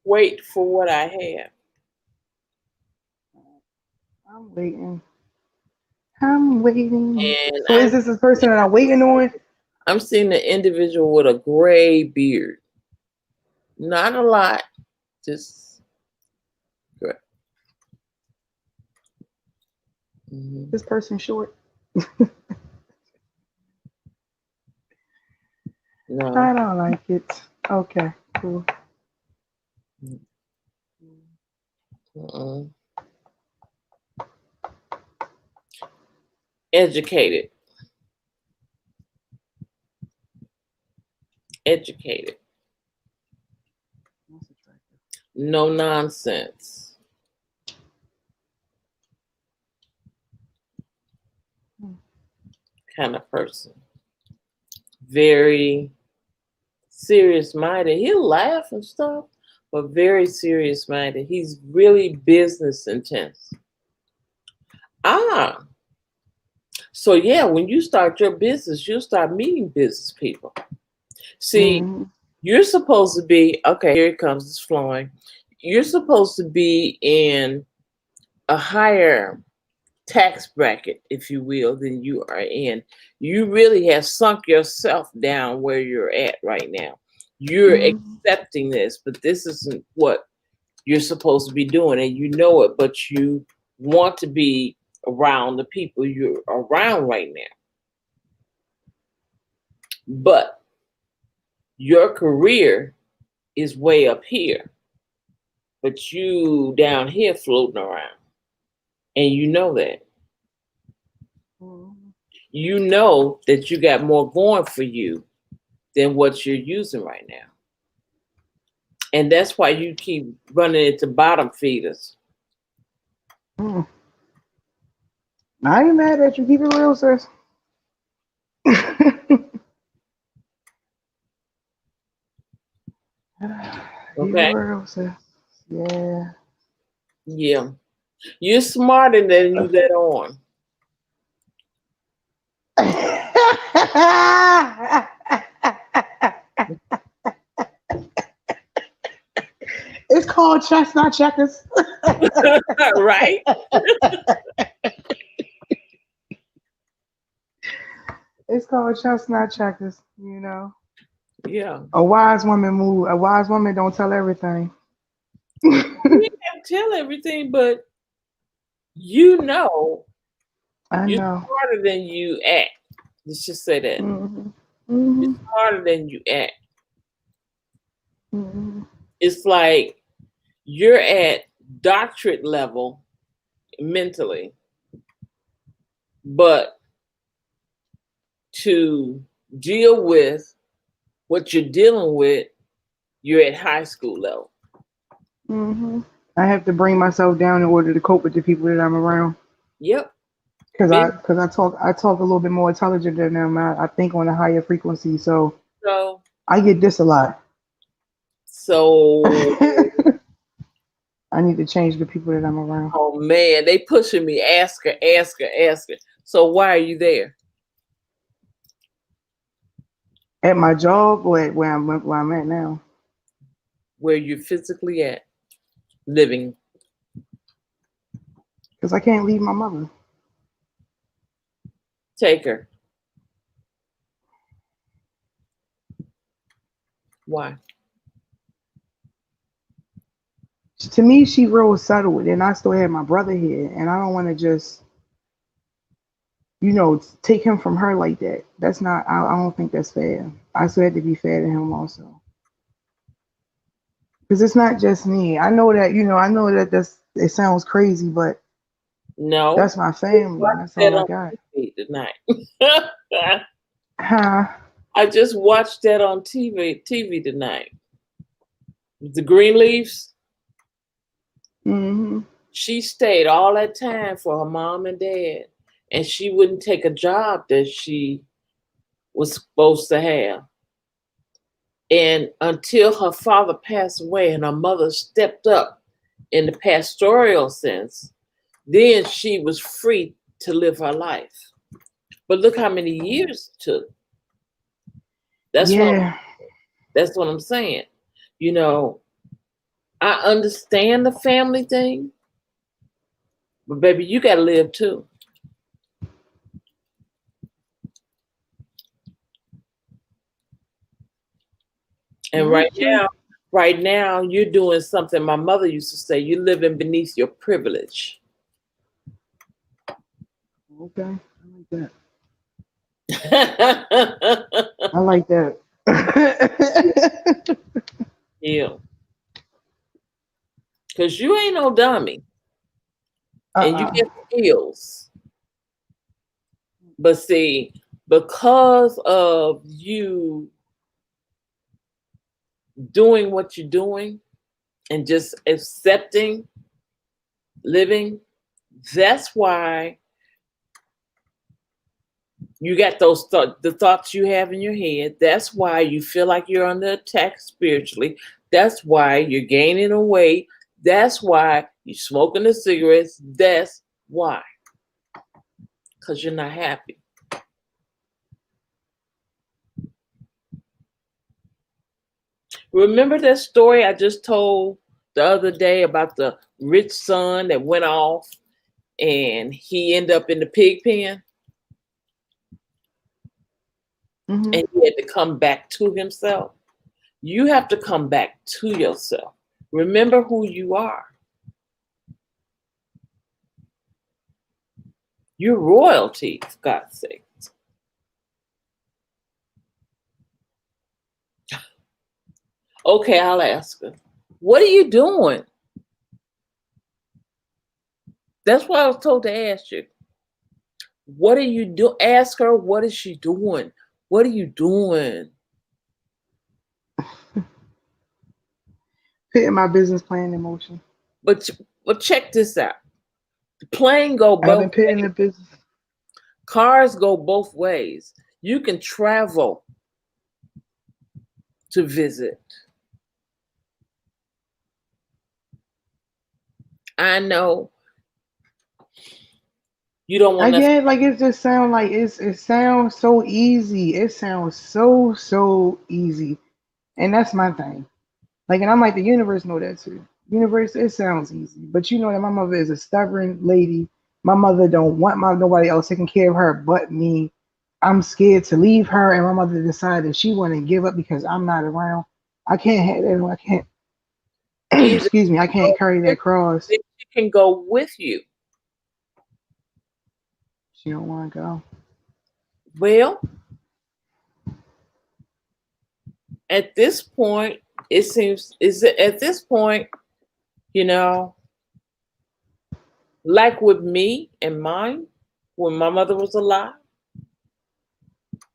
Wait for what I have. I'm waiting. I'm waiting. And so is this the person that I'm waiting on? I'm seeing an individual with a gray beard. Not a lot, just gray. Mm-hmm. This person short. No. I don't like it. Okay, cool. Educated. No nonsense. Kind of person. Very serious minded. He'll laugh and stuff, but very serious minded. He's really business intense. So yeah, when you start your business, you'll start meeting business people. See, you're supposed to be, okay, here it comes, it's flowing. You're supposed to be in a higher tax bracket, if you will, than you are in. You really have sunk yourself down where you're at right now. You're accepting this, but this isn't what you're supposed to be doing, and you know it, but you want to be around the people you're around right now. But your career is way up here, but you down here floating around, and you know that. You know that you got more going for you than what you're using right now. And that's why you keep running into bottom feeders. Mm. I ain't mad at you. Keep it real, sis. Keep it Okay? real, sis. Yeah. Yeah. You're smarter than you let on. It's called chestnut checkers. Right? It's called chestnut checkers, you know. Yeah. A wise woman move. A wise woman don't tell everything. You can't tell everything, but you know I you're know. smarter than you act. Let's just say that. Hmm. You're Hmm. smarter than you act. Hmm. It's like you're at doctorate level mentally, but to deal with what you're dealing with, you're at high school level. Hmm. I have to bring myself down in order to cope with the people that I'm around. Yep. Cause Me I talk a little bit more intelligent than them. I think on a higher frequency, so so I get this a lot. so I need to change the people that I'm around. oh man, they pushing me. Ask her, ask her, ask her. So why are you there? At my job or at where I'm at now. Where you're physically at, living. Cause I can't leave my mother. Take her. Why? To me, she real settled, and I still have my brother here, and I don't want to just, take him from her like that. That's not. I don't think that's fair. I still have to be fair to him also, because it's not just me. I know that. I know that it sounds crazy, but No. that's my Just family. watch That's all that I on got. TV tonight. Huh? I just watched that on TV tonight. The Greenleafs. Hmm. She stayed all that time for her mom and dad, and she wouldn't take a job that she was supposed to have. And until her father passed away and her mother stepped up in the pastoral sense, then she was free to live her life. But look how many years it took. That's what Yeah. that's what I'm saying. You know, I understand the family thing, but baby, you gotta live too. And That's true. right now, you're doing something my mother used to say, you're living beneath your privilege. Okay. I like that. I like that. Yeah. Because you ain't no dummy and you Uh-uh. get skills. But see, because of you doing what you're doing and just accepting living, that's why you got the thoughts you have in your head. That's why you feel like you're under attack spiritually. That's why you're gaining weight. That's why you're smoking the cigarettes. That's why. Because you're not happy. Remember that story I just told the other day about the rich son that went off and he ended up in the pig pen Hmm. and he had to come back to himself? You have to come back to yourself. Remember who you are. You're royalty, for God's sake. Okay, I'll ask her. What are you doing? That's what I was told to ask you. What are you doing? Ask her, what is she doing? What are you doing? Putting my business plan in motion. But check this out. The plane go I've been both putting ways. the business. Cars go both ways. You can travel to visit. I know you don't want to. Again, like it just sounds like it sounds so easy. It sounds so easy. And that's my thing. Like, and I'm like, the universe know that too. Universe, it sounds easy, but you know that my mother is a stubborn lady. My mother don't want nobody else taking care of her but me. I'm scared to leave her, and my mother decided she want to give up because I'm not around. I can't have that. I can't. Either Excuse me. I can't carry that cross. she can go with you. She don't want to go. Well, at this point, it seems at this point, you know, like with me and mine, when my mother was alive,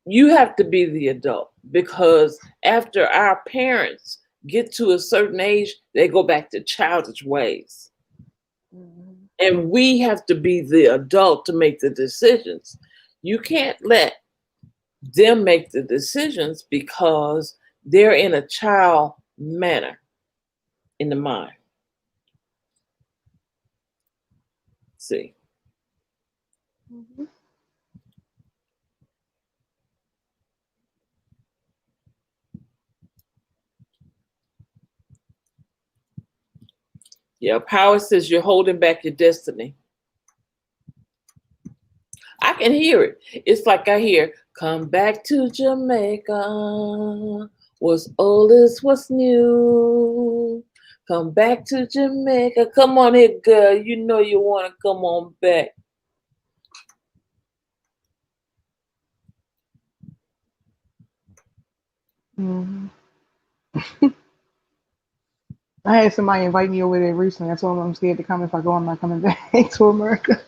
you have to be the adult because after our parents get to a certain age, they go back to childish ways. And we have to be the adult to make the decisions. You can't let them make the decisions because they're in a child manner in the mind. See. Mhm. Yeah, power says you're holding back your destiny. I can hear it. It's like I hear, come back to Jamaica. What's old is what's new. Come back to Jamaica. Come on here, girl. You know you want to come on back. Mhm. I had somebody invite me over there recently. I told them I'm scared to come. If I go, I'm not coming back to America.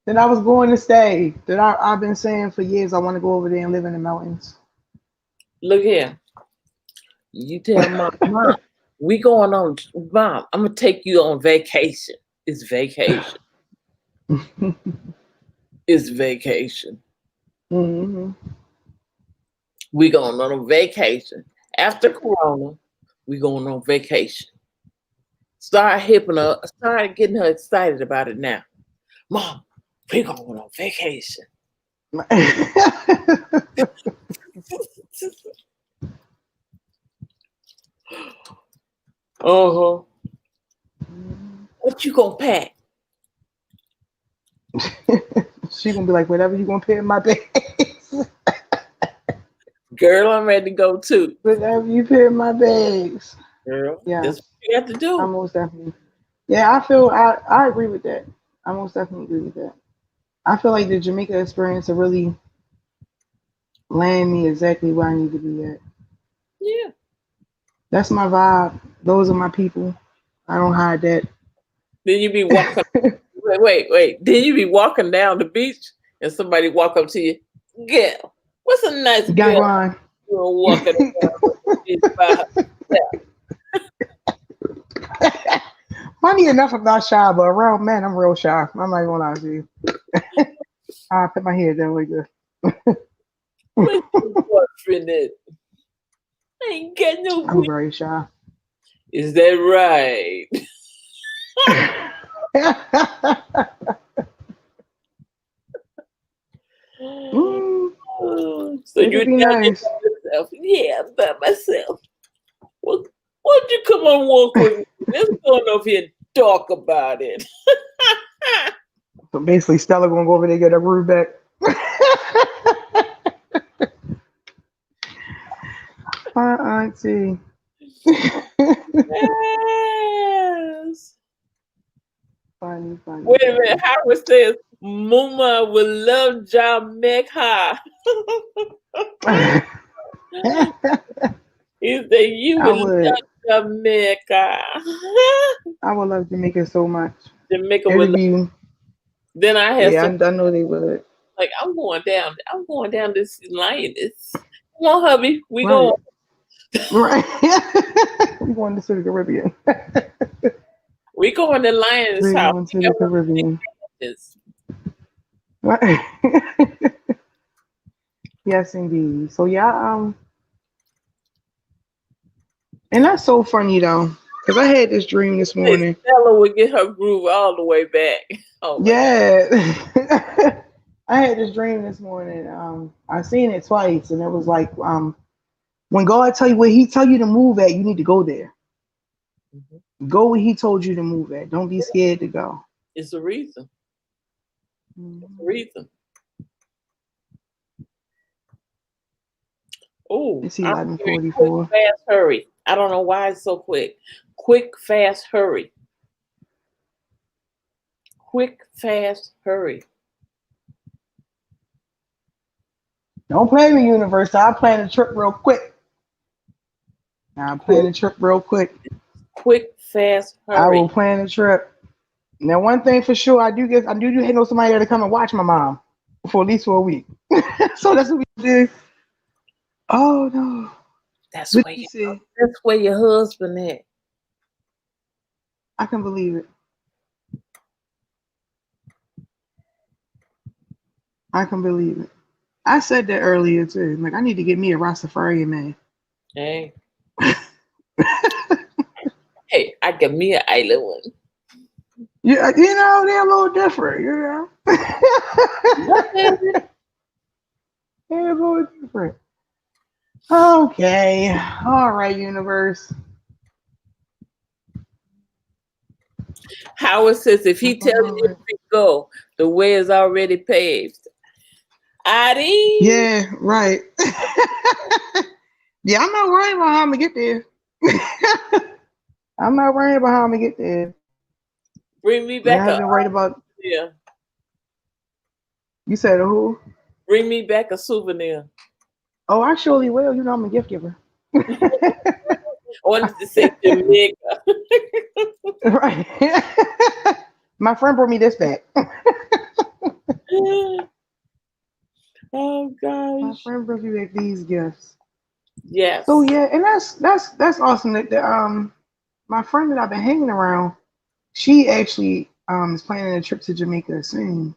Then I was going to stay. I've been saying for years I want to go over there and live in the mountains. Look here. You tell mom, we going on, mom, I'm going to take you on vacation. It's vacation. It's vacation. Hmm. We going on a vacation. After Corona, we going on vacation. Start getting her excited about it now. Mom, we going on vacation. Uh-huh. What you gonna pack? She gonna be like, whatever you gonna pay in my bags. Girl, I'm ready to go too. Whatever you pay in my bags. Girl, Yeah, that's what you have to I do. most definitely. Yeah, I agree with that. I most definitely agree with that. I feel like the Jamaica experience will really land me exactly where I need to be at. Yeah. That's my vibe. Those are my people. I don't hide that. Then you be walking. Wait. Then you be walking down the beach and somebody walk up to you. Girl, what's a nice girl Gagwan. walking around the beach by herself? Funny enough, I'm not shy, but around men, I'm real shy. I'm not gonna lie to you. I put my head down like this. Where's your boyfriend at? I ain't got no I'm boy. very shy. Is that right? Mm, So it you're could be down there nice. by yourself. Yeah, I'm by myself. Well, why don't you come on walk with me? Let's go on over here and talk about it. So basically, Stella gonna go over there and get her groove back. My auntie. Yes. Funny. Wait a minute. Howard says Muma will love Jamaica. He said you I will would. love Jamaica. I would love Jamaica so much. Jamaica will It'd love. be. Then I had Yeah, some I know they would. like I'm going down. I'm going down this lioness. Come on, hubby. We going. Right. Right. We're going to the Caribbean. We going to Lion's We're house. going to the Caribbean. Yes. Right. Yes, indeed. So yeah, and that's so funny though, because I had this dream this morning. Stella would get her groove all the way back. Oh my God. Yeah. I had this dream this morning. I seen it twice, and it was like, when God tell you where He tell you to move at, you need to go there. Mhm. Go where He told you to move at. Don't be scared to go. It's a reason. It's a reason. Oh, It's I'm hearing quick, 11:44. fast, hurry. I don't know why it's so quick. Quick, fast, hurry. Quick, fast, hurry. Don't play me, universe. I'll plan the trip real quick. I'll plan the trip real quick. Quick, fast, I will hurry. plan the trip. Now, one thing for sure, I do know somebody there to come and watch my mom for at least a week. So that's what we do. Oh no. That's What where you you, say? that's where your husband at. I can believe it. I can believe it. I said that earlier too. Like I need to get me a Rastafarian man. Hey, hey, I get me an island one. Yeah, they're a little different, What is it? They're a little different. Okay. All right, universe. Howard says if he tells All you right. to go, the way is already paved. Adi, Yeah, right. Yeah, I'm not worried about how I'm gonna get there. I'm not worried about how I'm gonna get there. bring me I back a have been worried about. souvenir. You said who? Bring me back a souvenir. Oh, I surely will. You know I'm a gift giver. I wanted to say Jamaica. Right. My friend brought me this back. Oh My gosh. friend brought me back these gifts. Yes. So yeah, and that's awesome. That my friend that I've been hanging around, she actually is planning a trip to Jamaica soon.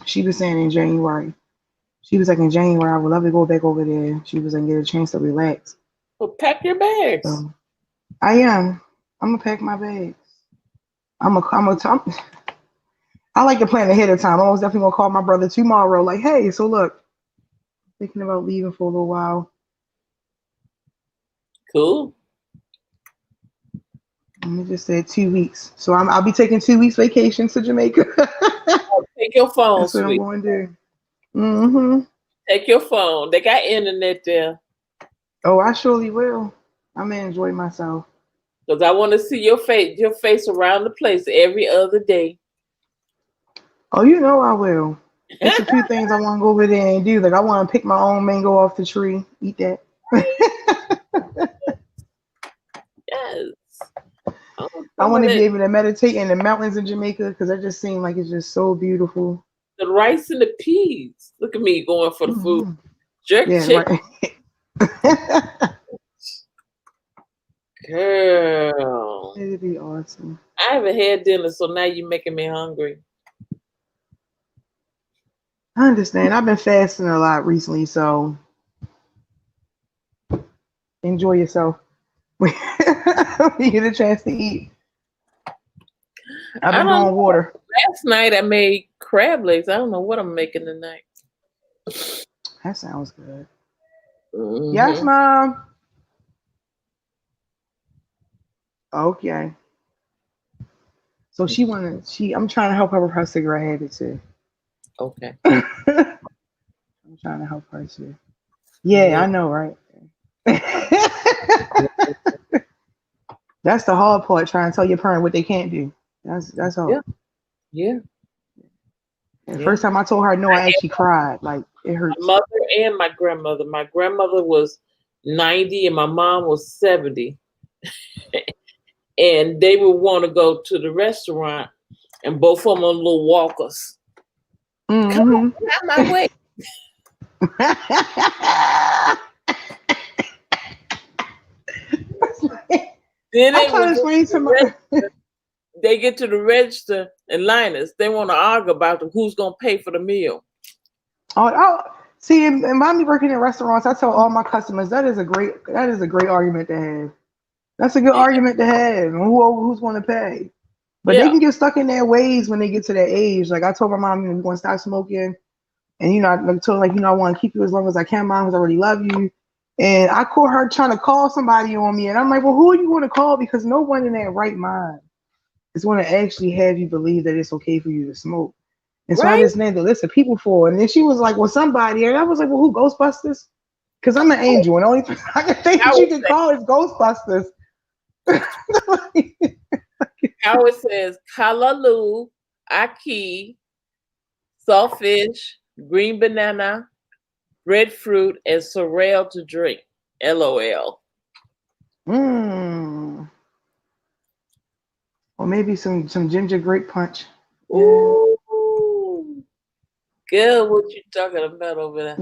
She was saying in January. She was like in January, I would love to go back over there. She was like get a chance to relax. Well, pack your bags. So I am. I'm gonna pack my bags. I like to plan ahead of time. I was definitely gonna call my brother tomorrow, like, hey, so look, thinking about leaving for a little while. Cool. Let me just say 2 weeks. So I'll be taking 2 weeks vacation to Jamaica. Take your phone, That's what I'm sweet. going to do. Mm-hmm. Take your phone. They got internet there. Oh, I surely will. I'm gonna enjoy myself. Because I want to see your face around the place every other day. Oh, you know I will. It's a few things I want to go over there and do. Like I want to pick my own mango off the tree, eat that. Yes. I want to be able to meditate in the mountains in Jamaica because that just seems like it's just so beautiful. The rice and the peas. Look at me going for the food. Mm-hmm. Jerk Yeah, chicken. right. Girl. It'd be awesome. I haven't had dinner, so now you're making me hungry. I understand. I've been fasting a lot recently, so enjoy yourself. When you get a chance to eat. I've been doing water. Last night I made crab legs. I don't know what I'm making tonight. That sounds good. Mm-hmm. Yes, Mom. Okay. So I'm trying to help her with her cigarette habit too. Okay. I'm trying to help her too. Yeah, I know, right? That's the hard part, trying to tell your parent what they can't do. That's hard. Yeah. The first time I told her no, I actually cried. Like it hurts. My mother and my grandmother. My grandmother was 90 and my mom was 70. And they would want to go to the restaurant and both of them on little walkers. Mm-hmm. Come on, get out my way. Then I they try to will get explain to to the my register. They get to the register and Linus, they want to argue about who's gonna pay for the meal. oh, see, and by me working in restaurants, I tell all my customers that is a great argument to have. That's a good Yeah, argument to have. Who's going to pay? But they yeah, can get stuck in their ways when they get to that age. Like I told my mom, we're going to stop smoking, and I told her, like, I want to keep you as long as I can, mom, because I already love you. And I caught her trying to call somebody on me, and I'm like, well, who are you going to call? Because no one in their right mind is going to actually have you believe that it's okay for you to smoke. And so I right? just named a list of people for it. And then she was like, well, somebody. And I was like, well, who, Ghostbusters? Because I'm an angel, and the only thing I can think that you Howard can says, call is Ghostbusters. Howard says, Kalalu, Aki, saltfish, green banana, breadfruit, and sorrel to drink. LOL. Mmm. Or maybe some ginger grape punch. Yeah. Ooh, good. What you talking about over there?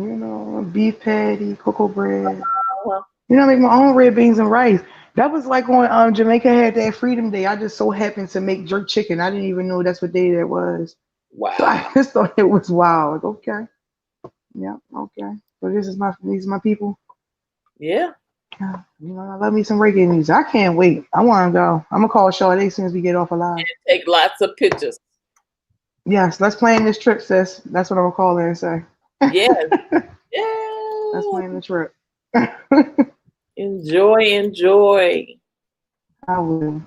Beef patty, cocoa bread. Uh-huh. I make my own red beans and rice. That was like when Jamaica had that Freedom Day. I just so happened to make jerk chicken. I didn't even know that's what day that was. So I Wow. just thought it was wild. Like, okay. Yeah, okay. So these are my people. Yeah. Yeah, I love me some reggae music. I can't wait. I want to go. I'm gonna call Sade as soon as we get off alive. Take lots of pictures. Yes, let's plan this trip, sis. That's what I'm gonna call her and say. Yes. Let's Yeah. plan the trip. Enjoy, enjoy. I will.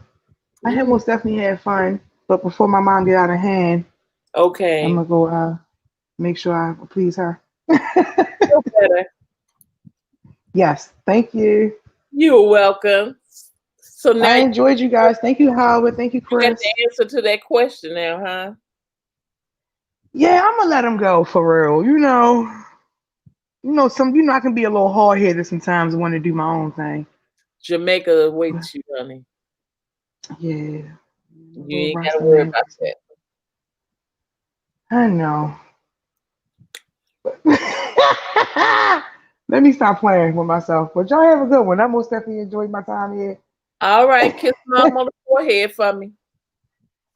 I had most definitely had fun, but before my mom get out of hand, I'm Okay. gonna go make sure I please her. Feel better. Yes, thank you. You're welcome. So now I you enjoyed you guys. Thank you, Howard. Thank you, got Chris. the answer to that question now, huh? Yeah, I'm gonna let him go for real. I can be a little hard headed sometimes. I want to do my own thing. Jamaica awaits you, honey. Yeah, a You little ain't got to Rasta worry man. about that. I know. Let me stop playing with myself. But y'all have a good one. I most definitely enjoyed my time here. All right. Kiss mom on the forehead for me.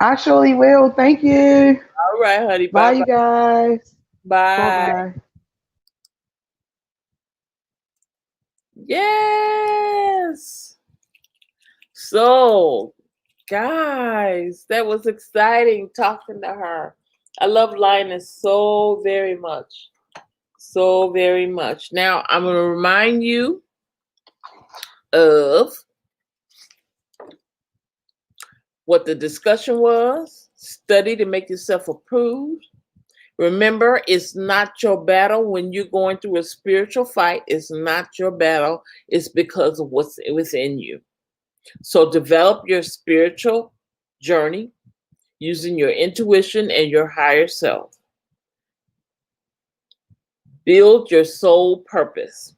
I surely will. Thank you. All right, honey. Bye, Bye-bye. you guys. Bye Bye. bye. Yes. So, guys, that was exciting talking to her. I love Linus so very much. So very much. Now, I'm going to remind you of what the discussion was. Study to make yourself approved. Remember, it's not your battle when you're going through a spiritual fight. It's not your battle. It's because of what's within you. So develop your spiritual journey using your intuition and your higher self. Build your soul purpose.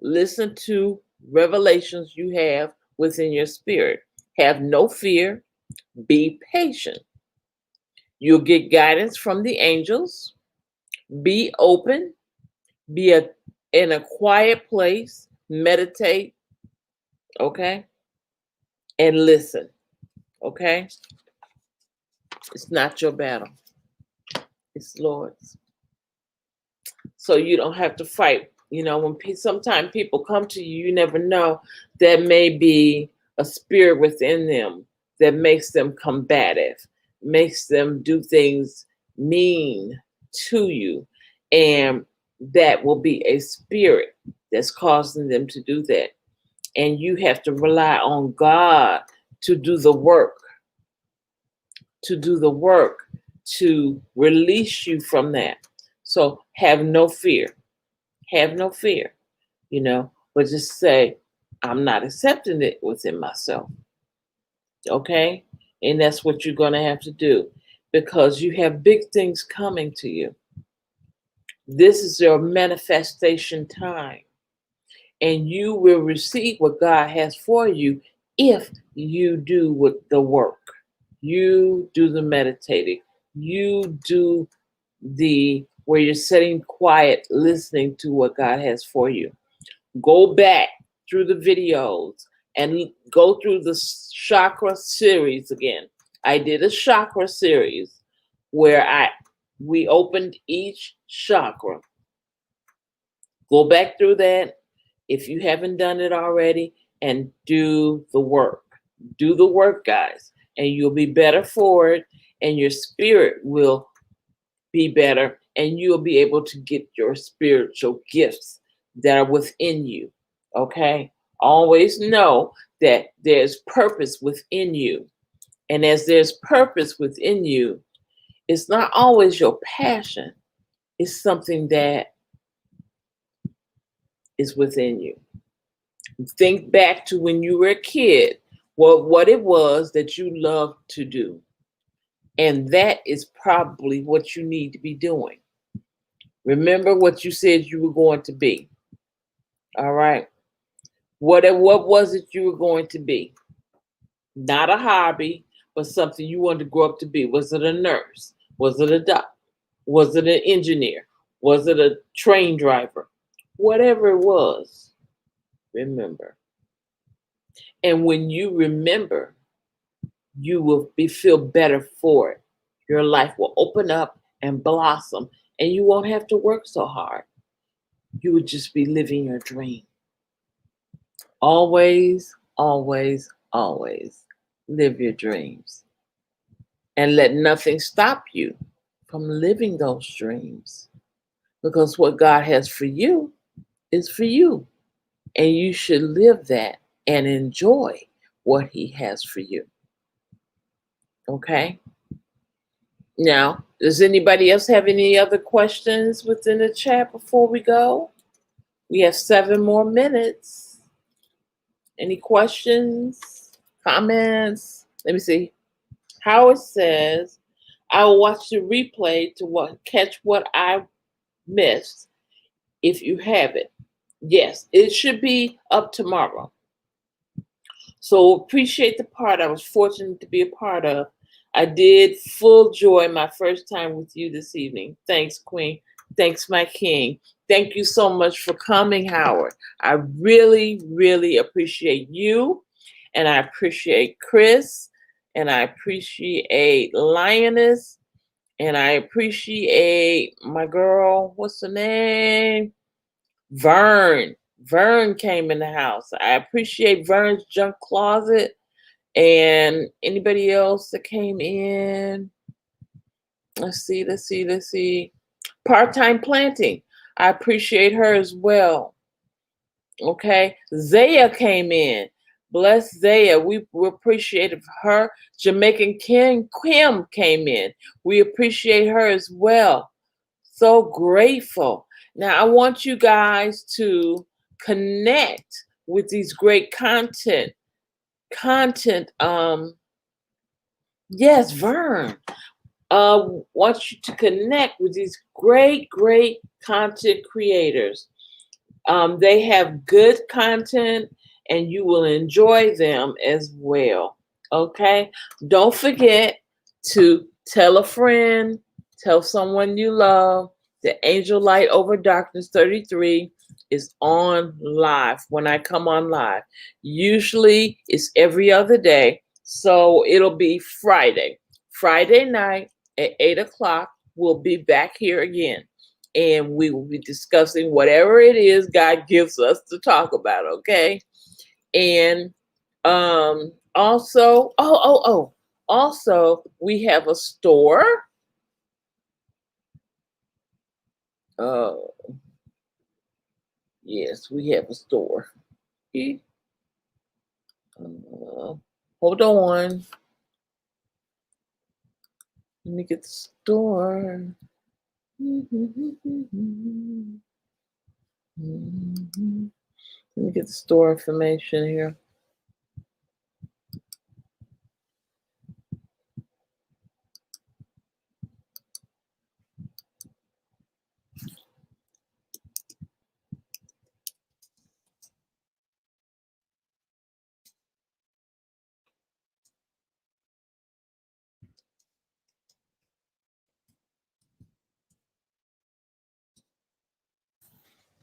Listen to revelations you have within your spirit. Have no fear. Be patient. You'll get guidance from the angels. Be open. Be in a quiet place. Meditate. Okay? And listen. Okay? It's not your battle. It's Lord's. So you don't have to fight. When sometimes people come to you, you never know. There may be a spirit within them that makes them combative, makes them do things mean to you. And that will be a spirit that's causing them to do that. And you have to rely on God to do the work, to release you from that. So have no fear. Have no fear, but just say, I'm not accepting it within myself. Okay? And that's what you're going to have to do because you have big things coming to you. This is your manifestation time. And you will receive what God has for you if you do the work. You do the meditating. You do where you're sitting quiet, listening to what God has for you. Go back through the videos. and go through the chakra series again. I did a chakra series where we opened each chakra. Go back through that if you haven't done it already and do the work. Do the work, guys, and you'll be better for it, and your spirit will be better, and you'll be able to get your spiritual gifts that are within you. Okay? Always know that there's purpose within you. And as there's purpose within you, it's not always your passion, it's something that is within you. Think back to when you were a kid, what it was that you loved to do. And that is probably what you need to be doing. Remember what you said you were going to be. All right. What was it you were going to be? Not a hobby, but something you wanted to grow up to be. Was it a nurse? Was it a doctor? Was it an engineer? Was it a train driver? Whatever it was, remember. And when you remember, you will feel better for it. Your life will open up and blossom, and you won't have to work so hard. You would just be living your dream. Always, always, always live your dreams. And let nothing stop you from living those dreams. Because what God has for you is for you. And you should live that and enjoy what He has for you. Okay? Now, does anybody else have any other questions within the chat before we go? We have 7 more minutes. Any questions, comments? Let me see. Howard says, I will watch the replay to catch what I missed if you have it. Yes, it should be up tomorrow. So appreciate the part I was fortunate to be a part of. I did full joy my first time with you this evening. Thanks, Queen. Thanks, my king. Thank you so much for coming, Howard. I really, really appreciate you. And I appreciate Chris. And I appreciate Lioness. And I appreciate my girl, what's her name? Vern. Vern came in the house. I appreciate Vern's junk closet. And anybody else that came in? Let's see. Part-time planting. I appreciate her as well. Okay. Zaya came in. Bless Zaya. We appreciate her. Jamaican Kim came in. We appreciate her as well. So grateful. Now I want you guys to connect with these great content. Yes, Vern. Want you to connect with these great content creators. They have good content and you will enjoy them as well. Okay? Don't forget to tell a friend, tell someone you love. The Angel Light Over Darkness 33 is on live when I come on live. Usually it's every other day. So it'll be Friday. Friday night at 8 o'clock, we'll be back here again. And we will be discussing whatever it is God gives us to talk about, okay? And also, also we have a store. Oh, yes, we have a store. Hold on. Let me get the store. Let me get the store information here.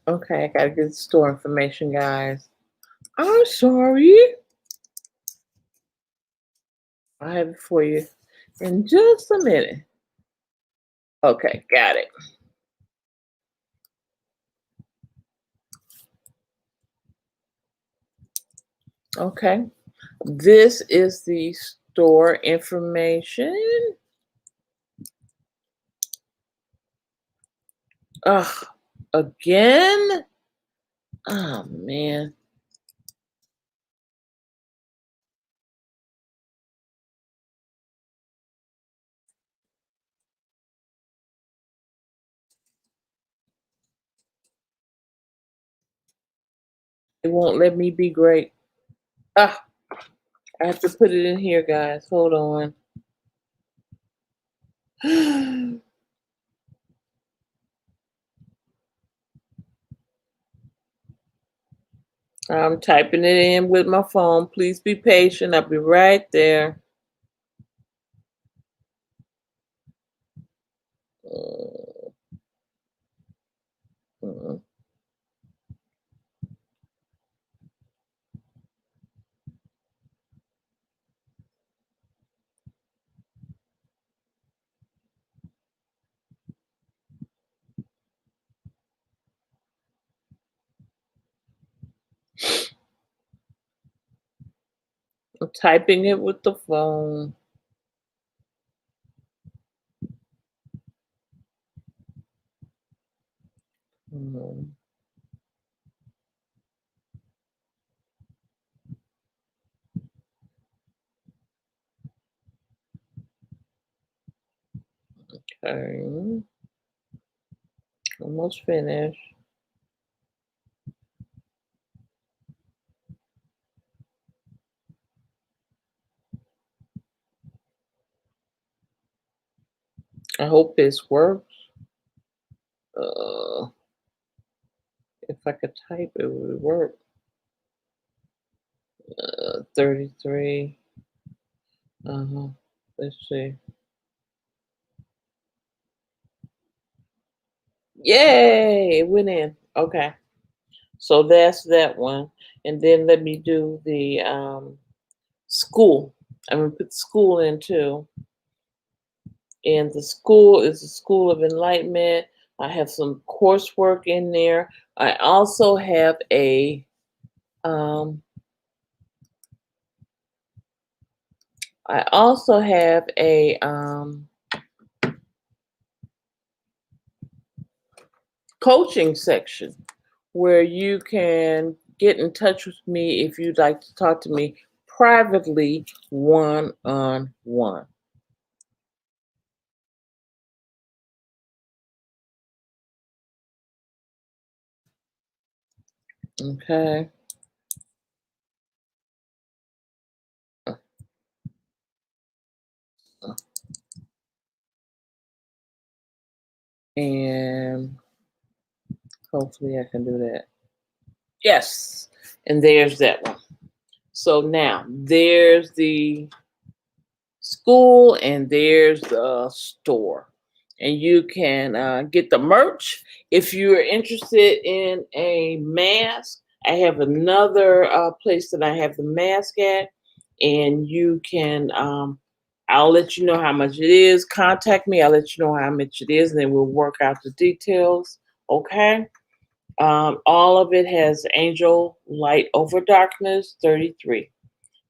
Okay, I gotta get the store information, guys. I'm sorry. I'll have it for you in just a minute. Okay, got it. Okay, this is the store information. Ugh, again? Oh man. It won't let me be great. Ah, I have to put it in here, guys. Hold on. I'm typing it in with my phone. Please be patient. I'll be right there. Mm. I'm typing it with the phone. Mm. Okay. Almost finished. I hope this works. If I could type, it would work. 33. Uh-huh. Let's see. Yay! It went in. Okay. So that's that one. And then let me do the school. I'm gonna put school in too. And the school is the School of Enlightenment. I have some coursework in there. I also have a um, coaching section where you can get in touch with me if you'd like to talk to me privately, one on one. Okay. And hopefully I can do that. Yes. And there's that one. So now there's the school and there's the store. And you can get the merch. If you're interested in a mask, I have another place that I have the mask at. And you can, I'll let you know how much it is. Contact me. I'll let you know how much it is. And then we'll work out the details. Okay. All of it has Angel Light Over Darkness 33.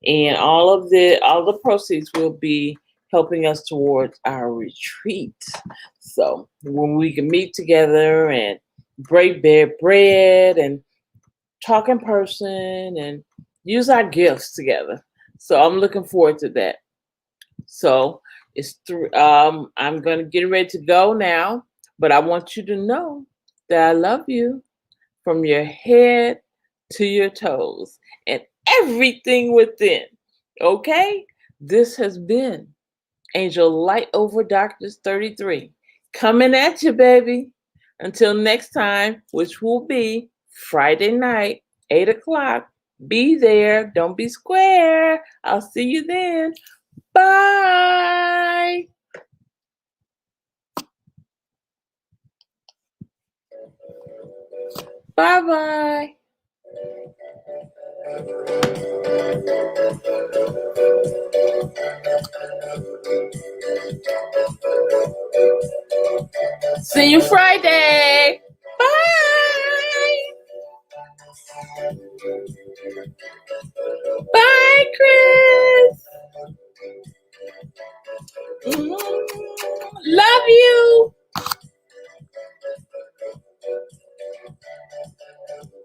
And all the proceeds will be helping us towards our retreat. So when we can meet together and break bread and talk in person and use our gifts together. So I'm looking forward to that. So I'm gonna get ready to go now, but I want you to know that I love you from your head to your toes and everything within. Okay? This has been Angel Light Over Darkness 33. Coming at you, baby. Until next time, which will be Friday night, 8 o'clock. Be there. Don't be square. I'll see you then. Bye. Bye bye. See you Friday. Bye. Bye, Chris. Love you.